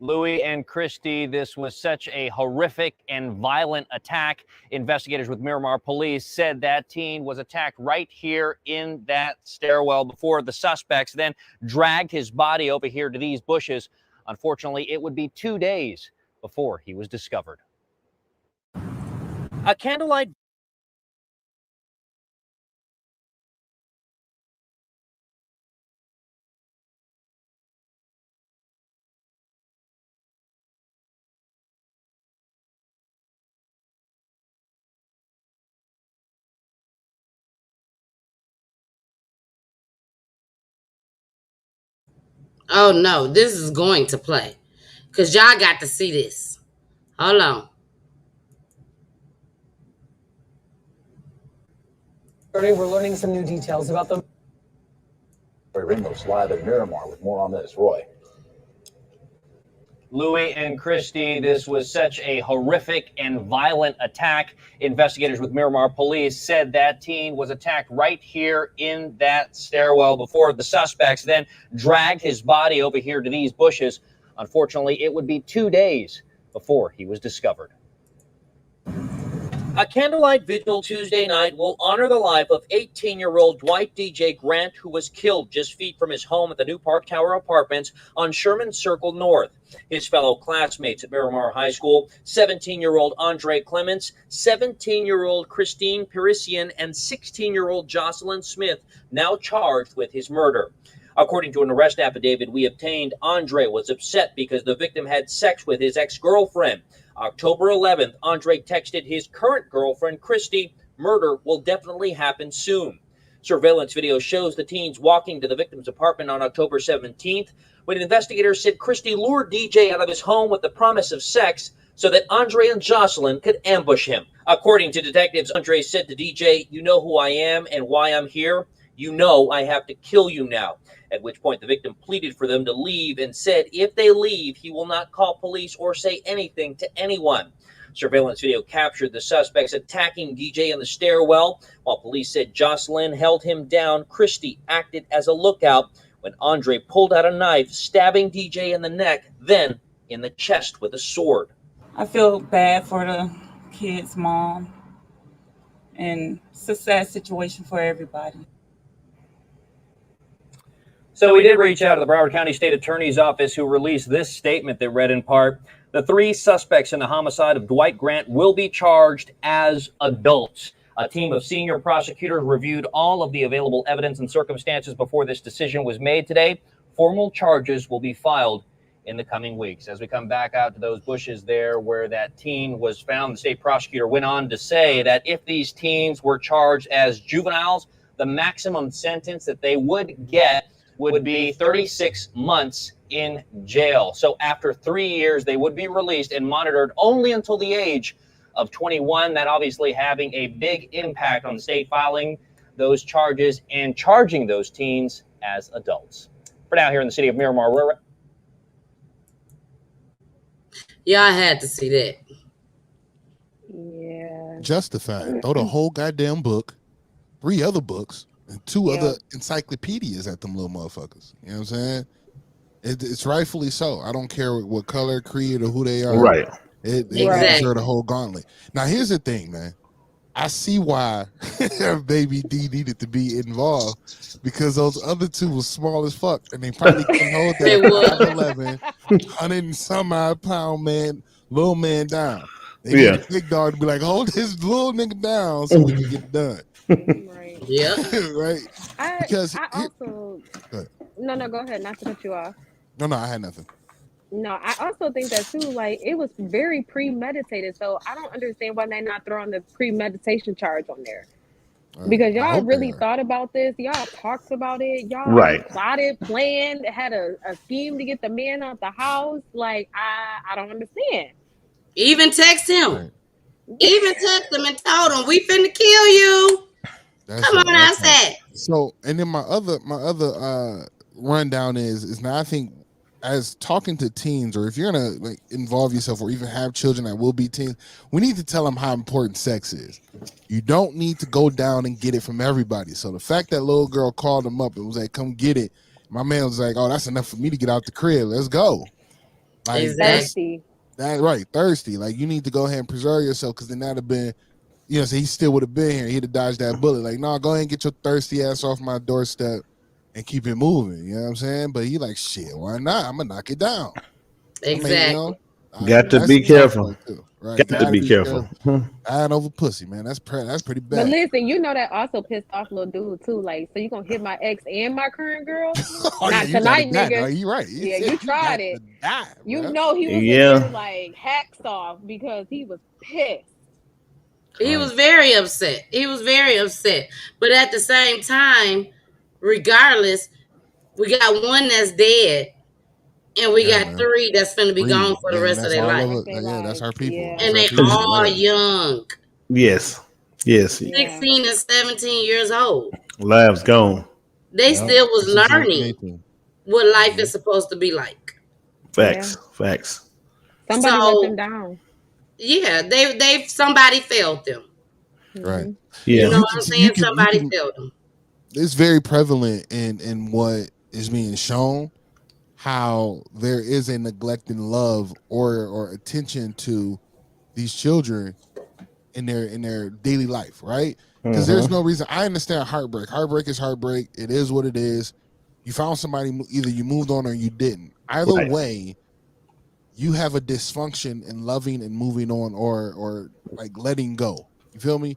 Louis and Christy, this was such a horrific and violent attack. Investigators with Miramar Police said that teen was attacked right here in that stairwell before the suspects then dragged his body over here to these bushes. Unfortunately, it would be 2 days before he was discovered. A candlelight Oh no, this is going to play. Because y'all got to see this. Hold on. We're learning some new details about the Roy Ramos live in Miramar with more on this. Roy. Louis and Christy, this was such a horrific and violent attack. Investigators with Miramar Police said that teen was attacked right here in that stairwell before the suspects then dragged his body over here to these bushes. Unfortunately, it would be 2 days before he was discovered. A candlelight vigil Tuesday night will honor the life of 18-year-old Dwight DJ Grant, who was killed just feet from his home at the New Park Tower Apartments on Sherman Circle North. His fellow classmates at Miramar High School, 17-year-old Andre Clements, 17-year-old Christine Parisian, and 16-year-old Jocelyn Smith, now charged with his murder. According to an arrest affidavit we obtained, Andre was upset because the victim had sex with his ex-girlfriend. October 11th, Andre texted his current girlfriend, Christy, "Murder will definitely happen soon." Surveillance video shows the teens walking to the victim's apartment on October 17th, when investigators said Christy lured DJ out of his home with the promise of sex so that Andre and Jocelyn could ambush him. According to detectives, Andre said to DJ, "You know who I am and why I'm here? You know I have to kill you now." At which point the victim pleaded for them to leave and said if they leave, he will not call police or say anything to anyone. Surveillance video captured the suspects attacking DJ in the stairwell. While police said Jocelyn held him down, Christy acted as a lookout when Andre pulled out a knife, stabbing DJ in the neck, then in the chest with a sword. I feel bad for the kid's mom, and it's a sad situation for everybody. So we did reach out to the Broward County State Attorney's Office, who released this statement that read in part, "The 3 suspects in the homicide of Dwight Grant will be charged as adults." A team of senior prosecutors reviewed all of the available evidence and circumstances before this decision was made today. Formal charges will be filed in the coming weeks. As we come back out to those bushes there where that teen was found, the state prosecutor went on to say that if these teens were charged as juveniles, the maximum sentence that they would get would be 36 months in jail. So after 3 years, they would be released and monitored only until the age of 21. That obviously having a big impact on the state filing those charges and charging those teens as adults. For now, here in the city of Miramar, we're... Yeah, I had to see that. Yeah. Justified. Throw the whole goddamn book, 3 other books, and 2 other encyclopedias at them little motherfuckers. You know what I'm saying? It's rightfully so. I don't care what color, creed, or who they are. Right. They deserve the whole gauntlet. Now, here's the thing, man. I see why Baby D needed to be involved, because those other 2 was small as fuck, and they probably couldn't hold that 5'11", 100 and some odd pound man, little man down. They need a big dog to be like, hold this little nigga down so we can get it done. Right. Yeah. Right. Because I also no, go ahead, not to cut you off. No, I had nothing. No, I also think that too, like, it was very premeditated. So I don't understand why they're not throwing the premeditation charge on there. Because y'all really thought about this. Y'all talked about it. Y'all plotted, planned, had a scheme to get the man out the house. Like, I don't understand. Even text him. Right. Even text him and told him, we finna kill you. Come on outside. So, and then my other rundown is now I think, as talking to teens, or if you're gonna like involve yourself or even have children that will be teens, we need to tell them how important sex is. You don't need to go down and get it from everybody. So the fact that little girl called him up and was like, "Come get it," my man was like, "Oh, that's enough for me to get out the crib. Let's go." Like, thirsty. Thirsty. Like, you need to go ahead and preserve yourself, because then that'd have been, so he still would have been here. He'd have dodged that bullet. Like, no, go ahead and get your thirsty ass off my doorstep and keep it moving. You know what I'm saying? But he like, shit, why not? I'm gonna knock it down. Exactly. Got to be careful. Right. Got to be careful. Eying over pussy, man. That's pretty bad. But listen, that also pissed off little dude too. Like, so you gonna hit my ex and my current girl? Not tonight, nigga. No, you right. You tried it. Die, he was in there like hacksaw because he was pissed. He was very upset. But at the same time, regardless, we got one that's dead, and we got 3 that's finna be gone for the rest of their life. That's our people. And they all young. Yes. 16 and 17 years old. Lives gone. They still was learning what life is supposed to be like. Facts. Somebody let them down. Yeah, they somebody failed them. Right. Yeah. You know what I'm saying? Somebody failed them. It's very prevalent in what is being shown, how there is a neglect and love or attention to these children in their daily life, right? Because there's no reason. I understand heartbreak. Heartbreak is heartbreak. It is what it is. You found somebody, either you moved on or you didn't. Either way, you have a dysfunction in loving and moving on, or like letting go. You feel me?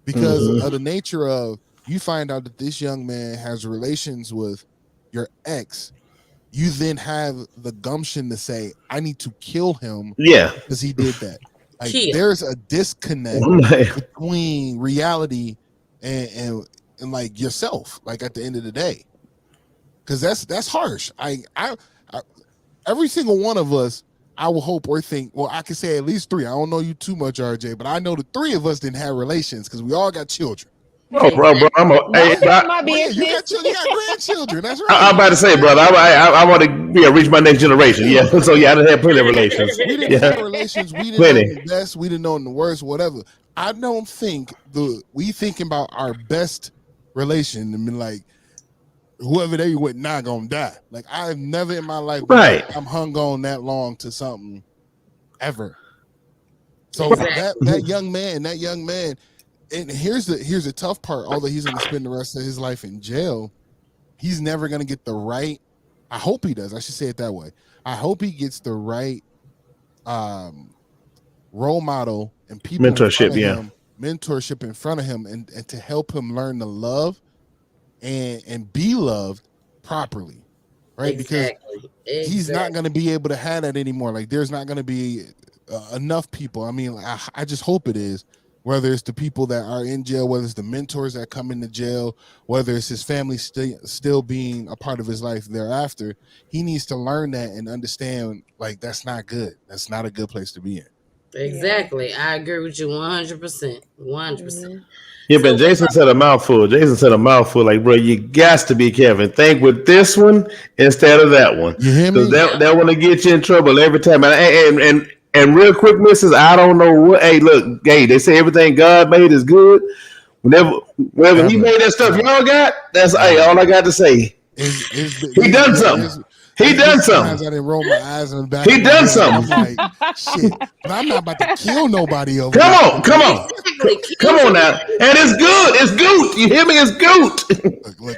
Because of the nature of, you find out that this young man has relations with your ex, you then have the gumption to say, I need to kill him because he did that. Like there's a disconnect between reality and like yourself, like at the end of the day. Because that's harsh. I every single one of us, I will hope or think, well, I can say at least 3. I don't know you too much, RJ, but I know the 3 of us didn't have relations because we all got children. Oh, bro, I'm you got children, you got grandchildren. That's right. I'm about to say, brother, I want to reach my next generation. Yeah, so I done had plenty of relations. We didn't have relations. We didn't know the best. We didn't know the worst. Whatever. I don't think we thinking about our best relation. I mean, like whoever they with not gonna die. Like I've never in my life I'm hung on that long to something ever. So that young man, and here's the tough part. Although he's going to spend the rest of his life in jail, he's never going to get the right. I hope he does. I should say it that way. I hope he gets the right role model and people mentorship, mentorship in front of him, and to help him learn to love and be loved properly, right? Because he's not going to be able to have that anymore. Like there's not going to be enough people. I mean, I just hope it is. Whether it's the people that are in jail, whether it's the mentors that come into jail, whether it's his family still being a part of his life thereafter, he needs to learn that and understand, like, that's not good. That's not a good place to be in. Exactly. I agree with you 100%. 100%. Yeah, but Jason said a mouthful. Like, bro, you got to be careful. Think with this one instead of that one. You hear me? That one to get you in trouble every time. And real quick, missus, I don't know what. Hey, look, hey, they say everything God made is good. Whenever He made that stuff y'all got, that's all I got to say. He done something. He done something. I didn't roll my eyes in the back. He done something. Like, shit, but I'm not about to kill nobody over Come here. on. Come on now. And it's good. It's goot. You hear me? It's goot. Look,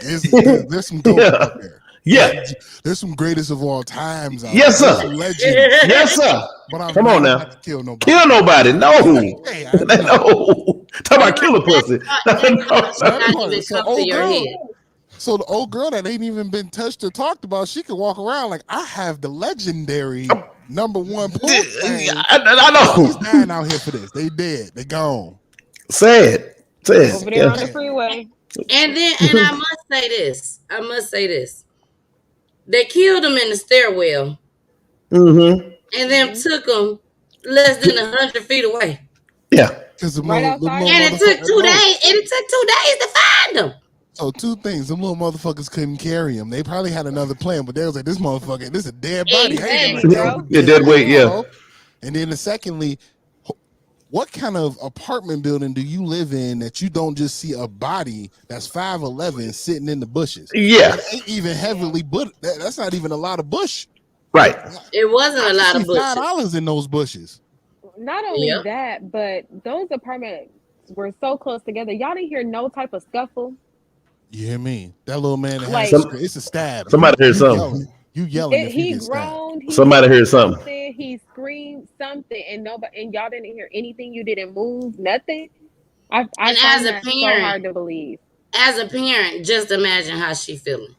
there's some goat out there. Yeah. There's some greatest of all times out Yes, there. sir. Some legends. Yes, sir. But I'm Come on not now. about to kill nobody. Kill nobody. No. Hey, No. Talk about killer pussy. So the old girl that ain't even been touched or talked about, she could walk around like, I have the legendary number 1 pool thing. I know. He's dying out here for this. They dead. They gone. Sad. Over there on the freeway. And I must say this. They killed him in the stairwell. Mm-hmm. And then took him less than 100 feet away. Yeah. Right outside. And it took 2 days. It took 2 days to find him. So 2 things. Them little motherfuckers couldn't carry him. They probably had another plan, but they was like, this motherfucker, this is a dead body. Dead weight, yeah. And then secondly, what kind of apartment building do you live in that you don't just see a body that's 5'11" sitting in the bushes? Yeah. That ain't even heavily, but that's not even a lot of bush. Right. It wasn't a lot of bushes. $5 in those bushes. Not only that, but those apartments were so close together. Y'all didn't hear no type of scuffle. You hear me? That little man, it's a stab. Somebody heard something. You yelling. He groaned. Somebody heard something. He screamed something, and y'all didn't hear anything. You didn't move, nothing. I find that so hard to believe. As a parent, just imagine how she feeling.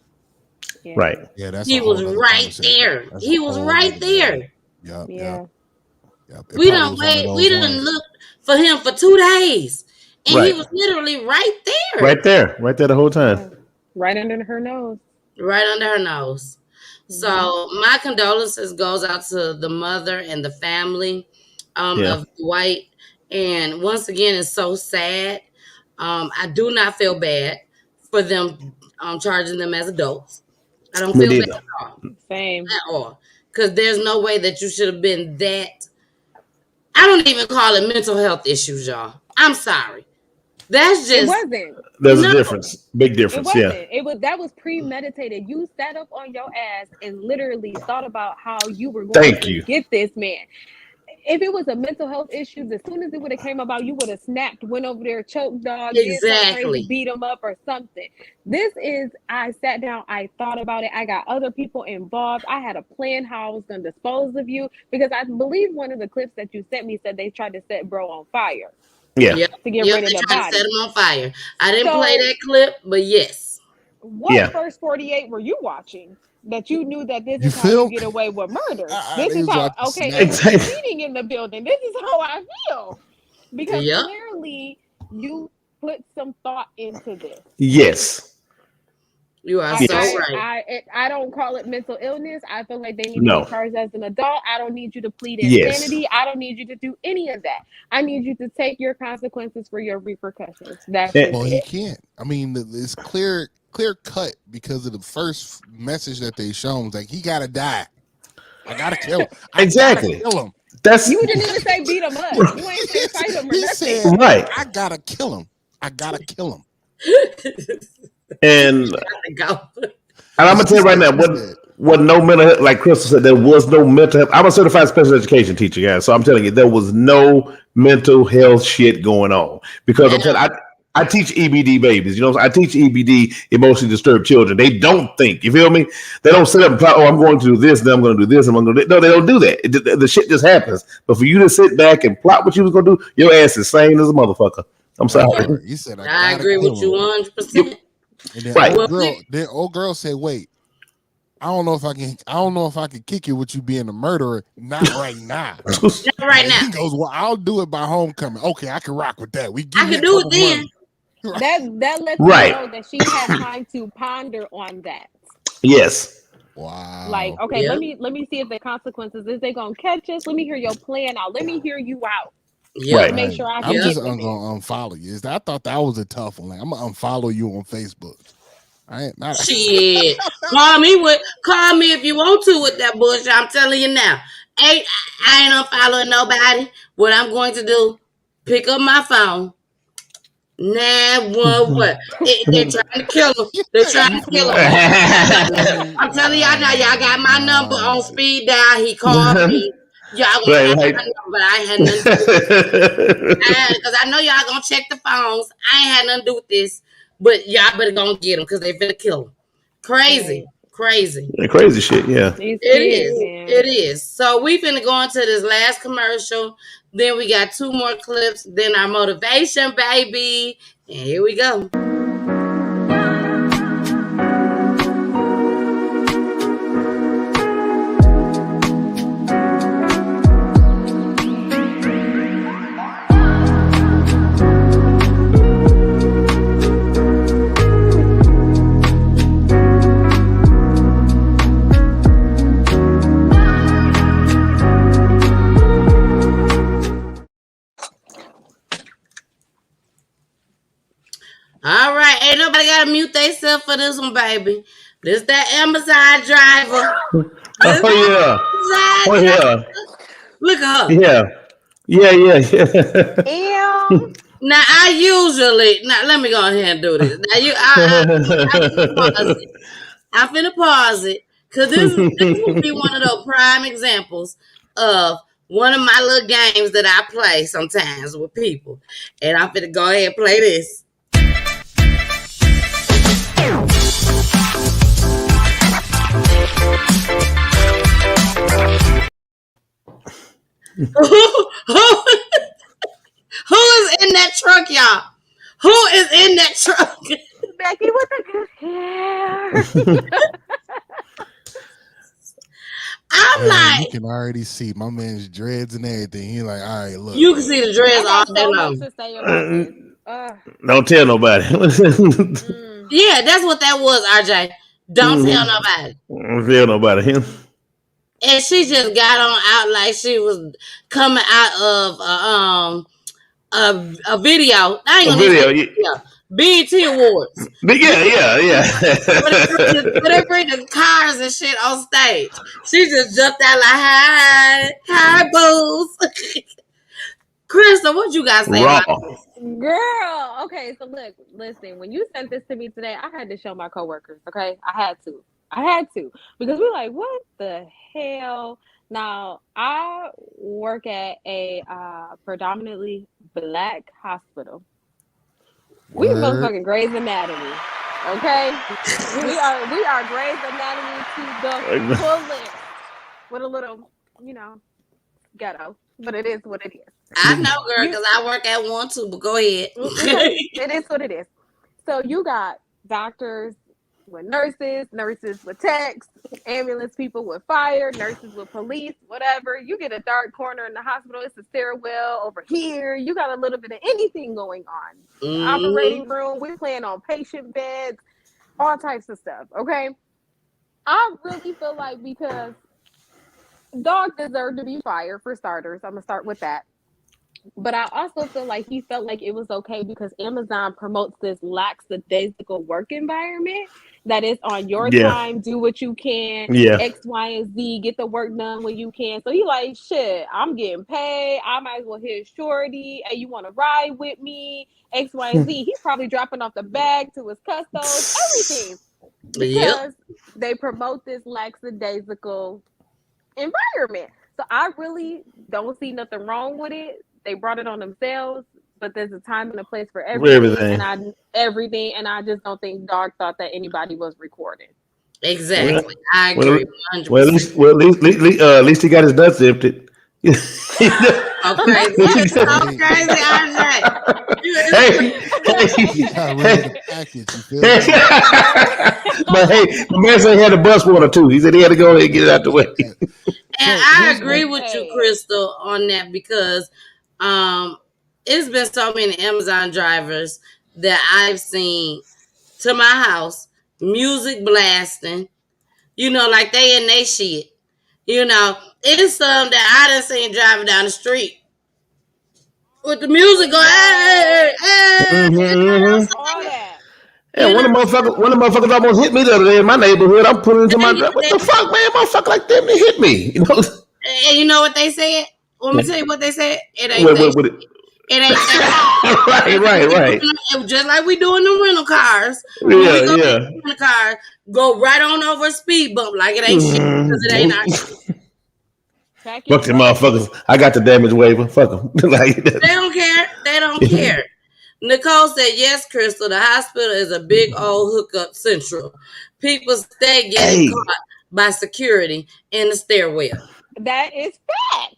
Yeah. Right. Yeah, that's. He was right there. He was right there. Yeah. We done look for him for 2 days. And he was literally right there. Right there the whole time. Right under her nose. Right under her nose. So my condolences goes out to the mother and the family of Dwight. And once again, it's so sad. I do not feel bad for them charging them as adults. I don't feel bad at all. Same. At all. Because there's no way that you should have been that. I don't even call it mental health issues, y'all. I'm sorry. That's just. It wasn't. There's a difference. Big difference. It wasn't. That was premeditated. You sat up on your ass and literally thought about how you were going to get this man. If it was a mental health issue, as soon as it would have came about, you would have snapped, went over there, choked dog, crazy, beat him up or something. This is, I sat down, I thought about it. I got other people involved. I had a plan how I was going to dispose of you, because I believe one of the clips that you sent me said they tried to set bro on fire. Yeah. To get rid of the body. To set him on fire. I didn't play that clip, but yes. What first 48 were you watching that you knew that this is how you get away with murder? This is how, okay, and with the cheating in the building, this is how I feel. Because clearly you put some thought into this. Yes. You are so right. I don't call it mental illness. I feel like they need to No. be charged as an adult. I don't need you to plead Yes. insanity. I don't need you to do any of that. I need you to take your consequences for your repercussions. That's Well, he can't. I mean, it's clear cut because of the first message that they shown. Like, he gotta die. I gotta kill him. Exactly. Kill him. That's you didn't even say beat him up. You ain't say fight him or he nothing. said, right. I gotta kill him. I gotta kill him. And I'm gonna tell you right now, what no mental health, like Crystal said, there was no mental health. I'm a certified special education teacher, guys. So I'm telling you, there was no mental health shit going on because I'm telling I teach EBD babies. You know, I teach EBD, emotionally disturbed children. They don't think. You feel me? They don't sit up and plot. Oh, I'm going to do this. Then I'm going to do this. I'm going to do this. No, they don't do that. The shit just happens. But for you to sit back and plot what you was going to do, your ass is sane as a motherfucker. I'm sorry. You said I agree with you 100%. And then Right. old girl said, "Wait, I don't know if I can kick you with you being a murderer. Not right now. Not right now." He goes, "Well, I'll do it by homecoming. Okay, I can rock with that. I can do it then." That lets me know that she had time to ponder on that. Yes. Wow. Like, okay, let me see if the consequences is they gonna catch us. Let me hear your plan out. Let me hear you out. Yeah, Make sure I I'm can just get gonna unfollow you. I thought that was a tough one. Like, I'm gonna unfollow you on Facebook. I ain't not Shit. Call me if you want to with that bullshit. I'm telling you now. I ain't unfollowing nobody. What I'm going to do, pick up my phone. What? They're trying to kill him. They're trying to kill him. I'm telling y'all now, y'all got my number on speed dial. He called me. Y'all gonna have my number. I ain't had nothing to do with this. Because I know y'all gonna check the phones. I ain't had nothing to do with this. But y'all better go get him because they finna kill him. Crazy. Yeah, crazy shit, yeah. It is. So we finna go into this last commercial. Then we got 2 more clips. Then our motivation, baby. And here we go. All right, ain't nobody gotta mute themselves for this one, baby. This that Amazon driver. Oh yeah. Look at her. Yeah. Now I usually let me go ahead and do this. Now I'm finna pause it because this will be one of those prime examples of one of my little games that I play sometimes with people, and I'm finna go ahead and play this. Who is in that truck, y'all? Who is in that truck? Becky with the good hair. I'm like, you can already see my man's dreads and everything. He like, all right, look. You can see the dreads all day long. Don't tell nobody. Yeah, that's what that was, RJ. Don't tell nobody. Don't tell nobody. And she just got on out like she was coming out of a video. I ain't gonna say video. BET Awards. Yeah. Whatever the cars and shit on stage. She just jumped out like, hi, booze. Krista, what you got to say about this? Girl, okay, so listen, when you sent this to me today, I had to show my coworkers, okay? I had to. Because we're like, what the hell? Now, I work at a predominantly Black hospital. We motherfucking Grey's Anatomy, okay? we are Grey's Anatomy to the fullest. With a little, ghetto, but it is what it is. I know, girl, because I work at one too, but go ahead. It is what it is. So you got doctors, with nurses, nurses with techs, ambulance people with fire, nurses with police, whatever. You get a dark corner in the hospital, it's a stairwell over here. You got a little bit of anything going on. The operating room, we playing on patient beds, all types of stuff, okay? I really feel like because dog deserved to be fired for starters. I'm going to start with that. But I also feel like he felt like it was okay because Amazon promotes this lackadaisical work environment that is on your time, do what you can, X, Y, and Z, get the work done when you can. So he like, shit, I'm getting paid. I might as well hit shorty. Hey, you want to ride with me? X, Y, and Z. He's probably dropping off the bag to his custos, everything. Because they promote this lackadaisical environment. So I really don't see nothing wrong with it. They brought it on themselves, but there's a time and a place for everything. And I just don't think Dog thought that anybody was recording. Exactly. I agree. 100%. At least he got his nuts emptied. Okay. It's so crazy. He got rid of the package. You feel me? But hey, the man said he had a bus water too. He said he had to go ahead and get it out the way. And I agree with you, Crystal, on that because it's been so many Amazon drivers that I've seen to my house, music blasting, you know, like they in they shit. You know, it's some that I done seen driving down the street with the music going, all that. Yeah, one of the motherfuckers almost hit me the other day in my neighborhood. I'm pulling into my drive. What the fuck, man? Motherfucker like them to hit me. You know? And you know what they said? Let me tell you what they said. It ain't What that. it? It ain't that. Right. Just like we do in the rental cars. Yeah. The car go right on over a speed bump like it ain't shit because it ain't our shit. Fuck them motherfuckers. I got the damage waiver. Fuck them. They don't care. They don't care. Nicole said, yes, Crystal, the hospital is a big old hookup central. People stay getting caught by security in the stairwell. That is fact.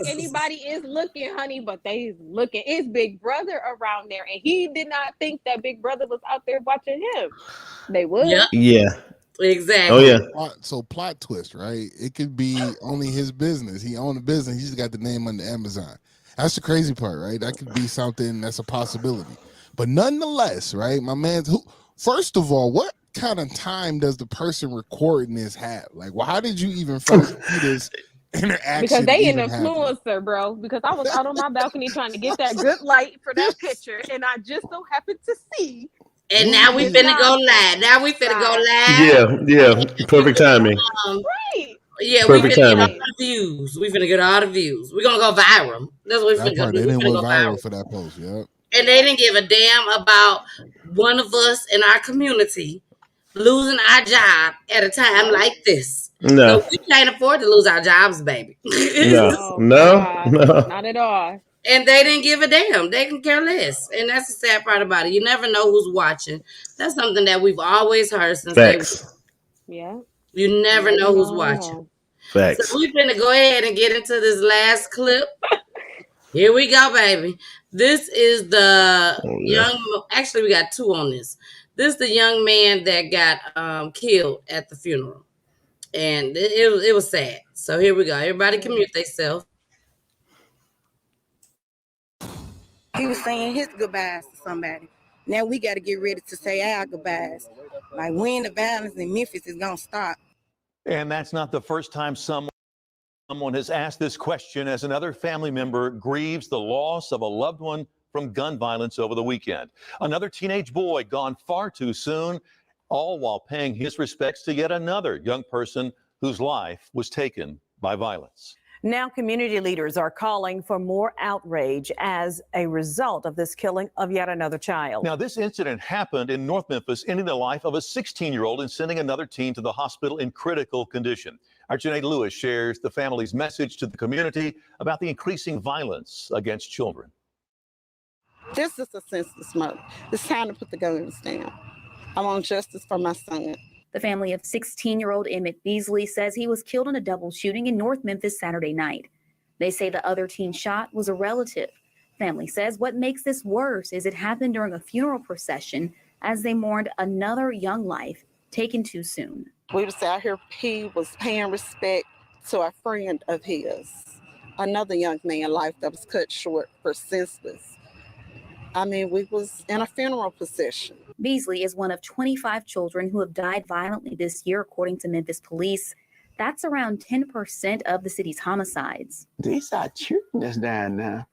Anybody is looking, honey, but they looking. It's Big Brother around there, and he did not think that Big Brother was out there watching him. They would. Yeah. Exactly. Oh, yeah. So plot twist, right? It could be only his business. He owned a business. He's got the name under Amazon. That's the crazy part, right? That could be something that's a possibility. But nonetheless, right, my man, first of all, what kind of time does the person recording this have? Like, well, how did you even first see this interaction? Because they an influencer, bro. Because I was out on my balcony trying to get that good light for that picture, and I just so happened to see. And now we finna go live. Yeah. Perfect timing. Right. Yeah, Perfect we finna timing. get all the views. We finna get all the views. We're gonna go viral. That's what we finna go do. They didn't go go viral for that post, yeah. And they didn't give a damn about one of us in our community losing our job at a time like this. No. So we can't afford to lose our jobs, baby. No. Not at all. And they didn't give a damn. They can care less. And that's the sad part about it. You never know who's watching. That's something that we've always heard since Facts. Yeah. You never know who's watching. Facts. So we're going to go ahead and get into this last clip. Here we go, baby. This is the actually, we got two on this. This is the young man that got killed at the funeral. And it was sad. So here we go. Everybody can mute themselves. He was saying his goodbyes to somebody. Now we got to get ready to say our goodbyes. Like when the violence in Memphis is going to stop. And that's not the first time someone has asked this question as another family member grieves the loss of a loved one from gun violence over the weekend. Another teenage boy gone far too soon, all while paying his respects to yet another young person whose life was taken by violence. Now community leaders are calling for more outrage as a result of this killing of yet another child. Now, this incident happened in North Memphis, ending the life of a 16-year-old and sending another teen to the hospital in critical condition. Our Janae Lewis shares the family's message to the community about the increasing violence against children. This is a senseless murder. It's time to put the guns down. I want justice for my son. The family of 16-year-old Emmett Beasley says he was killed in a double shooting in North Memphis Saturday night. They say the other teen shot was a relative. Family says what makes this worse is it happened during a funeral procession as they mourned another young life taken too soon. We was out here, he was paying respect to a friend of his, another young man's life that was cut short for senseless. I mean, we was in a funeral procession. Beasley is one of 25 children who have died violently this year, according to Memphis police. That's around 10% of the city's homicides. These are children that's dying now.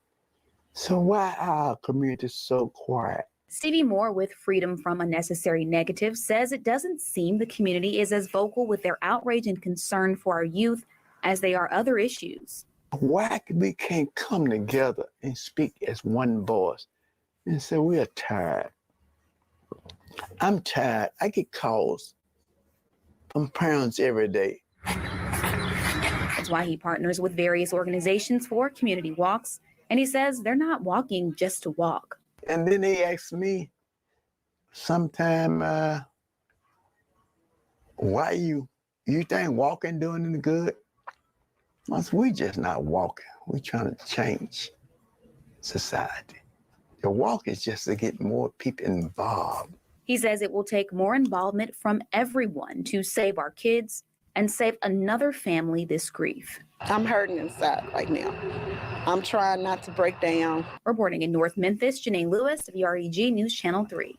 So why are our community so quiet? Stevie Moore with Freedom from Unnecessary Negative says it doesn't seem the community is as vocal with their outrage and concern for our youth as they are other issues. Why we can't come together and speak as one voice and say we are tired? I'm tired. I get calls from parents every day. That's why he partners with various organizations for community walks, and he says they're not walking just to walk. And then they ask me sometime, why you think walking doing any good? I said, we just not walking. We're trying to change society. The walk is just to get more people involved. He says it will take more involvement from everyone to save our kids and save another family this grief. I'm hurting inside right now. I'm trying not to break down. Reporting in North Memphis, Janae Lewis, WREG News Channel 3.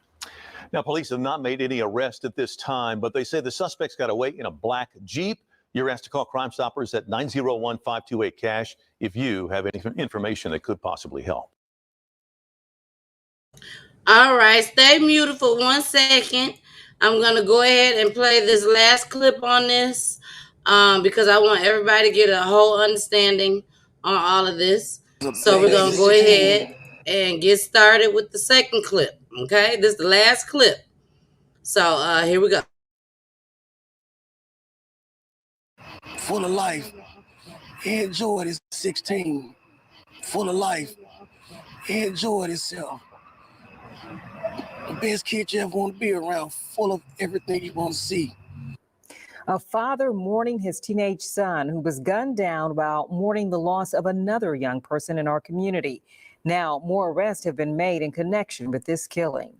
Now, police have not made any arrests at this time, but they say the suspects got away in a black Jeep. You're asked to call Crime Stoppers at 901-528-CASH if you have any information that could possibly help. All right, stay muted for 1 second. I'm going to go ahead and play this last clip on this because I want everybody to get a whole understanding on all of this. So we're going to go ahead and get started with the second clip. Okay, this is the last clip. So here we go. Full of life. He enjoyed his 16. Full of life. He enjoyed himself. The best kid you ever want to be around, full of everything you want to see. A father mourning his teenage son who was gunned down while mourning the loss of another young person in our community. Now, more arrests have been made in connection with this killing.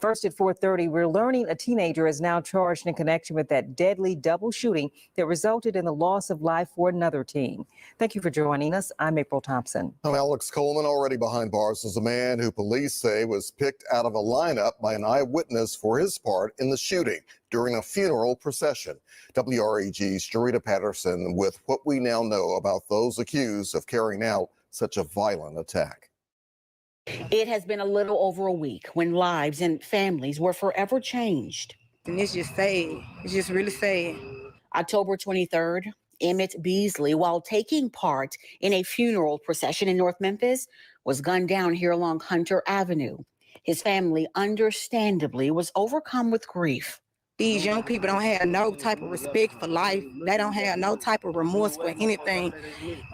First at 4:30, we're learning a teenager is now charged in connection with that deadly double shooting that resulted in the loss of life for another teen. Thank you for joining us. I'm April Thompson. I'm Alex Coleman. Already behind bars is a man who police say was picked out of a lineup by an eyewitness for his part in the shooting during a funeral procession. WREG's Jarita Patterson with what we now know about those accused of carrying out such a violent attack. It has been a little over a week when lives and families were forever changed. And it's just sad. It's just really sad. October 23rd, Emmett Beasley, while taking part in a funeral procession in North Memphis, was gunned down here along Hunter Avenue. His family, understandably, was overcome with grief. These young people don't have no type of respect for life. They don't have no type of remorse for anything.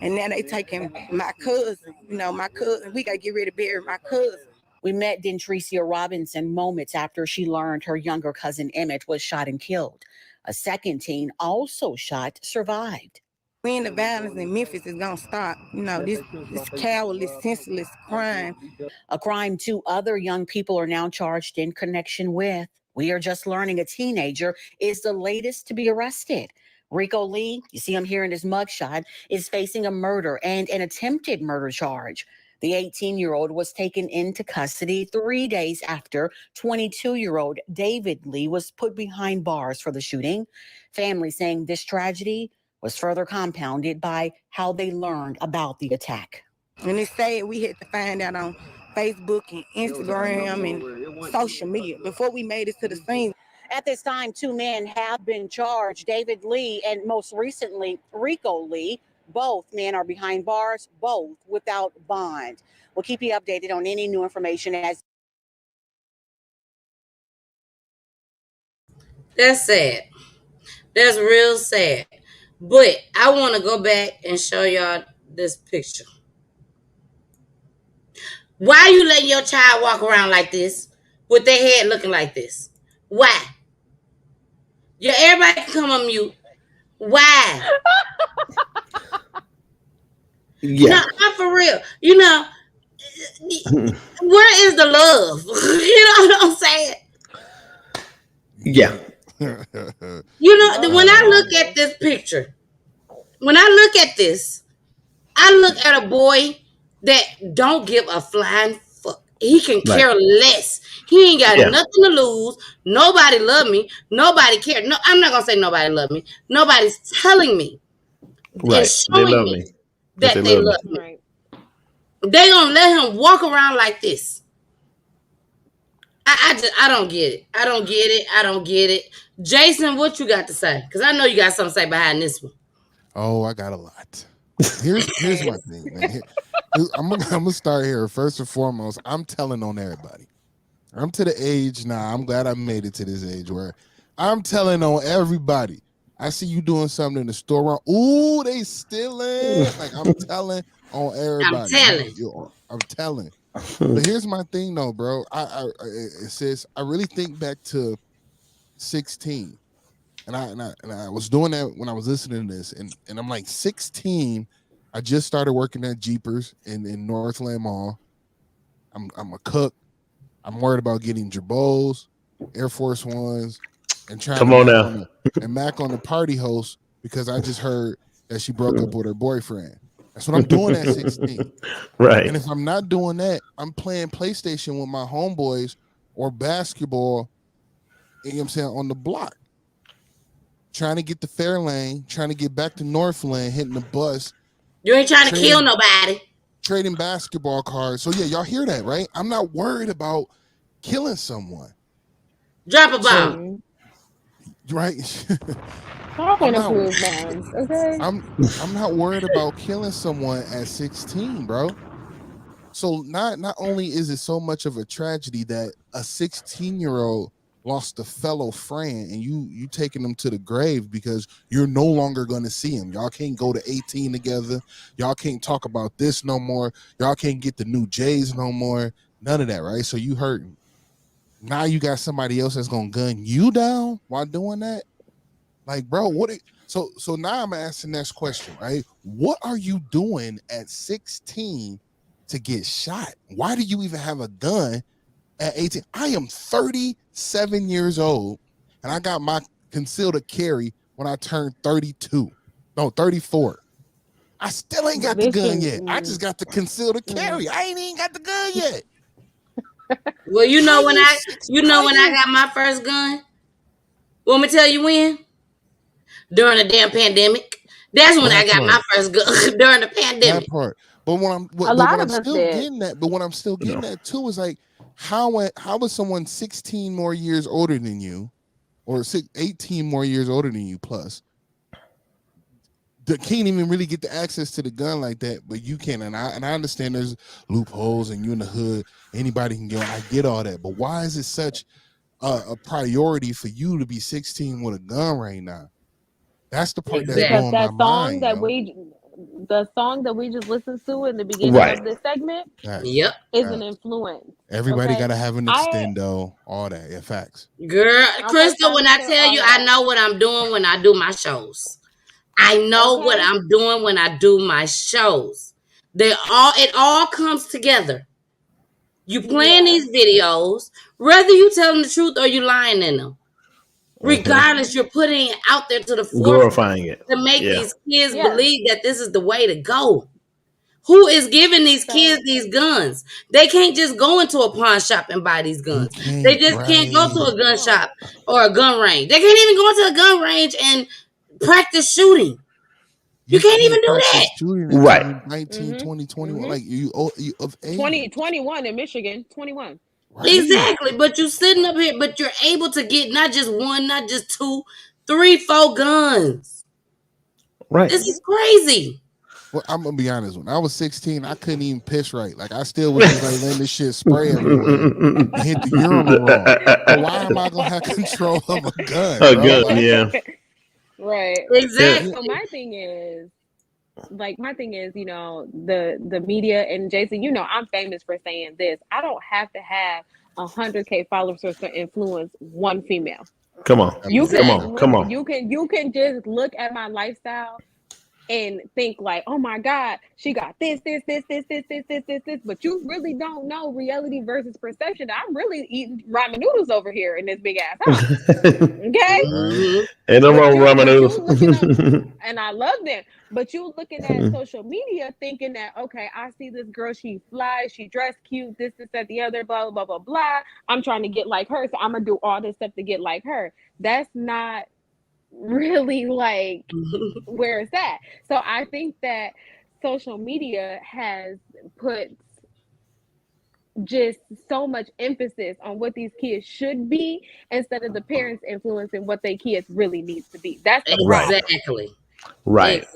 And now they taking my cousin, my cousin. We got to get ready to bury my cousin. We met Dentricia Robinson moments after she learned her younger cousin Emmett was shot and killed. A second teen, also shot, survived. When the violence in Memphis is going to stop, this cowardly, senseless crime. A crime 2 other young people are now charged in connection with. We are just learning a teenager is the latest to be arrested. Rico Lee, you see him here in his mugshot, is facing a murder and an attempted murder charge. The 18-year-old was taken into custody 3 days after 22-year-old David Lee was put behind bars for the shooting. Family saying this tragedy was further compounded by how they learned about the attack. And it's sad we had to find out on Facebook and Instagram and social media before we made it to the scene. At this time, 2 men have been charged, David Lee and most recently Rico Lee. Both men are behind bars, both without bond. We'll keep you updated on any new information as. That's sad. That's real sad. But I want to go back and show y'all this picture. Why are you letting your child walk around like this with their head looking like this? Why? Yeah, everybody can come on mute. Why? Yeah. No, I'm for real. where is the love? You know what I'm saying? Yeah. You know, when I look at this picture, when I look at this, I look at a boy that don't give a flying fuck. He can Right. care less. He ain't got Yeah. nothing to lose. Nobody love me. Nobody care. No, I'm not gonna say nobody love me. Nobody's telling me and Right. They showing love me me. But they that they love me. love me. They gonna let him walk around like this. I don't get it. I don't get it. I don't get it. Jason, what you got to say? Because I know you got something to say behind this one. Oh, I got a lot. Here's my thing, man. I'm gonna start here. First and foremost, I'm telling on everybody. I'm to the age now. I'm glad I made it to this age where I'm telling on everybody. I see you doing something in the store. Ooh, they stealing. Like I'm telling on everybody. I'm telling. But here's my thing, though, bro. It says I really think back to 16, and I was doing that when I was listening to this, and I'm like 16. I just started working at Jeepers in Northland Mall. I'm a cook. I'm worried about getting Jabos, Air Force Ones, and trying Come to on now. mac on the party host because I just heard that she broke up with her boyfriend. That's what I'm doing at 16. Right. And if I'm not doing that, I'm playing PlayStation with my homeboys or basketball, you know what I'm saying, on the block. Trying to get to Fairlane, trying to get back to Northland, hitting the bus. You ain't trying to kill nobody. Trading basketball cards. So yeah, y'all hear that, right? I'm not worried about killing someone. Drop a bomb. Right? Stop and approve bombs, okay? I'm not worried about killing someone at 16, bro. So not only is it so much of a tragedy that a 16-year-old lost a fellow friend and you taking them to the grave because you're no longer going to see him. Y'all can't go to 18 together. Y'all can't talk about this no more. Y'all can't get the new J's no more. None of that, right? So you hurting. Now you got somebody else that's going to gun you down while doing that. Like, bro, so now I'm asking this question, right? What are you doing at 16 to get shot? Why do you even have a gun at 18? I am 37 years old, and I got my concealed carry when I turned 32. No, 34. I still ain't got the gun yet. I just got the concealed carry. I ain't even got the gun yet. Well, you know when I got my first gun. Want me to tell you when? During the damn pandemic. That's when I got my first gun during the pandemic. That part. But what I'm still getting at too is like how is someone 16 more years older than you, or 18 more years older than you plus, that can't even really get the access to the gun like that, but you can. And I understand there's loopholes and you in the hood, anybody can get. I get all that, but why is it such a priority for you to be 16 with a gun right now? That's the part that's Because blowing my mind. the song that we just listened to in the beginning of this segment is an influence. Everybody got to have an extendo, all that. Yeah, facts. Girl, Crystal, when I tell you, I know what I'm doing when I do my shows. I know what I'm doing when I do my shows. It all comes together. You playing these videos, whether you telling the truth or you lying in them. Regardless, you're putting it out there to the forefront Glorifying it. to make Yeah. these kids believe that this is the way to go. Who is giving these kids these guns? They can't just go into a pawn shop and buy these guns. They just can't go to a gun shop or a gun range. They can't even go to a gun range and practice shooting. You can't even do that. Shooting until you're 19, 20, 21. Like you of age. 21 in Michigan. 21. Right. Exactly. But you're sitting up here, but you're able to get not just one, not just 2, 3, 4 guns. Right. This is crazy. Well, I'm gonna be honest. When I was 16, I couldn't even piss right. Like I still was just like letting this shit spray everywhere and hit the urinal wrong. But why am I gonna have control of a gun? A bro? gun, yeah. Right. Exactly. So my thing is, you know, the media, and Jason, you know, I'm famous for saying this. I don't have to have 100K followers to influence one female. Come on. You Come can on. Come on. You can just look at my lifestyle and think like, oh my God, she got this, but you really don't know reality versus perception. I'm really eating ramen noodles over here in this big ass house. Okay? Ain't no wrong with ramen But you looking up, noodles. and I love them, but you looking at social media thinking that, okay, I see this girl, she fly, she dressed cute, this, that, the other, blah, blah, blah, blah. I'm trying to get like her, so I'm gonna do all this stuff to get like her. That's not really like where it's at. So I think that social media has put just so much emphasis on what these kids should be instead of the parents influencing what their kids really needs to be. That's the problem. Exactly. Right.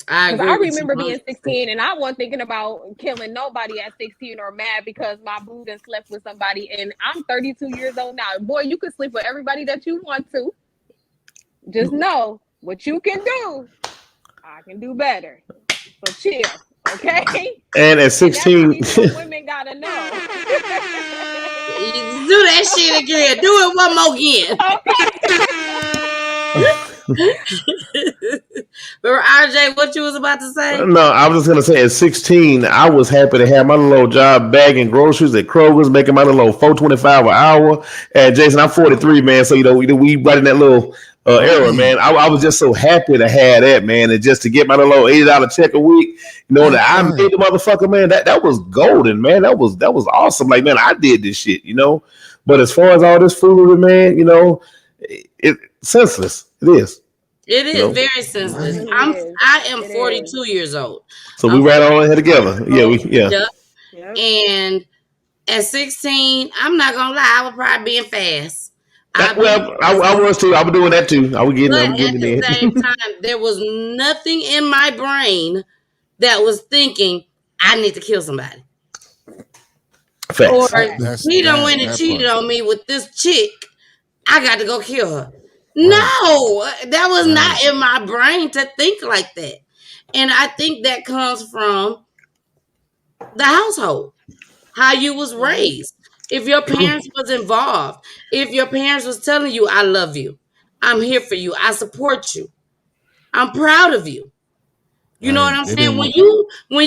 I Because agree I with you remember 100%. being 16 and I wasn't thinking about killing nobody at 16 or mad because my boo done slept with somebody, and I'm 32 years old now. Boy, you can sleep with everybody that you want to. Just know what you can do, I can do better. So chill, okay? And at 16, That's what women gotta know. Do that shit again. Do it one more again. But RJ, what you was about to say? no, I was just gonna say at 16, I was happy to have my little old job bagging groceries at Kroger's, making my little $4.25 an hour. And Jason, I'm 43, man. So we right in that little era, man. I was just so happy to have that, man, and just to get my little $80 check a week, knowing that I made the motherfucker, man. That was golden, man. That was awesome. Like, man, I did this shit, But as far as all this foolery, man, it's senseless. It is. It is very sensitive. I am 42 years old. So we ran all in here together. Yeah. And at 16, I'm not gonna lie, I was probably being fast. I was too. I was doing that too. I was getting But at it the in. same time, there was nothing in my brain that was thinking I need to kill somebody. Facts. Or he done went and cheated on me with this chick. I got to go kill her. No, that was not in my brain to think like that. And I think that comes from the household, how you was raised. If your parents was involved, if your parents was telling you, I love you, I'm here for you, I support you, I'm proud of you. You know what I'm saying? When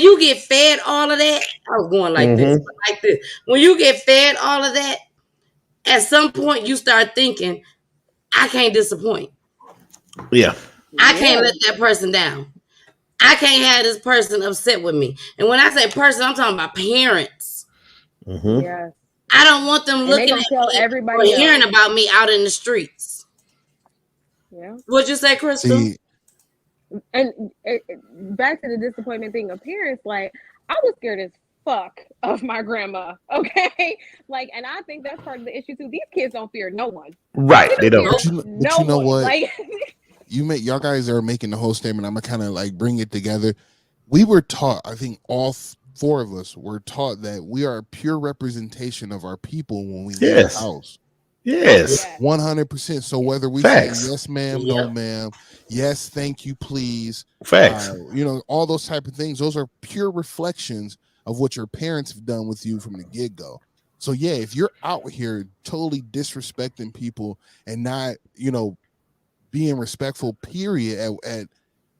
you get fed all of that, I was going like this, like this. When you get fed all of that, at some point you start thinking, I can't disappoint. Yeah. I can't let that person down. I can't have this person upset with me. And when I say person, I'm talking about parents. Yeah. I don't want them looking at me or hearing about me out in the streets. Yeah. What'd you say, Crystal? And back to the disappointment thing of parents, like, I was scared as fuck of my grandma, okay? Like, and I think that's part of the issue too. These kids don't fear no one. Right, they don't. But you know what? Like, y'all guys are making the whole statement. I'm gonna kind of like bring it together. We were taught, I think all four of us were taught that we are a pure representation of our people when we leave the house. Yes. 100%. So whether we Facts. say yes, ma'am, no, ma'am, yes, thank you, please. Facts. All those type of things. Those are pure reflections of what your parents have done with you from the get-go. So yeah, if you're out here totally disrespecting people and not, being respectful, period, at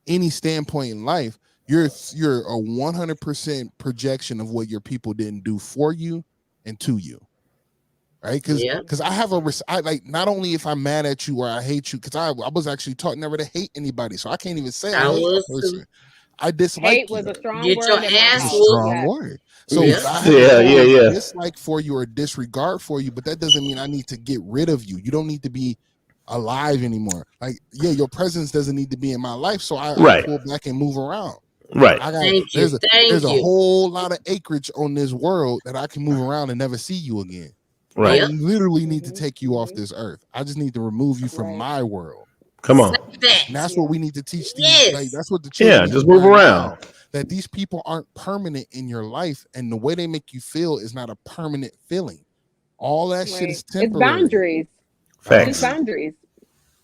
any standpoint in life, you're a 100% projection of what your people didn't do for you and to you. Right? Because I have not only if I'm mad at you or I hate you, because I was actually taught never to hate anybody. So I can't even say I hate a person. I dislike hate was a strong Get word. your ass a strong word. So if I have a dislike for you or a disregard for you, but that doesn't mean I need to get rid of you. You don't need to be alive anymore. Like, your presence doesn't need to be in my life. So I pull back and move around. Right. There's a whole lot of acreage on this world that I can move around and never see you again. Right. I literally need to take you off this earth. I just need to remove you from my world. Come on. And that's what we need to teach these. Like, that's what the children. Yeah, just move around. Now, that these people aren't permanent in your life, and the way they make you feel is not a permanent feeling. All that shit is temporary. It's boundaries. Facts. It's boundaries.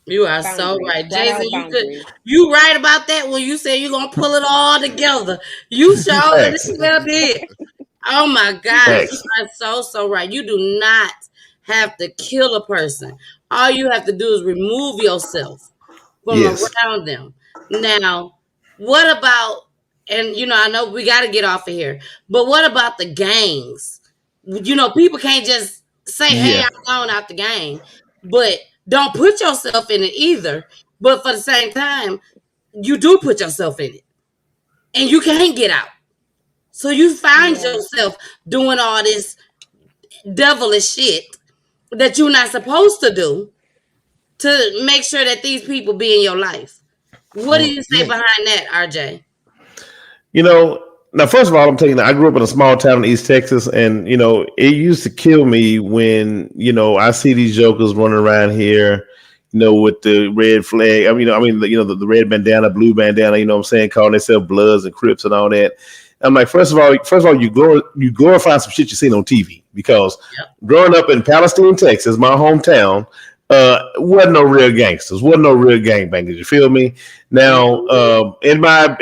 You are so right, Jason. You right about that when you say you're gonna pull it all together. You sure did. Oh my God, you are so right. You do not have to kill a person. All you have to do is remove yourself from around them. Now, what about, and I know we got to get off of here, but what about the gangs? People can't just say, hey, Yeah. I'm going out the gang, but don't put yourself in it either. But for the same time, you do put yourself in it and you can't get out. So you find yourself doing all this devilish shit that you're not supposed to do to make sure that these people be in your life. What do Well, you say yeah. behind that, RJ? Now, first of all, I grew up in a small town in East Texas, and it used to kill me when I see these jokers running around here, with the red flag. The red bandana, blue bandana. What I'm saying, calling themselves Bloods and Crips and all that. I'm like, first of all, you glorify some shit you seen on TV, because growing up in Palestine, Texas, my hometown, wasn't no real gangsters, wasn't no real gangbangers. You feel me? Now, in my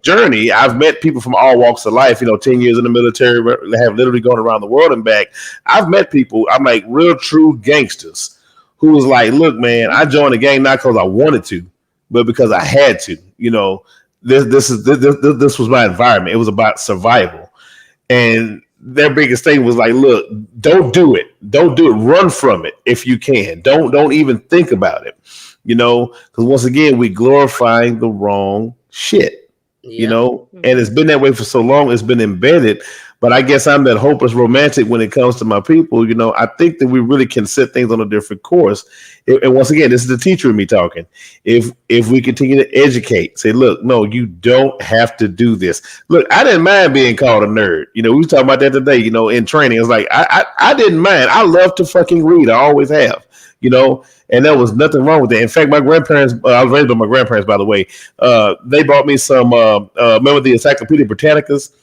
journey, I've met people from all walks of life. 10 years in the military, have literally gone around the world and back. I've met people, I'm like real true gangsters, who was like, look, man, I joined the gang not because I wanted to, but because I had to. This was my environment. It was about survival. And their biggest thing was like, look, don't do it. Don't do it. Run from it if you can. Don't even think about it. Because once again, we glorifying the wrong shit. And it's been that way for so long, it's been embedded. But I guess I'm that hopeless romantic when it comes to my people. I think that we really can set things on a different course. And once again, this is the teacher in me talking. If we continue to educate, say, look, no, you don't have to do this. Look, I didn't mind being called a nerd. We was talking about that today, in training. It's like, I didn't mind. I love to fucking read. I always have, and there was nothing wrong with that. In fact, my grandparents, I was raised by my grandparents, by the way. They bought me some, remember the Encyclopedia Britannicas?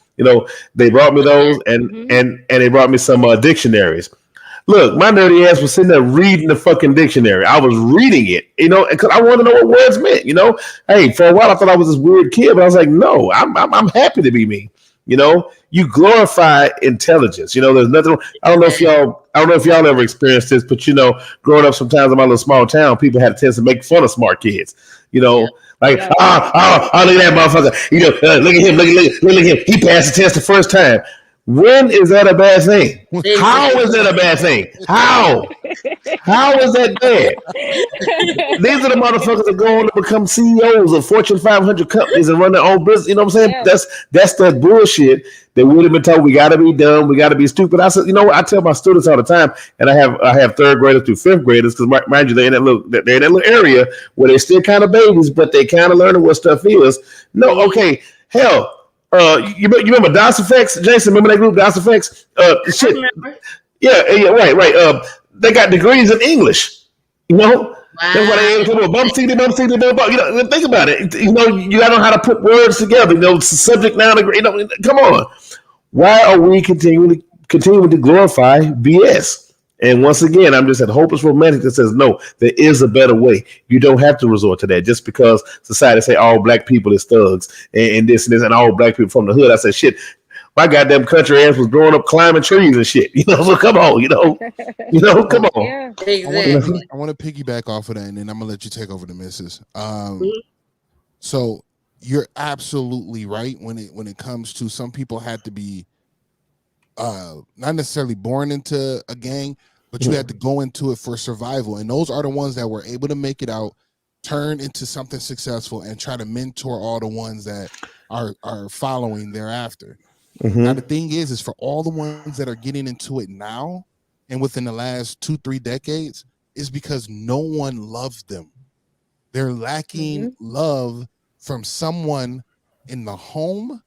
They brought me those, and they brought me some dictionaries. Look, my nerdy ass was sitting there reading the fucking dictionary. I was reading it, because I wanted to know what words meant. Hey, for a while I thought I was this weird kid, but I was like, no, I'm happy to be me. You glorify intelligence. There's nothing. I don't know if y'all ever experienced this, but growing up sometimes in my little small town, people had a tendency to make fun of smart kids. Like, look at that motherfucker. Look at him. Look at him. He passed the test the first time. When is that a bad thing? How is that a bad thing? How is that bad? These are the motherfuckers that go on to become CEOs of Fortune 500 companies and run their own business. You know what I'm saying? Yeah. That's that bullshit that would have been told. We got to be dumb. We got to be stupid. I said, what? I tell my students all the time, and I have third graders through fifth graders, because mind you, they're in that little area where they're still kind of babies, but they kind of learning what stuff is. No, okay, hell. You remember DOS Effects, Jason? Remember that group, DOS Effects? Shit. Yeah, right. They got degrees in English. Wow. That's why they come bump, think about it. You gotta know how to put words together. Subject, noun, agree. Come on. Why are we continuing to glorify BS? And once again, I'm just a hopeless romantic that says, no, there is a better way. You don't have to resort to that just because society say all black people is thugs and this and this and all black people from the hood. I said, shit, my goddamn country ass was growing up climbing trees and shit. So come on, come on. Yeah, exactly. I want to piggyback off of that, and then I'm gonna let you take over the missus. So you're absolutely right when it comes to some people had to be not necessarily born into a gang, but you had to go into it for survival, and those are the ones that were able to make it out, turn into something successful, and try to mentor all the ones that are following thereafter. Now the thing is for all the ones that are getting into it now and within the last 2-3 decades, is because no one loves them. They're lacking love from someone in the home,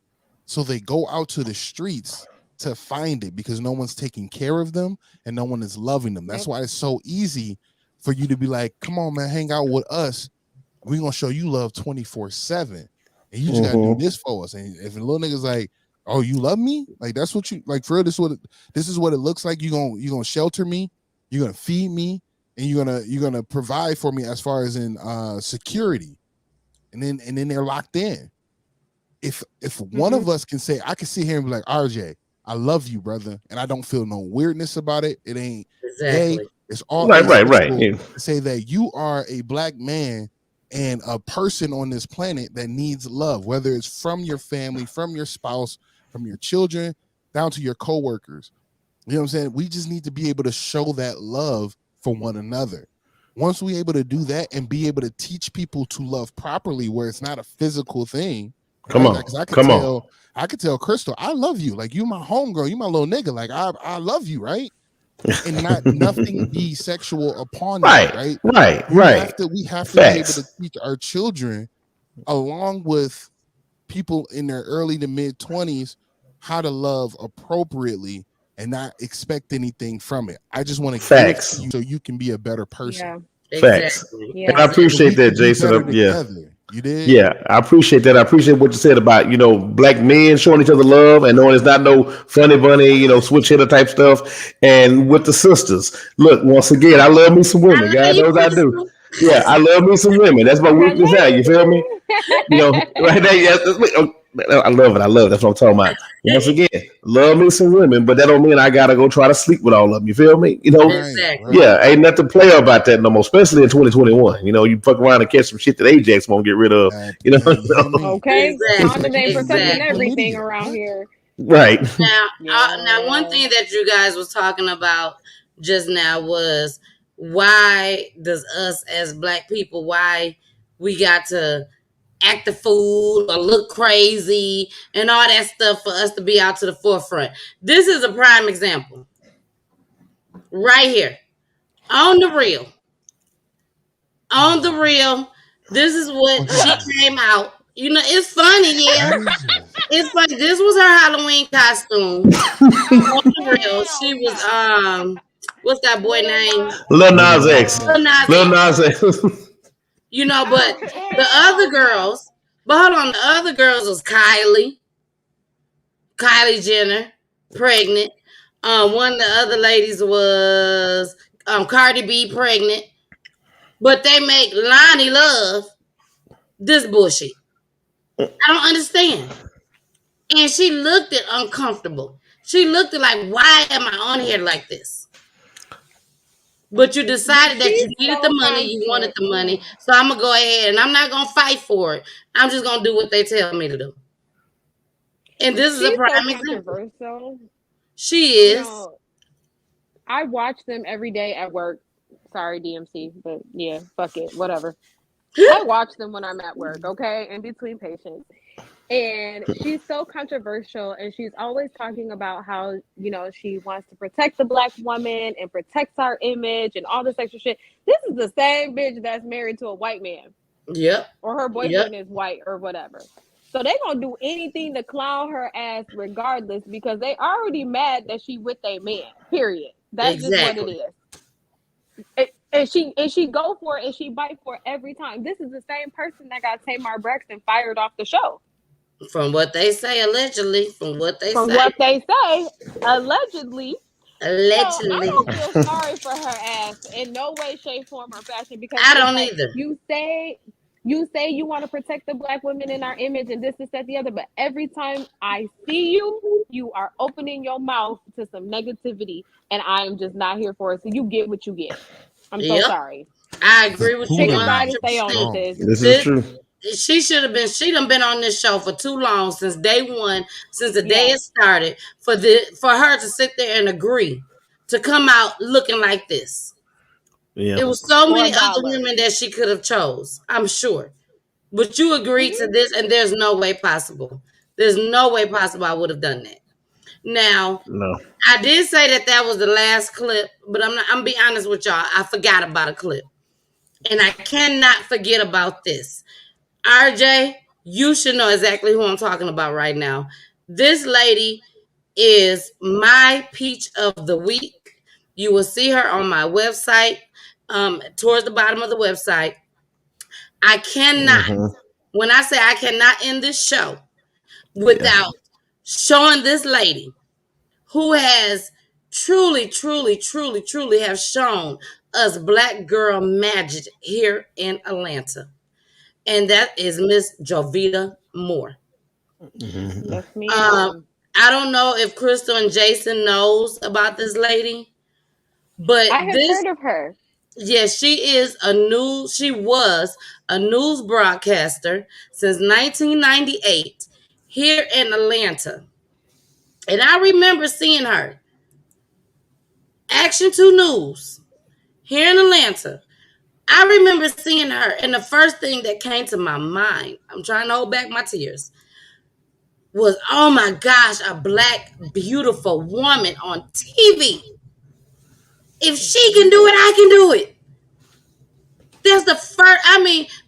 so they go out to the streets to find it, because no one's taking care of them and no one is loving them. That's why it's so easy for you to be like, come on, man, hang out with us. We're going to show you love 24/7. And you just got to do this for us. And if a little nigga's like, oh, you love me? Like, that's what you, like, for real, this is what it looks like. You're going to shelter me. You're going to feed me. And you're going to provide for me as far as in security. And then they're locked in. If one of us can say, I can sit here and be like, RJ, I love you, brother, and I don't feel no weirdness about it. It ain't gay. It's all right. Yeah. say that you are a black man and a person on this planet that needs love, whether it's from your family, from your spouse, from your children, down to your coworkers. You know what I'm saying? We just need to be able to show that love for one another. Once we're able to do that and be able to teach people to love properly, where it's not a physical thing. Come right? on, Like, 'cause come on. I could tell Crystal, I love you. Like, you my homegirl, you my little nigga. Like, I love you, right? And not nothing be sexual upon Right, that, right? right, We right. have to be able Facts. to teach our children, along with people in their early to mid 20s, how to love appropriately and not expect anything from it. I just want to give Facts. to you so you can be a better person. Facts. Exactly. And I appreciate that, Jason. Yeah. Together. You did? Yeah, I appreciate that. I appreciate what you said about, black men showing each other love and knowing it's not no funny bunny, switch hitter type stuff. And with the sisters, look, once again, I love me some women. God knows I do. Yeah, I love me some women. That's my weakness now. You feel me? Right there. Yes, I love it. I love it. That's what I'm talking about. Once again, love me some women, but that don't mean I gotta go try to sleep with all of them. You feel me? Exactly. Yeah, ain't nothing to play about that no more, especially in 2021. You fuck around and catch some shit that Ajax won't get rid of. Okay, condoms ain't protecting Exactly. everything around here. Right. Now, one thing that you guys was talking about just now was, why does us as black people, why we got to act the fool or look crazy and all that stuff for us to be out to the forefront. This is a prime example right here on the real. On the real, this is what she came out. It's funny, yeah. It's funny. This was her Halloween costume. On the real, she was what's that boy name? Lil Nas X. Lil Nas Lil X. Nas X. But the other girls, but hold on, the other girls was Kylie Jenner, pregnant. One of the other ladies was Cardi B, pregnant. But they make Lonnie Love this bullshit. I don't understand. And she looked it uncomfortable. She looked it like, why am I on here like this? But you decided that you needed the money, you wanted the money. So I'm going to go ahead and I'm not going to fight for it. I'm just going to do what they tell me to do. And this is a prime example. Controversial. She is. I watch them every day at work. Sorry, DMC, but yeah, fuck it, whatever. I watch them when I'm at work, okay, in between patients. And she's so controversial, and she's always talking about how, she wants to protect the black woman and protects our image and all this extra shit. This is the same bitch that's married to a white man. Yep. Or her boyfriend is white or whatever. So they gonna do anything to clown her ass regardless, because they already mad that she with a man. Period. That's just what it is. And she go for it and she bite for it every time. This is the same person that got Tamar Braxton fired off the show. From what they say, allegedly. From what they say, allegedly. Allegedly. So I don't feel sorry for her ass in no way, shape, form, or fashion, because I don't either. You say you want to protect the black women in our image and this, that, the other, but every time I see you, you are opening your mouth to some negativity, and I am just not here for it. So you get what you get. I'm so sorry. I agree with you. Pick a side and stay on it, sis. This is true. She done been on this show for too long, since day one, since the day it started, for her to sit there and agree to come out looking like this. Yeah. It was so many other women that she could have chose, I'm sure. But you agreed to this, and there's no way possible. There's no way possible I would have done that. Now, No. I did say that was the last clip, but I'm be honest with y'all. I forgot about a clip. And I cannot forget about this. RJ, you should know exactly who I'm talking about right now. This lady is my peach of the week. You will see her on my website, towards the bottom of the website. I cannot, when I say I cannot end this show without showing this lady who has truly, truly, truly, truly have shown us black girl magic here in Atlanta. And that is Miss Jovita Moore. Yes, ma'am. I don't know if Crystal and Jason knows about this lady, but I have heard of her. Yes, she was a news broadcaster since 1998 here in Atlanta. And I remember seeing her. Action 2 News here in Atlanta. I remember seeing her, and the first thing that came to my mind, I'm trying to hold back my tears, was, oh my gosh, a black, beautiful woman on TV. If she can do it, I can do it. There's the first,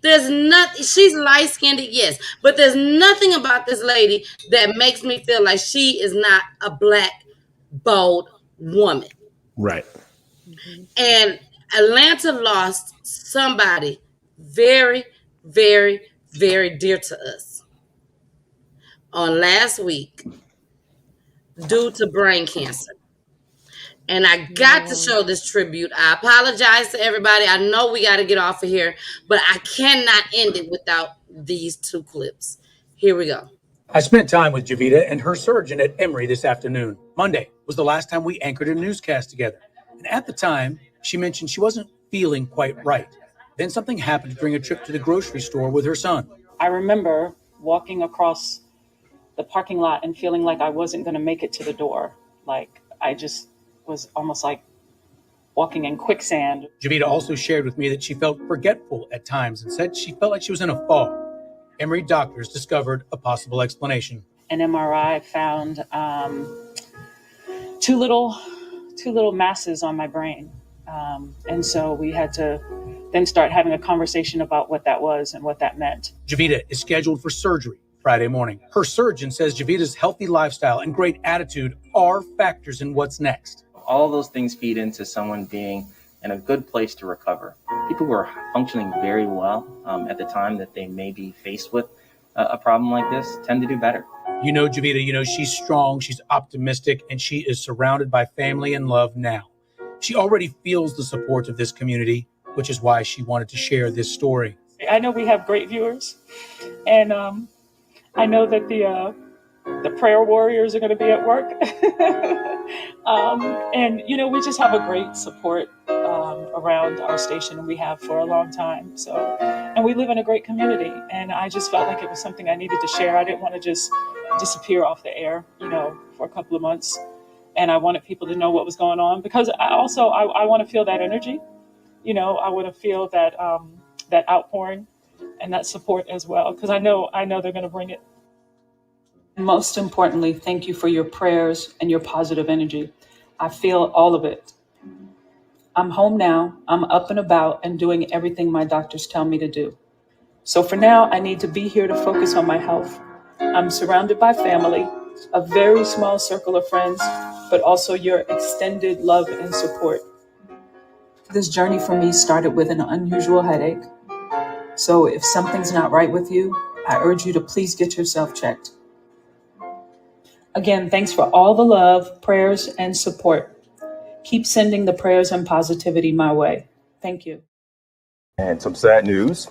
there's nothing, she's light-skinned, yes, but there's nothing about this lady that makes me feel like she is not a black, bold woman. Right. And Atlanta lost somebody very, very, very dear to us on last week due to brain cancer. And I got to show this tribute. I apologize to everybody. I know we got to get off of here, but I cannot end it without these two clips. Here we go. I spent time with Javita and her surgeon at Emory this afternoon. Monday was the last time we anchored a newscast together. And at the time, she mentioned she wasn't feeling quite right. Then something happened during a trip to the grocery store with her son. I remember walking across the parking lot and feeling like I wasn't going to make it to the door. Like I just was almost like walking in quicksand. Javita also shared with me that she felt forgetful at times and said she felt like she was in a fog. Emory doctors discovered a possible explanation. An MRI found two little masses on my brain. And so we had to then start having a conversation about what that was and what that meant. Javita is scheduled for surgery Friday morning. Her surgeon says Javita's healthy lifestyle and great attitude are factors in what's next. All those things feed into someone being in a good place to recover. People who are functioning very well at the time that they may be faced with a problem like this tend to do better. You know Javita, she's strong, she's optimistic, and she is surrounded by family and love now. She already feels the support of this community, which is why she wanted to share this story. I know we have great viewers, and I know that the prayer warriors are going to be at work. And, we just have a great support around our station, and we have for a long time. So, and we live in a great community, and I just felt like it was something I needed to share. I didn't want to just disappear off the air, for a couple of months. And I wanted people to know what was going on, because I want to feel that energy. I want to feel that that outpouring and that support as well, because I know they're going to bring it. Most importantly, thank you for your prayers and your positive energy. I feel all of it. I'm home now. I'm up and about and doing everything my doctors tell me to do. So for now, I need to be here to focus on my health. I'm surrounded by family, a very small circle of friends, but also your extended love and support. This journey for me started with an unusual headache. So if something's not right with you, I urge you to please get yourself checked. Again, thanks for all the love, prayers, and support. Keep sending the prayers and positivity my way. Thank you. And some sad news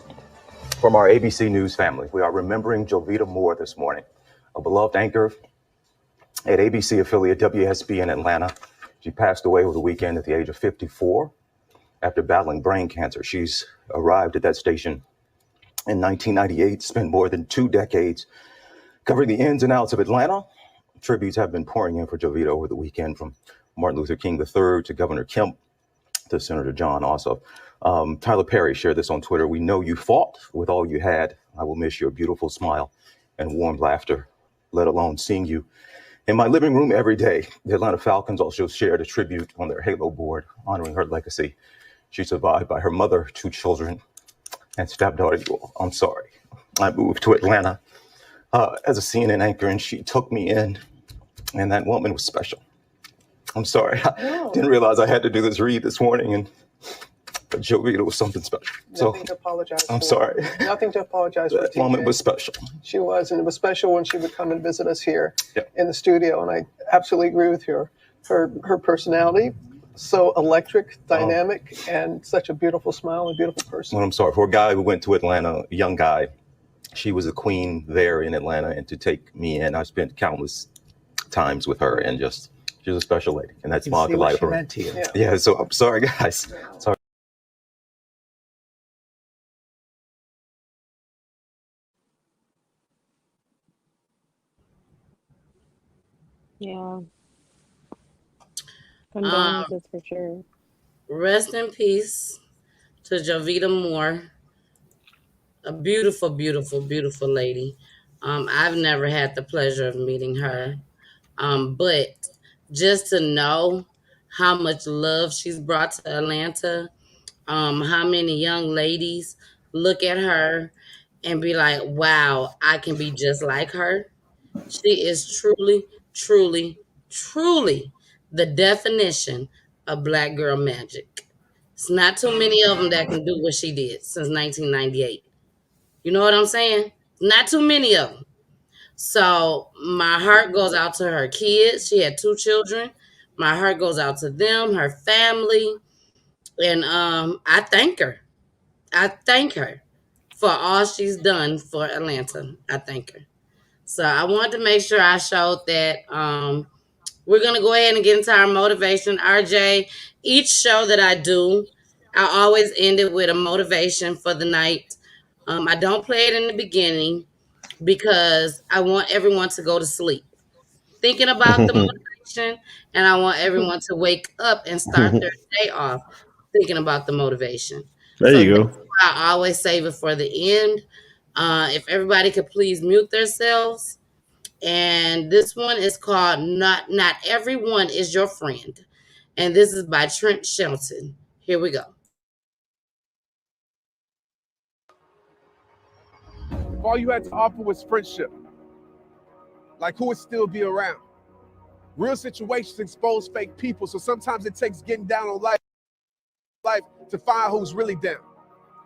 from our ABC News family. We are remembering Jovita Moore this morning, a beloved anchor at ABC affiliate WSB in Atlanta. She passed away over the weekend at the age of 54 after battling brain cancer. She's arrived at that station in 1998, spent more than 2 decades covering the ins and outs of Atlanta. Tributes have been pouring in for Jovita over the weekend, from Martin Luther King III to Governor Kemp to Senator John also. Tyler Perry shared this on Twitter. "We know you fought with all you had. I will miss your beautiful smile and warm laughter, let alone seeing you in my living room every day." The Atlanta Falcons also shared a tribute on their Halo board, honoring her legacy. She's survived by her mother, 2 children, and stepdaughter. I'm sorry. I moved to Atlanta as a CNN anchor, and she took me in, and that woman was special. I'm sorry. I didn't realize I had to do this read this morning, but Jovita was something special. Nothing to apologize for. I'm sorry. Nothing to apologize for. That woman was special. She was, and it was special when she would come and visit us here in the studio. And I absolutely agree with her. Her personality, so electric, dynamic, and such a beautiful smile and beautiful person. Well, I'm sorry. For a guy who went to Atlanta, a young guy, she was a queen there in Atlanta, and to take me in, I spent countless times with her, and just, she's a special lady, and that's my delight of her. Yeah. Yeah, so I'm sorry, guys. Sorry. Yeah. Condolences for sure. Rest in peace to Jovita Moore, a beautiful, beautiful, beautiful lady. I've never had the pleasure of meeting her, but just to know how much love she's brought to Atlanta, how many young ladies look at her and be like, wow, I can be just like her. She is truly, truly, truly the definition of black girl magic. It's not too many of them that can do what she did since 1998. You know what I'm saying? Not too many of them. So my heart goes out to her kids. She had 2 children. My heart goes out to them, her family, and I thank her. I thank her for all she's done for Atlanta. I thank her. So I wanted to make sure I showed that. We're gonna go ahead and get into our motivation. RJ, each show that I do, I always end it with a motivation for the night. I don't play it in the beginning because I want everyone to go to sleep thinking about the motivation, and I want everyone to wake up and start their day off thinking about the motivation. There So you that's go. why I always save it for the end. If everybody could please mute themselves. And this one is called Not Everyone is Your Friend. And this is by Trent Shelton. Here we go. If all you had to offer was friendship, like who would still be around? Real situations expose fake people, so sometimes it takes getting down on life to find who's really down.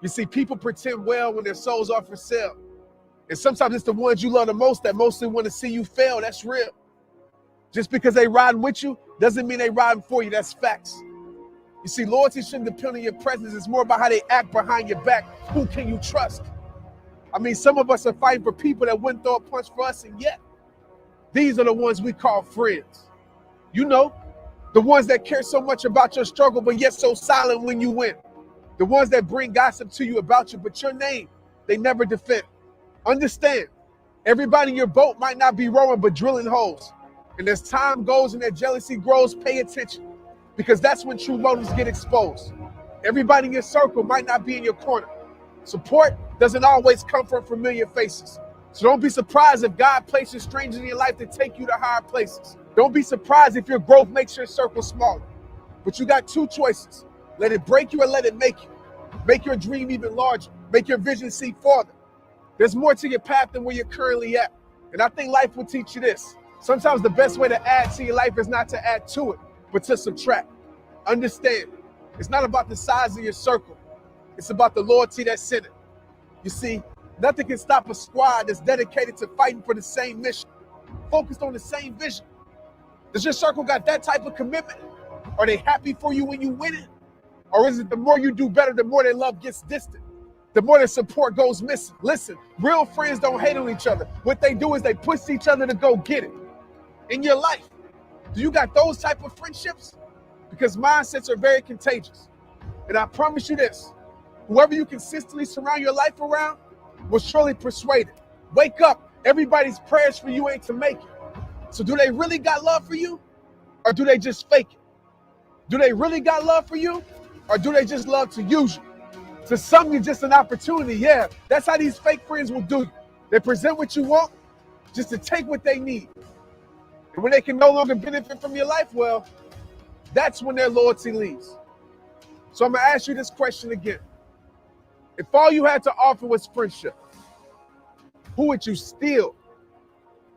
You see, people pretend well when their souls are for sale. And sometimes it's the ones you love the most that mostly want to see you fail. That's real. Just because they riding with you doesn't mean they riding for you. That's facts. You see, loyalty shouldn't depend on your presence. It's more about how they act behind your back. Who can you trust? I mean, some of us are fighting for people that wouldn't throw a punch for us, and yet these are the ones we call friends. You know, the ones that care so much about your struggle, but yet so silent when you win. The ones that bring gossip to you about you, but your name, they never defend. Understand, everybody in your boat might not be rowing, but drilling holes. And as time goes and that jealousy grows, pay attention, because that's when true motives get exposed. Everybody in your circle might not be in your corner. Support doesn't always come from familiar faces. So don't be surprised if God places strangers in your life to take you to higher places. Don't be surprised if your growth makes your circle smaller. But you got 2 choices. Let it break you or let it make you. Make your dream even larger. Make your vision see farther. There's more to your path than where you're currently at. And I think life will teach you this. Sometimes the best way to add to your life is not to add to it, but to subtract. Understand, it's not about the size of your circle. It's about the loyalty that's in it. You see, nothing can stop a squad that's dedicated to fighting for the same mission, focused on the same vision. Does your circle got that type of commitment? Are they happy for you when you win it? Or is it the more you do better, the more their love gets distant? The more their support goes missing? Listen, real friends don't hate on each other. What they do is they push each other to go get it. In your life, do you got those type of friendships? Because mindsets are very contagious. And I promise you this, whoever you consistently surround your life around will surely persuade it. Wake up. Everybody's prayers for you ain't to make it. So do they really got love for you? Or do they just fake it? Do they really got love for you? Or do they just love to use you? To some, you're just an opportunity. Yeah, that's how these fake friends will do you. They present what you want just to take what they need. And when they can no longer benefit from your life, well, that's when their loyalty leaves. So I'm going to ask you this question again. If all you had to offer was friendship, who would you still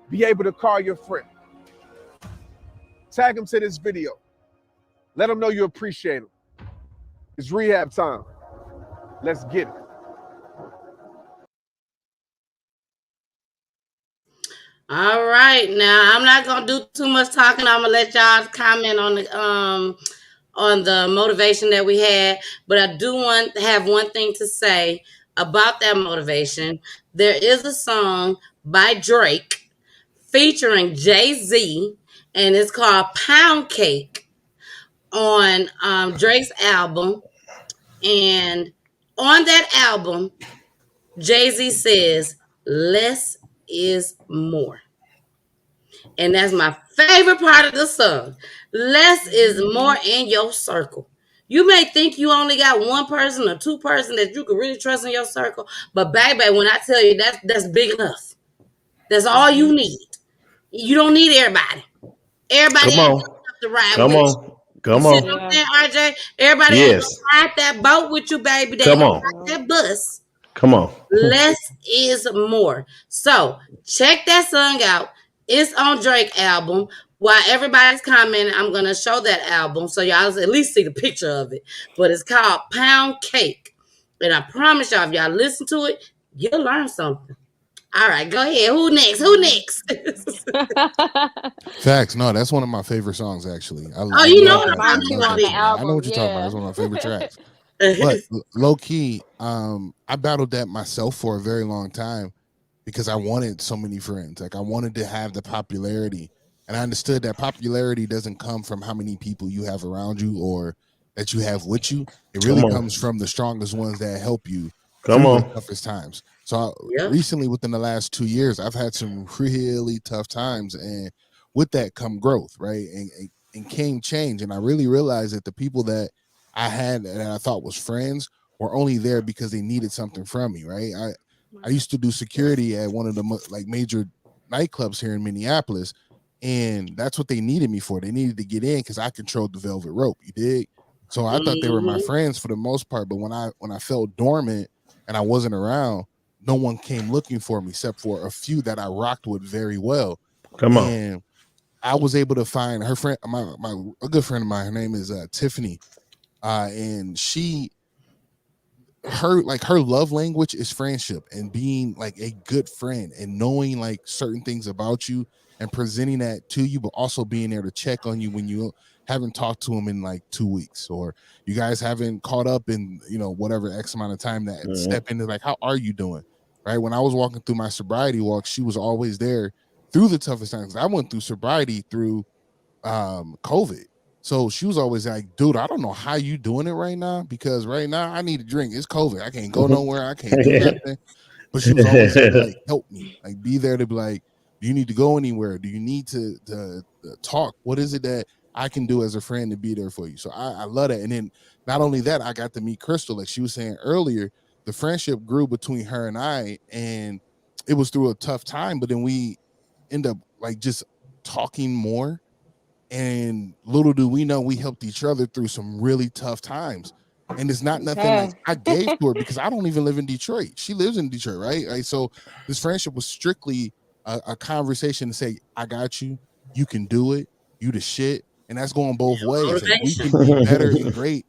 be able to call your friend? Tag them to this video. Let them know you appreciate them. It's rehab time. Let's get it. All right, now I'm not gonna do too much talking. I'm gonna let y'all comment on the motivation that we had, but I do want to have one thing to say about that motivation. There is a song by Drake featuring Jay-Z, and it's called Pound Cake on Drake's album. And on that album, Jay-Z says, less is more. And that's my favorite part of the song. Less is more in your circle. You may think you only got one person or two person that you can really trust in your circle, but baby, when I tell you that's big enough. That's all you need. You don't need everybody. Everybody Come ain't on. good enough to ride Come with you. on. You Come see on. what I'm saying, RJ? Everybody ain't Yes. gonna ride that boat with you, baby. They ain't Come gonna on. ride that bus. Come on. Less is more. So check that song out. It's on Drake album. While everybody's commenting, I'm gonna show that album so y'all at least see the picture of it. But it's called Pound Cake. And I promise y'all, if y'all listen to it, you'll learn something. All right, go ahead. Who next? Who next? Facts. No, that's one of my favorite songs, actually. I Oh, you know love what Yeah, that. I'm I mine talking too love on that the song. I know album. what you're talking about. Yeah. It's one of my favorite tracks. about. But low key, I battled that myself for a very long time because I wanted so many friends. Like I wanted to have the popularity. And I understood that popularity doesn't come from how many people you have around you or that you have with you. It really Come on. comes from the strongest ones that help you Come through the on. toughest times. So Yep. recently, within the last 2 years, I've had some really tough times, and with that come growth, right? And came change. And I really realized that the people that I had that I thought was friends were only there because they needed something from me, right? I used to do security at one of the like major nightclubs here in Minneapolis, and that's what they needed me for. They needed to get in because I controlled the velvet rope. You dig? So I thought they were my friends for the most part, but when I felt dormant and I wasn't around, no one came looking for me except for a few that I rocked with very well. Come on. And I was able to find her friend, a good friend of mine. Her name is Tiffany, and her love language is friendship and being like a good friend and knowing like certain things about you and presenting that to you, but also being there to check on you when you haven't talked to him in like 2 weeks or you guys haven't caught up in whatever X amount of time. That step into like, how are you doing? Right. When I was walking through my sobriety walk, she was always there through the toughest times. I went through sobriety through COVID. So she was always like, dude, I don't know how you doing it right now because right now I need a drink. It's COVID. I can't go nowhere. I can't do nothing. But she was always there to like help me, like be there to be like, do you need to go anywhere? Do you need to talk? What is it that I can do as a friend to be there for you? So I love that. And then not only that, I got to meet Crystal. Like she was saying earlier, the friendship grew between her and I, and it was through a tough time, but then we end up like just talking more. And little do we know, we helped each other through some really tough times. And it's not nothing like I gave to her because I don't even live in Detroit. She lives in Detroit, right? So this friendship was strictly a conversation to say, I got you. You can do it. You the shit. And that's going both ways. Like we can be better and great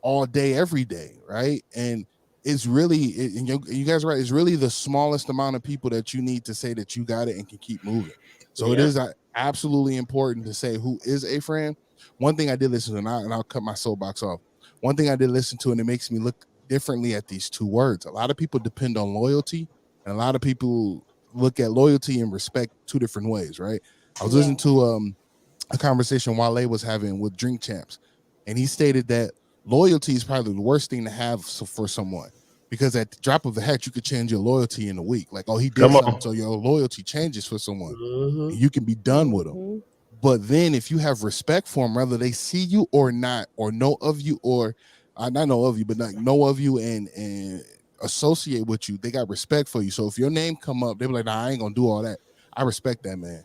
all day, every day, right? And it's really, and you guys are right, it's really the smallest amount of people that you need to say that you got it and can keep moving. So it Yep. is absolutely important to say who is a friend. One thing I did listen to, and I'll cut my soapbox off. One thing I did listen to, and it makes me look differently at these two words. A lot of people depend on loyalty, and a lot of people look at loyalty and respect two different ways, right? I was listening to a conversation Wale was having with Drink Champs, and he stated that loyalty is probably the worst thing to have for someone because at the drop of a hat, you could change your loyalty in a week. Like, oh, he did Come something, on. so your loyalty changes for someone, Mm-hmm. and you can be done with them. But then, if you have respect for them, whether they see you or not, or know of you, or not know of you, but not know of you and associate with you, they got respect for you. So if your name come up, they be like, "Nah, I ain't gonna do all that." I respect that man.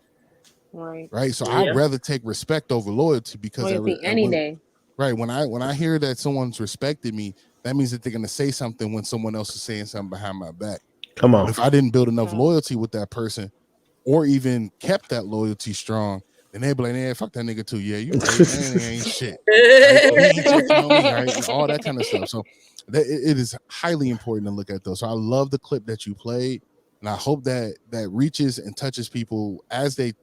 Right. So I'd Yeah. rather take respect over loyalty because Loyalty any day. right. When I hear that someone's respected me, that means that they're gonna say something when someone else is saying something behind my back. Come But on. if I didn't build enough loyalty with that person or even kept that loyalty strong, then they'd be like, "Yeah, fuck that nigga too." Yeah, you right. That ain't shit. Right? Oh, he ain't checking on me, right? And all that kind of stuff. So it is highly important to look at those. So I love the clip that you played, and I hope that reaches and touches people as they,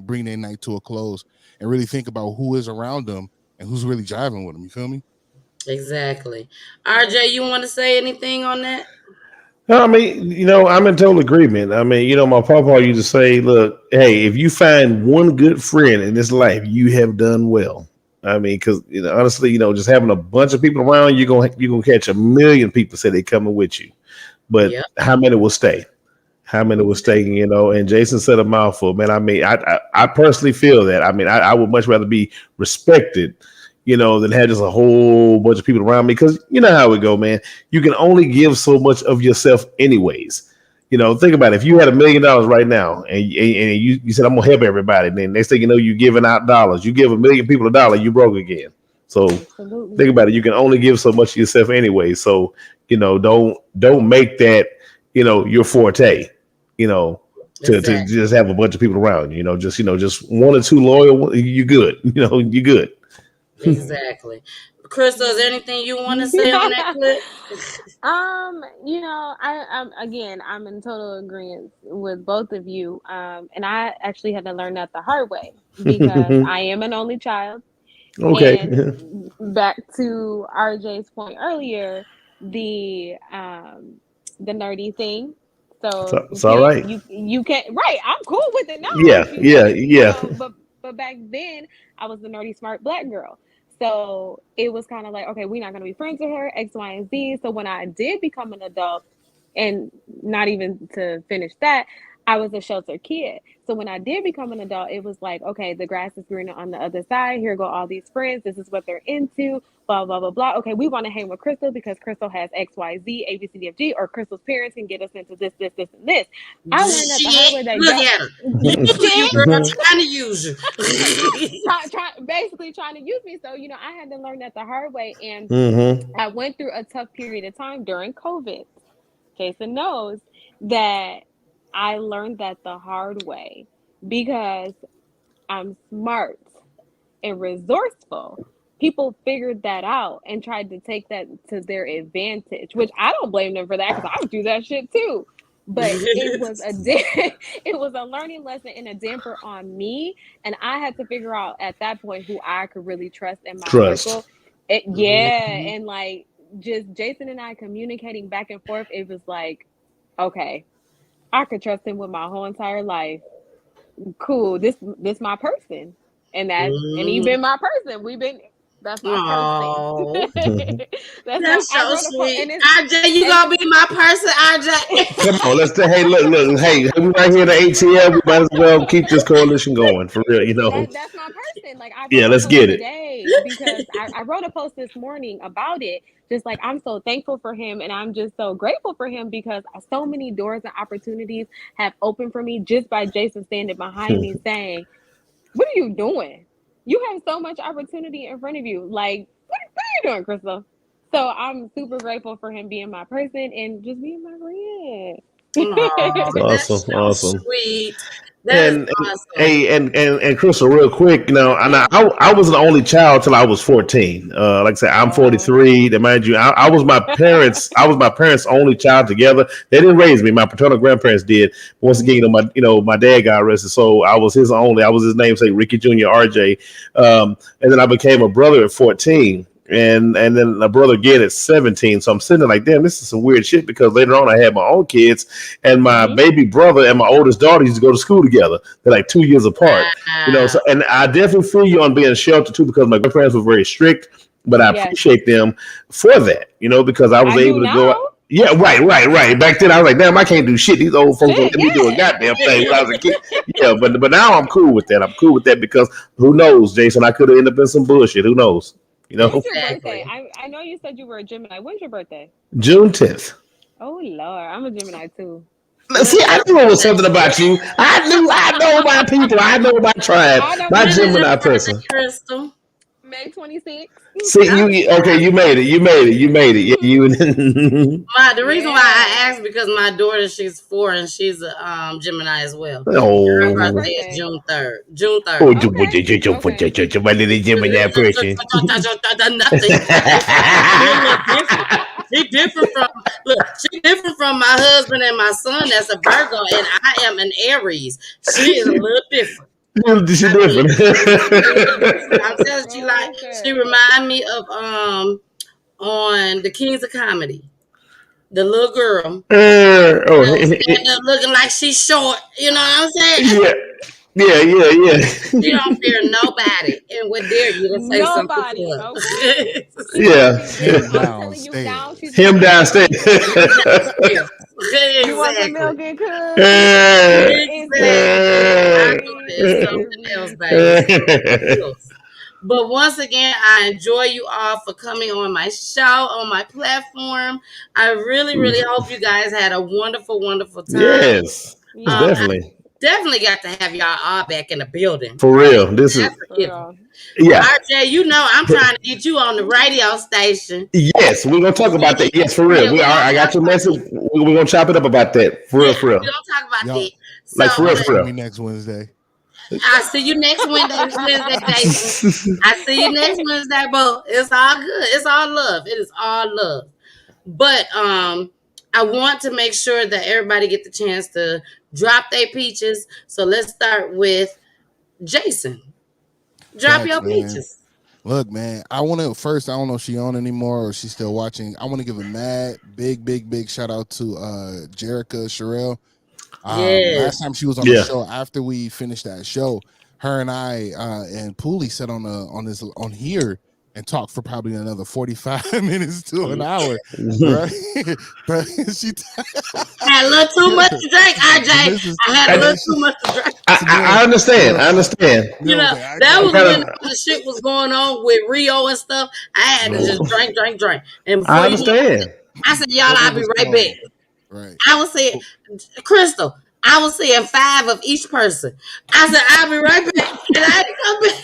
bring their night to a close and really think about who is around them and who's really driving with them. You feel me? Exactly. RJ, you want to say anything on that? No, I mean, I'm in total agreement. I mean, my papa used to say, look, hey, if you find one good friend in this life, you have done well. I mean, because honestly, just having a bunch of people around, you're gonna catch a million people say they coming with you, but Yep. how many will stay? how many was taken, and Jason said a mouthful, man. I mean, I personally feel that. I mean, I would much rather be respected, than have just a whole bunch of people around me. Because you know how it go, man. You can only give so much of yourself anyways. Think about it. If you had $1 million right now and you said, I'm going to help everybody. Then next thing you know, you're giving out dollars. You give 1 million people $1, you broke again. So think about it. You can only give so much of yourself anyway. So, don't make that, your forte, to just have a bunch of people around you. Just 1 or 2 loyal, you good. You good. Exactly. Crystal, is there anything you want to say on that clip? I'm in total agreement with both of you. And I actually had to learn that the hard way because I am an only child. Okay. And back to RJ's point earlier, the nerdy thing. So It's all right. You can't right. I'm cool with it now. Yeah. But back then I was the nerdy smart black girl. So it was kind of like, okay, we're not going to be friends with her, X, Y, and Z. So when I did become an adult, and not even to finish that, I was a sheltered kid. So when I did become an adult, it was like, okay, the grass is greener on the other side. Here go all these friends. This is what they're into. Blah, blah, blah, blah. Okay, we want to hang with Crystal because Crystal has X, Y, Z, A, B, C, D, F, G, or Crystal's parents can get us into this, this, this, and this. I learned that the hard way that look at her. You girl trying to use you. basically trying to use me. So, I had to learn that the hard way. And I went through a tough period of time during COVID. Jason knows that I learned that the hard way because I'm smart and resourceful. People figured that out and tried to take that to their advantage, which I don't blame them for that because I would do that shit too. But it was a learning lesson and a damper on me, and I had to figure out at that point who I could really trust in my circle. And like just Jason and I communicating back and forth, it was like, okay, I could trust him with my whole entire life. Cool, this my person, and he been my person. That's my person. That's so sweet. RJ, you gonna be my person, RJ? Come on, let's say, hey, look, hey, we right here in the ATL. We might as well keep this coalition going for real, That's my person. Like let's get it. Today because I wrote a post this morning about it. Just like I'm so thankful for him, and I'm just so grateful for him because so many doors and opportunities have opened for me just by Jason standing behind me saying, "What are you doing? You have so much opportunity in front of you. Like, what are you doing, Crystal?" So I'm super grateful for him being my person and just being my friend. Awesome. Sweet. And Crystal, real quick, I was the only child till I was 14. Like I said, I'm 43. To mind you, I was my parents' only child together. They didn't raise me. My paternal grandparents did. Once again, my dad got arrested, so I was his namesake, Ricky Jr. RJ. And then I became a brother at 14. And then a brother again at 17. So I'm sitting there like, damn, this is some weird shit because later on I had my own kids and my baby brother and my oldest daughter used to go to school together. They're like 2 years apart. So and I definitely feel you on being sheltered too because my grandparents were very strict, but I appreciate them for that, because I was able to go out. Yeah, right. Back then I was like, damn, I can't do shit. These old folks don't let me do a goddamn thing when I was a kid. Yeah, but now I'm cool with that. I'm cool with that because who knows, Jason, I could have ended up in some bullshit. Who knows? When's your birthday? I know you said you were a Gemini. When's your birthday? June 10th. Oh Lord, I'm a Gemini too. See, I knew it was something about you. I know my people. I know my tribe. My Gemini person. Crystal. May 26th. See, you made it. Yeah, The reason why I asked because my daughter, she's 4 and she's a Gemini as well. Oh, her birthday is June 3rd. My little Gemini person. She different from my husband and my son. That's a Virgo, and I am an Aries. She is a little different. She's different. I'm telling you, she remind me of on the Kings of Comedy, the little girl stand up looking like she's short. You know what I'm saying? Yeah. She don't fear nobody, and would dare you to say something to her? Okay. Yeah. Him downstairs. You want the milk and cookies. Something else, baby. Something else. But once again, I enjoy you all for coming on my show, on my platform. I really, really hope you guys had a wonderful, wonderful time. Yes, definitely. Definitely got to have y'all all back in the building. For real. This is yeah. RJ, you know I'm trying to get you on the radio station. Yes, we're gonna talk about that. Yes, for real. I got your message. We're gonna chop it up about that. For real, for real. We don't talk about that. Like for real, for Me real. next Wednesday. I see you next Wednesday, Jason. I see you next Wednesday, but it's all good. It's all love. It is all love. But I want to make sure that everybody get the chance to drop their peaches. So let's start with Jason. Drop Facts, your man. peaches. Look, man, I want to first, I don't know if she's on anymore or she's still watching. I want to give a mad, big shout out to Jerica Sherrill. Last time she was on the show, after we finished that show, her and I and Pooley sat on here and talked for probably another 45 minutes to an hour. Right? But she had a little too much to drink, RJ. I had a little too much to drink. I understand. I understand. You know, that was when the shit was going on with Rio and stuff. I had to just drink. And before I understand. I said, y'all, I'll be right back. Right. I was saying, Crystal, I was saying 5 of each person. I said, I'll be right back. And I had to come back.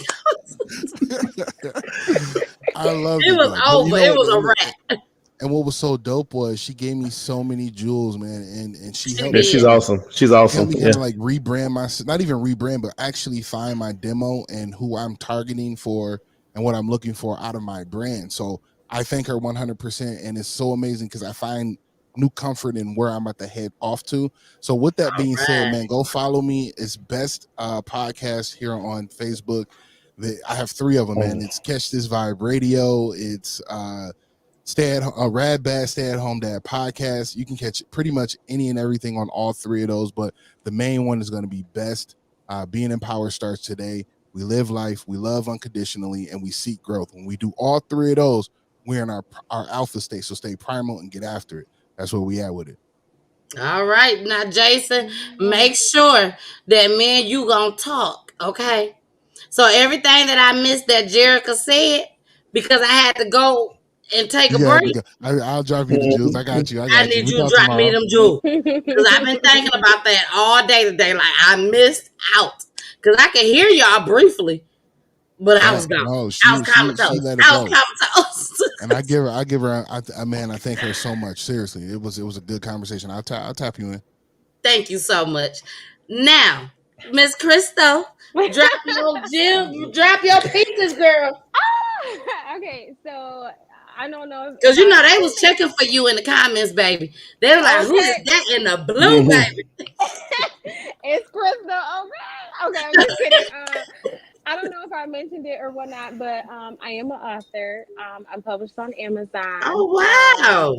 I love it. Was over. It was a wrap. And what was so dope was she gave me so many jewels, man, and she helped me. She's awesome. She's awesome. Helped me like rebrand myself, not even rebrand, but actually find my demo and who I'm targeting for and what I'm looking for out of my brand. So I thank her 100%, and it's so amazing because I find new comfort in where I'm about to head off to. So with that being said, man, go follow me. It's Best Podcast here on Facebook. I have 3 of them, man. It's Catch This Vibe Radio. It's Rad Bad Stay at Home Dad Podcast. You can catch pretty much any and everything on all 3 of those, but the main one is going to be Best. Being empowered starts today. We live life, we love unconditionally, and we seek growth. When we do all 3 of those, we're in our alpha state. So stay primal and get after it. That's where we at with it. All right. Now, Jason, make sure that me and you gonna talk, okay? So everything that I missed that Jerica said, because I had to go and take a break. I'll drop you the jewels. I got you. I need you to drop me them jewels. Because I've been thinking about that all day today. Like, I missed out. Because I can hear y'all briefly, but I was gone. No, I was comatose. And I give her, man, I thank her so much. Seriously, it was a good conversation. I'll tap you in. Thank you so much. Now, Miss Crystal, drop your peaches, girl. Okay, so I don't know because you know they was checking for you in the comments, baby. They were like, "Who is that in the blue, baby?" It's Crystal. Okay, I'm just kidding. I don't know if I mentioned it or whatnot, but I am an author. I'm published on Amazon. Oh, wow.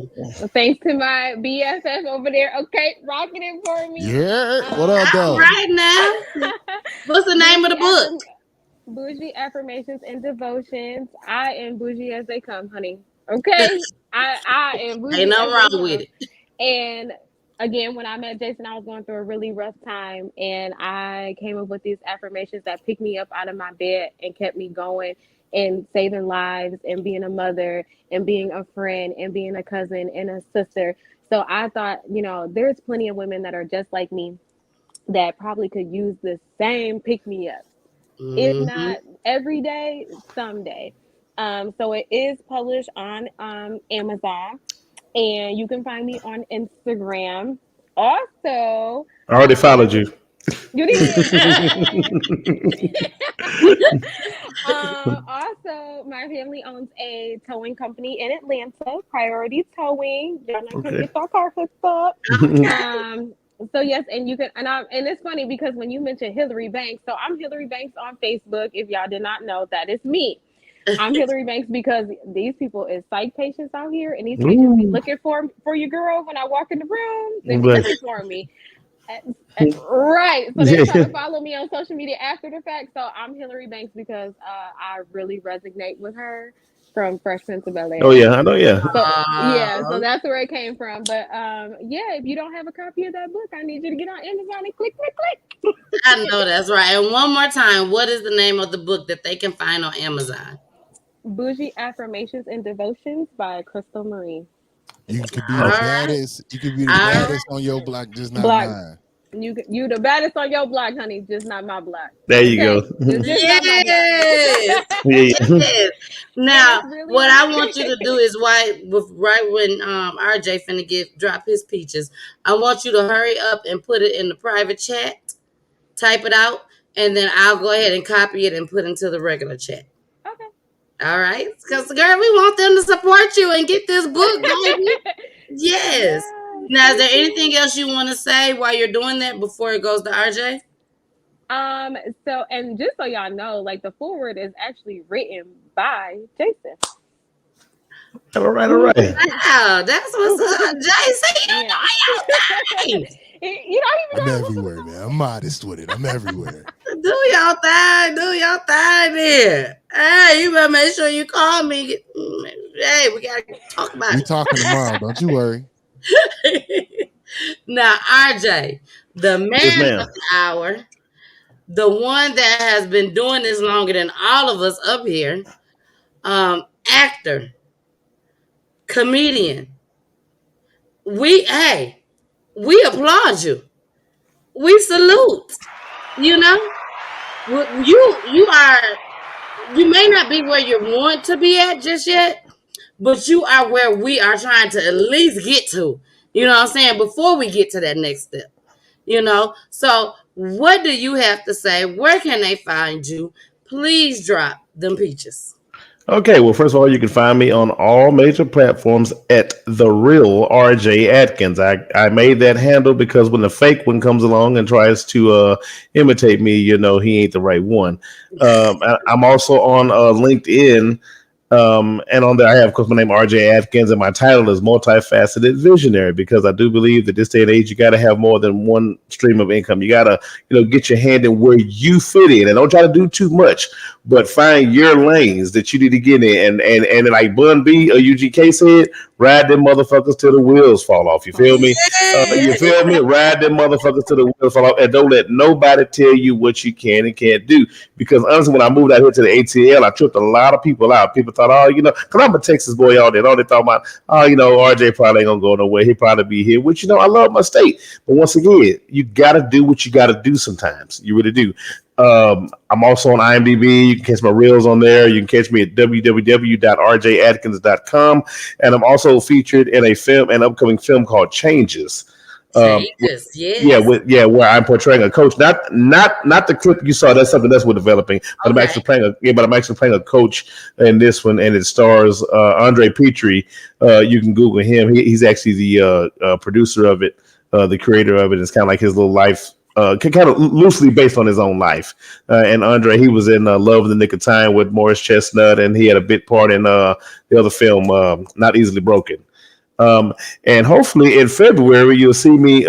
Thanks to my BFF over there. Okay, rocking it for me. Yeah, what up, though? Right now. What's the name of the book? Bougie Affirmations and Devotions. I am bougie as they come, honey. Okay? I am bougie. Ain't nothing wrong with it. And again, when I met Jason, I was going through a really rough time, and I came up with these affirmations that picked me up out of my bed and kept me going and saving lives and being a mother and being a friend and being a cousin and a sister. So I thought, there's plenty of women that are just like me that probably could use the same pick-me-up. Mm-hmm. If not every day, someday. So it is published on Amazon. And you can find me on Instagram. Also, I already followed you. You did. Also, my family owns a towing company in Atlanta, Priority Towing. Y'all know come get your car hooked up. So yes, and you can, and it's funny because when you mentioned Hillary Banks, so I'm Hillary Banks on Facebook. If y'all did not know, that is me. I'm Hillary Banks because these people is psych patients out here, and these patients be looking for your girl when I walk in the room. They be looking for me. Right. So they try to follow me on social media after the fact. So I'm Hillary Banks because I really resonate with her. from Fresh Prince of Bel-Air. Oh yeah, I know. Yeah. So yeah, so that's where it came from. But yeah, if you don't have a copy of that book, I need you to get on Amazon and click. I know that's right. And one more time, what is the name of the book that they can find on Amazon? Bougie Affirmations and Devotions by Crystal Marie. You could be the baddest. You could be the baddest on your block, just not mine. You the baddest on your block, honey, just not my block. There you go. Just not my Yes. block. Yes. Now, really what I want you to do is right when RJ finna drop his peaches, I want you to hurry up and put it in the private chat, type it out, and then I'll go ahead and copy it and put it into the regular chat. Okay. All right, because girl, we want them to support you and get this book, baby. Yes. Now, is there anything else you want to say while you're doing that before it goes to RJ? So, and just so y'all know, like the foreword is actually written by Jason. All right. Wow, that's what's up, Jason. You know your thing. I'm everywhere, man. I'm modest with it. I'm everywhere. Do your thing there. Hey, you better make sure you call me. Hey, we gotta talk about We it. talking tomorrow. Don't you worry. Now, RJ, the man of the hour, the one that has been doing this longer than all of us up here, actor, comedian. We applaud you. We salute. You know, you may not be where you want to be at just yet, but you are where we are trying to at least get to. You know what I'm saying? Before we get to that next step. You know, so what do you have to say? Where can they find you? Please drop them peaches. Okay, well, first of all, you can find me on all major platforms at The Real RJ Atkins. I made that handle because when the fake one comes along and tries to imitate me, you know, he ain't the right one. I'm also on LinkedIn. And on there, I have, of course, my name RJ Atkins, and my title is Multifaceted Visionary, because I do believe that this day and age, you got to have more than one stream of income. You got to, get your hand in where you fit in, and don't try to do too much, but find your lanes that you need to get in. And like Bun B or UGK said, ride them motherfuckers till the wheels fall off. You feel me? You feel me? Ride them motherfuckers till the wheels fall off, and don't let nobody tell you what you can and can't do. Because honestly, when I moved out here to the ATL, I tripped a lot of people out. People thought, because I'm a Texas boy all day. All they thought about, RJ probably ain't gonna go nowhere. He'll probably be here, which, I love my state. But once again, you got to do what you got to do sometimes. You really do. I'm also on IMDb. You can catch my reels on there. You can catch me at www.rjatkins.com. And I'm also featured in an upcoming film called Changes. Yes. Where I'm portraying a coach, not the clip you saw. That's something that's we're developing. But I'm actually playing a coach in this one, and it stars Andre Peachy. You can Google him. He's actually the producer of it, the creator of it. It's kind of like his little life, kind of loosely based on his own life. And Andre, he was in Love in the Nick of Time with Morris Chestnut, and he had a big part in the other film, Not Easily Broken. And hopefully in February, you'll see me,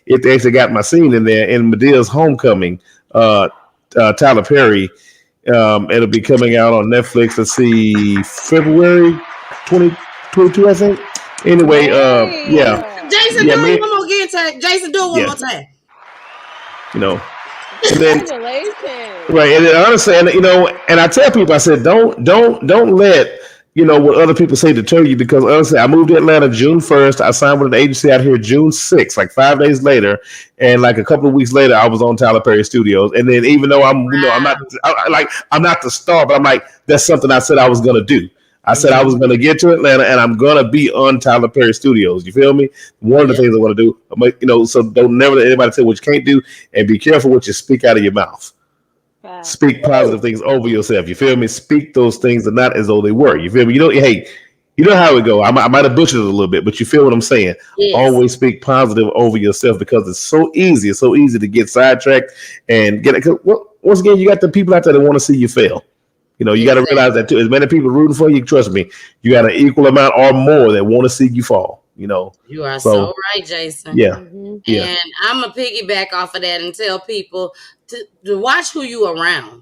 if they actually got my scene in there, in Medea's Homecoming, Tyler Perry. It'll be coming out on Netflix. Let's see, February 2022, I think. Anyway, Jason, do it one more again. Jason, do it one more time. And then, right, and then honestly, and I tell people, I said, don't let what other people say deter you, because honestly, I moved to Atlanta June 1st. I signed with an agency out here June 6th, like 5 days later, and like a couple of weeks later, I was on Tyler Perry Studios. And then even though I'm not the star, but I'm like, that's something I said I was gonna do. I said I was gonna get to Atlanta, and I'm gonna be on Tyler Perry Studios. You feel me? One of the things I want to do, so don't never let anybody tell what you can't do, and be careful what you speak out of your mouth. Speak positive things over yourself. You feel me? Speak those things that not as though they were. You feel me? Hey, you know how it go. I might have butchered it a little bit, but you feel what I'm saying. Yes. Always speak positive over yourself, because it's so easy. It's so easy to get sidetracked and get it. Once again, you got the people out there that want to see you fail. You got to realize that too. As many people rooting for you, trust me, you got an equal amount or more that want to see you fall. You are so right, Jason. Yeah. And I'm gonna piggyback off of that and tell people to watch who you around.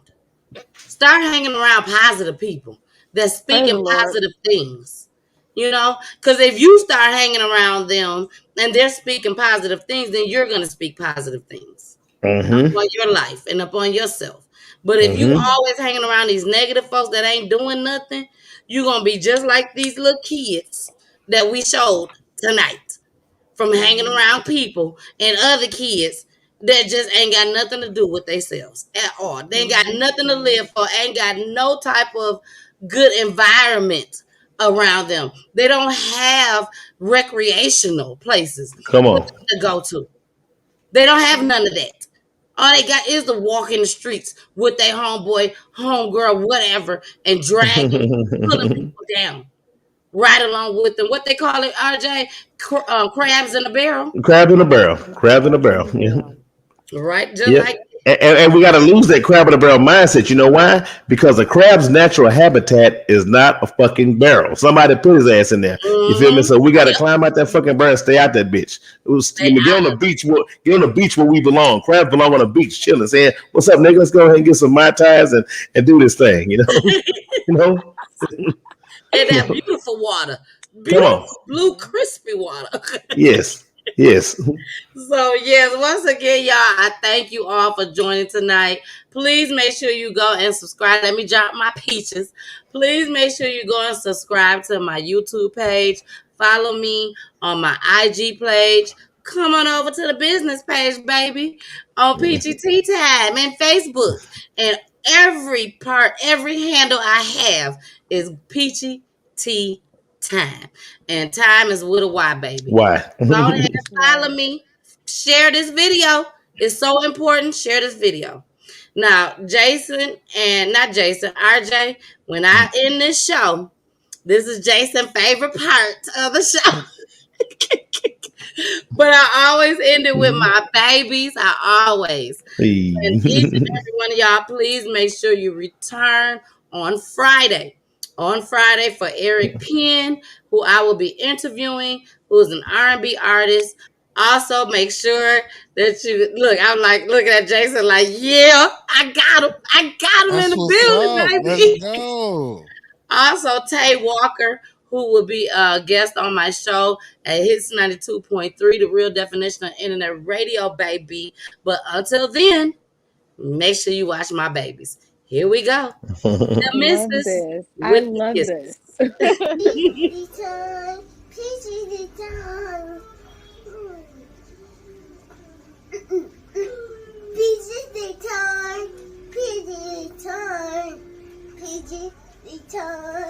Start hanging around positive people. that's Praise speaking the Lord. positive things. You know, because if you start hanging around them and they're speaking positive things, then you're going to speak positive things upon your life and upon yourself. But if you always hanging around these negative folks that ain't doing nothing, you're going to be just like these little kids that we showed tonight, from hanging around people and other kids that just ain't got nothing to do with themselves at all. They ain't got nothing to live for, ain't got no type of good environment around them. They don't have recreational places Come for on. them to go to. They don't have none of that. All they got is to walk in the streets with their homeboy, homegirl, whatever, and dragging, pulling people down right along with them. What they call it, RJ? Crabs in a barrel. Crab in a barrel. Crab in a barrel. Yeah. Right, just Yep. like And we got to lose that crab in a barrel mindset. You know why? Because a crab's natural habitat is not a fucking barrel. Somebody put his ass in there. You feel me? So we got to climb out that fucking barrel and stay out that bitch. Get on the beach. Get on the beach where we belong. Crabs belong on the beach, chilling, saying, "What's up, nigga? Let's go ahead and get some Mai Tais and do this thing." You know, you know. And that beautiful water, Come on. beautiful blue crispy water. Yes. Yes. So yes, once again, y'all, I thank you all for joining tonight. Please make sure you go and subscribe. Let me drop my peaches. Please make sure you go and subscribe to my YouTube page. Follow me on my IG page. Come on over to the business page, baby, on Peachy Tea Time and Facebook. And every handle I have is Peachy Tea Time. And time is with a Y, baby. Why? Go ahead and follow me. Share this video. It's so important. Share this video. Now, RJ, when I end this show, this is Jason's favorite part of the show. But I always end it with my babies. I always. And each and every one of y'all, please make sure you return on Friday. On Friday for Eric Penn, who I will be interviewing, who is an R&B artist. Also, make sure that you look. I'm like looking at Jason, like, yeah, I got him. I got him That's in the what's up. building, Let's baby. go. Also, Tay Walker, who will be a guest on my show at Hits 92.3, the real definition of internet radio, baby. But until then, make sure you watch my babies. Here we go. The I love missus this. I with the love kisses. Peachy time.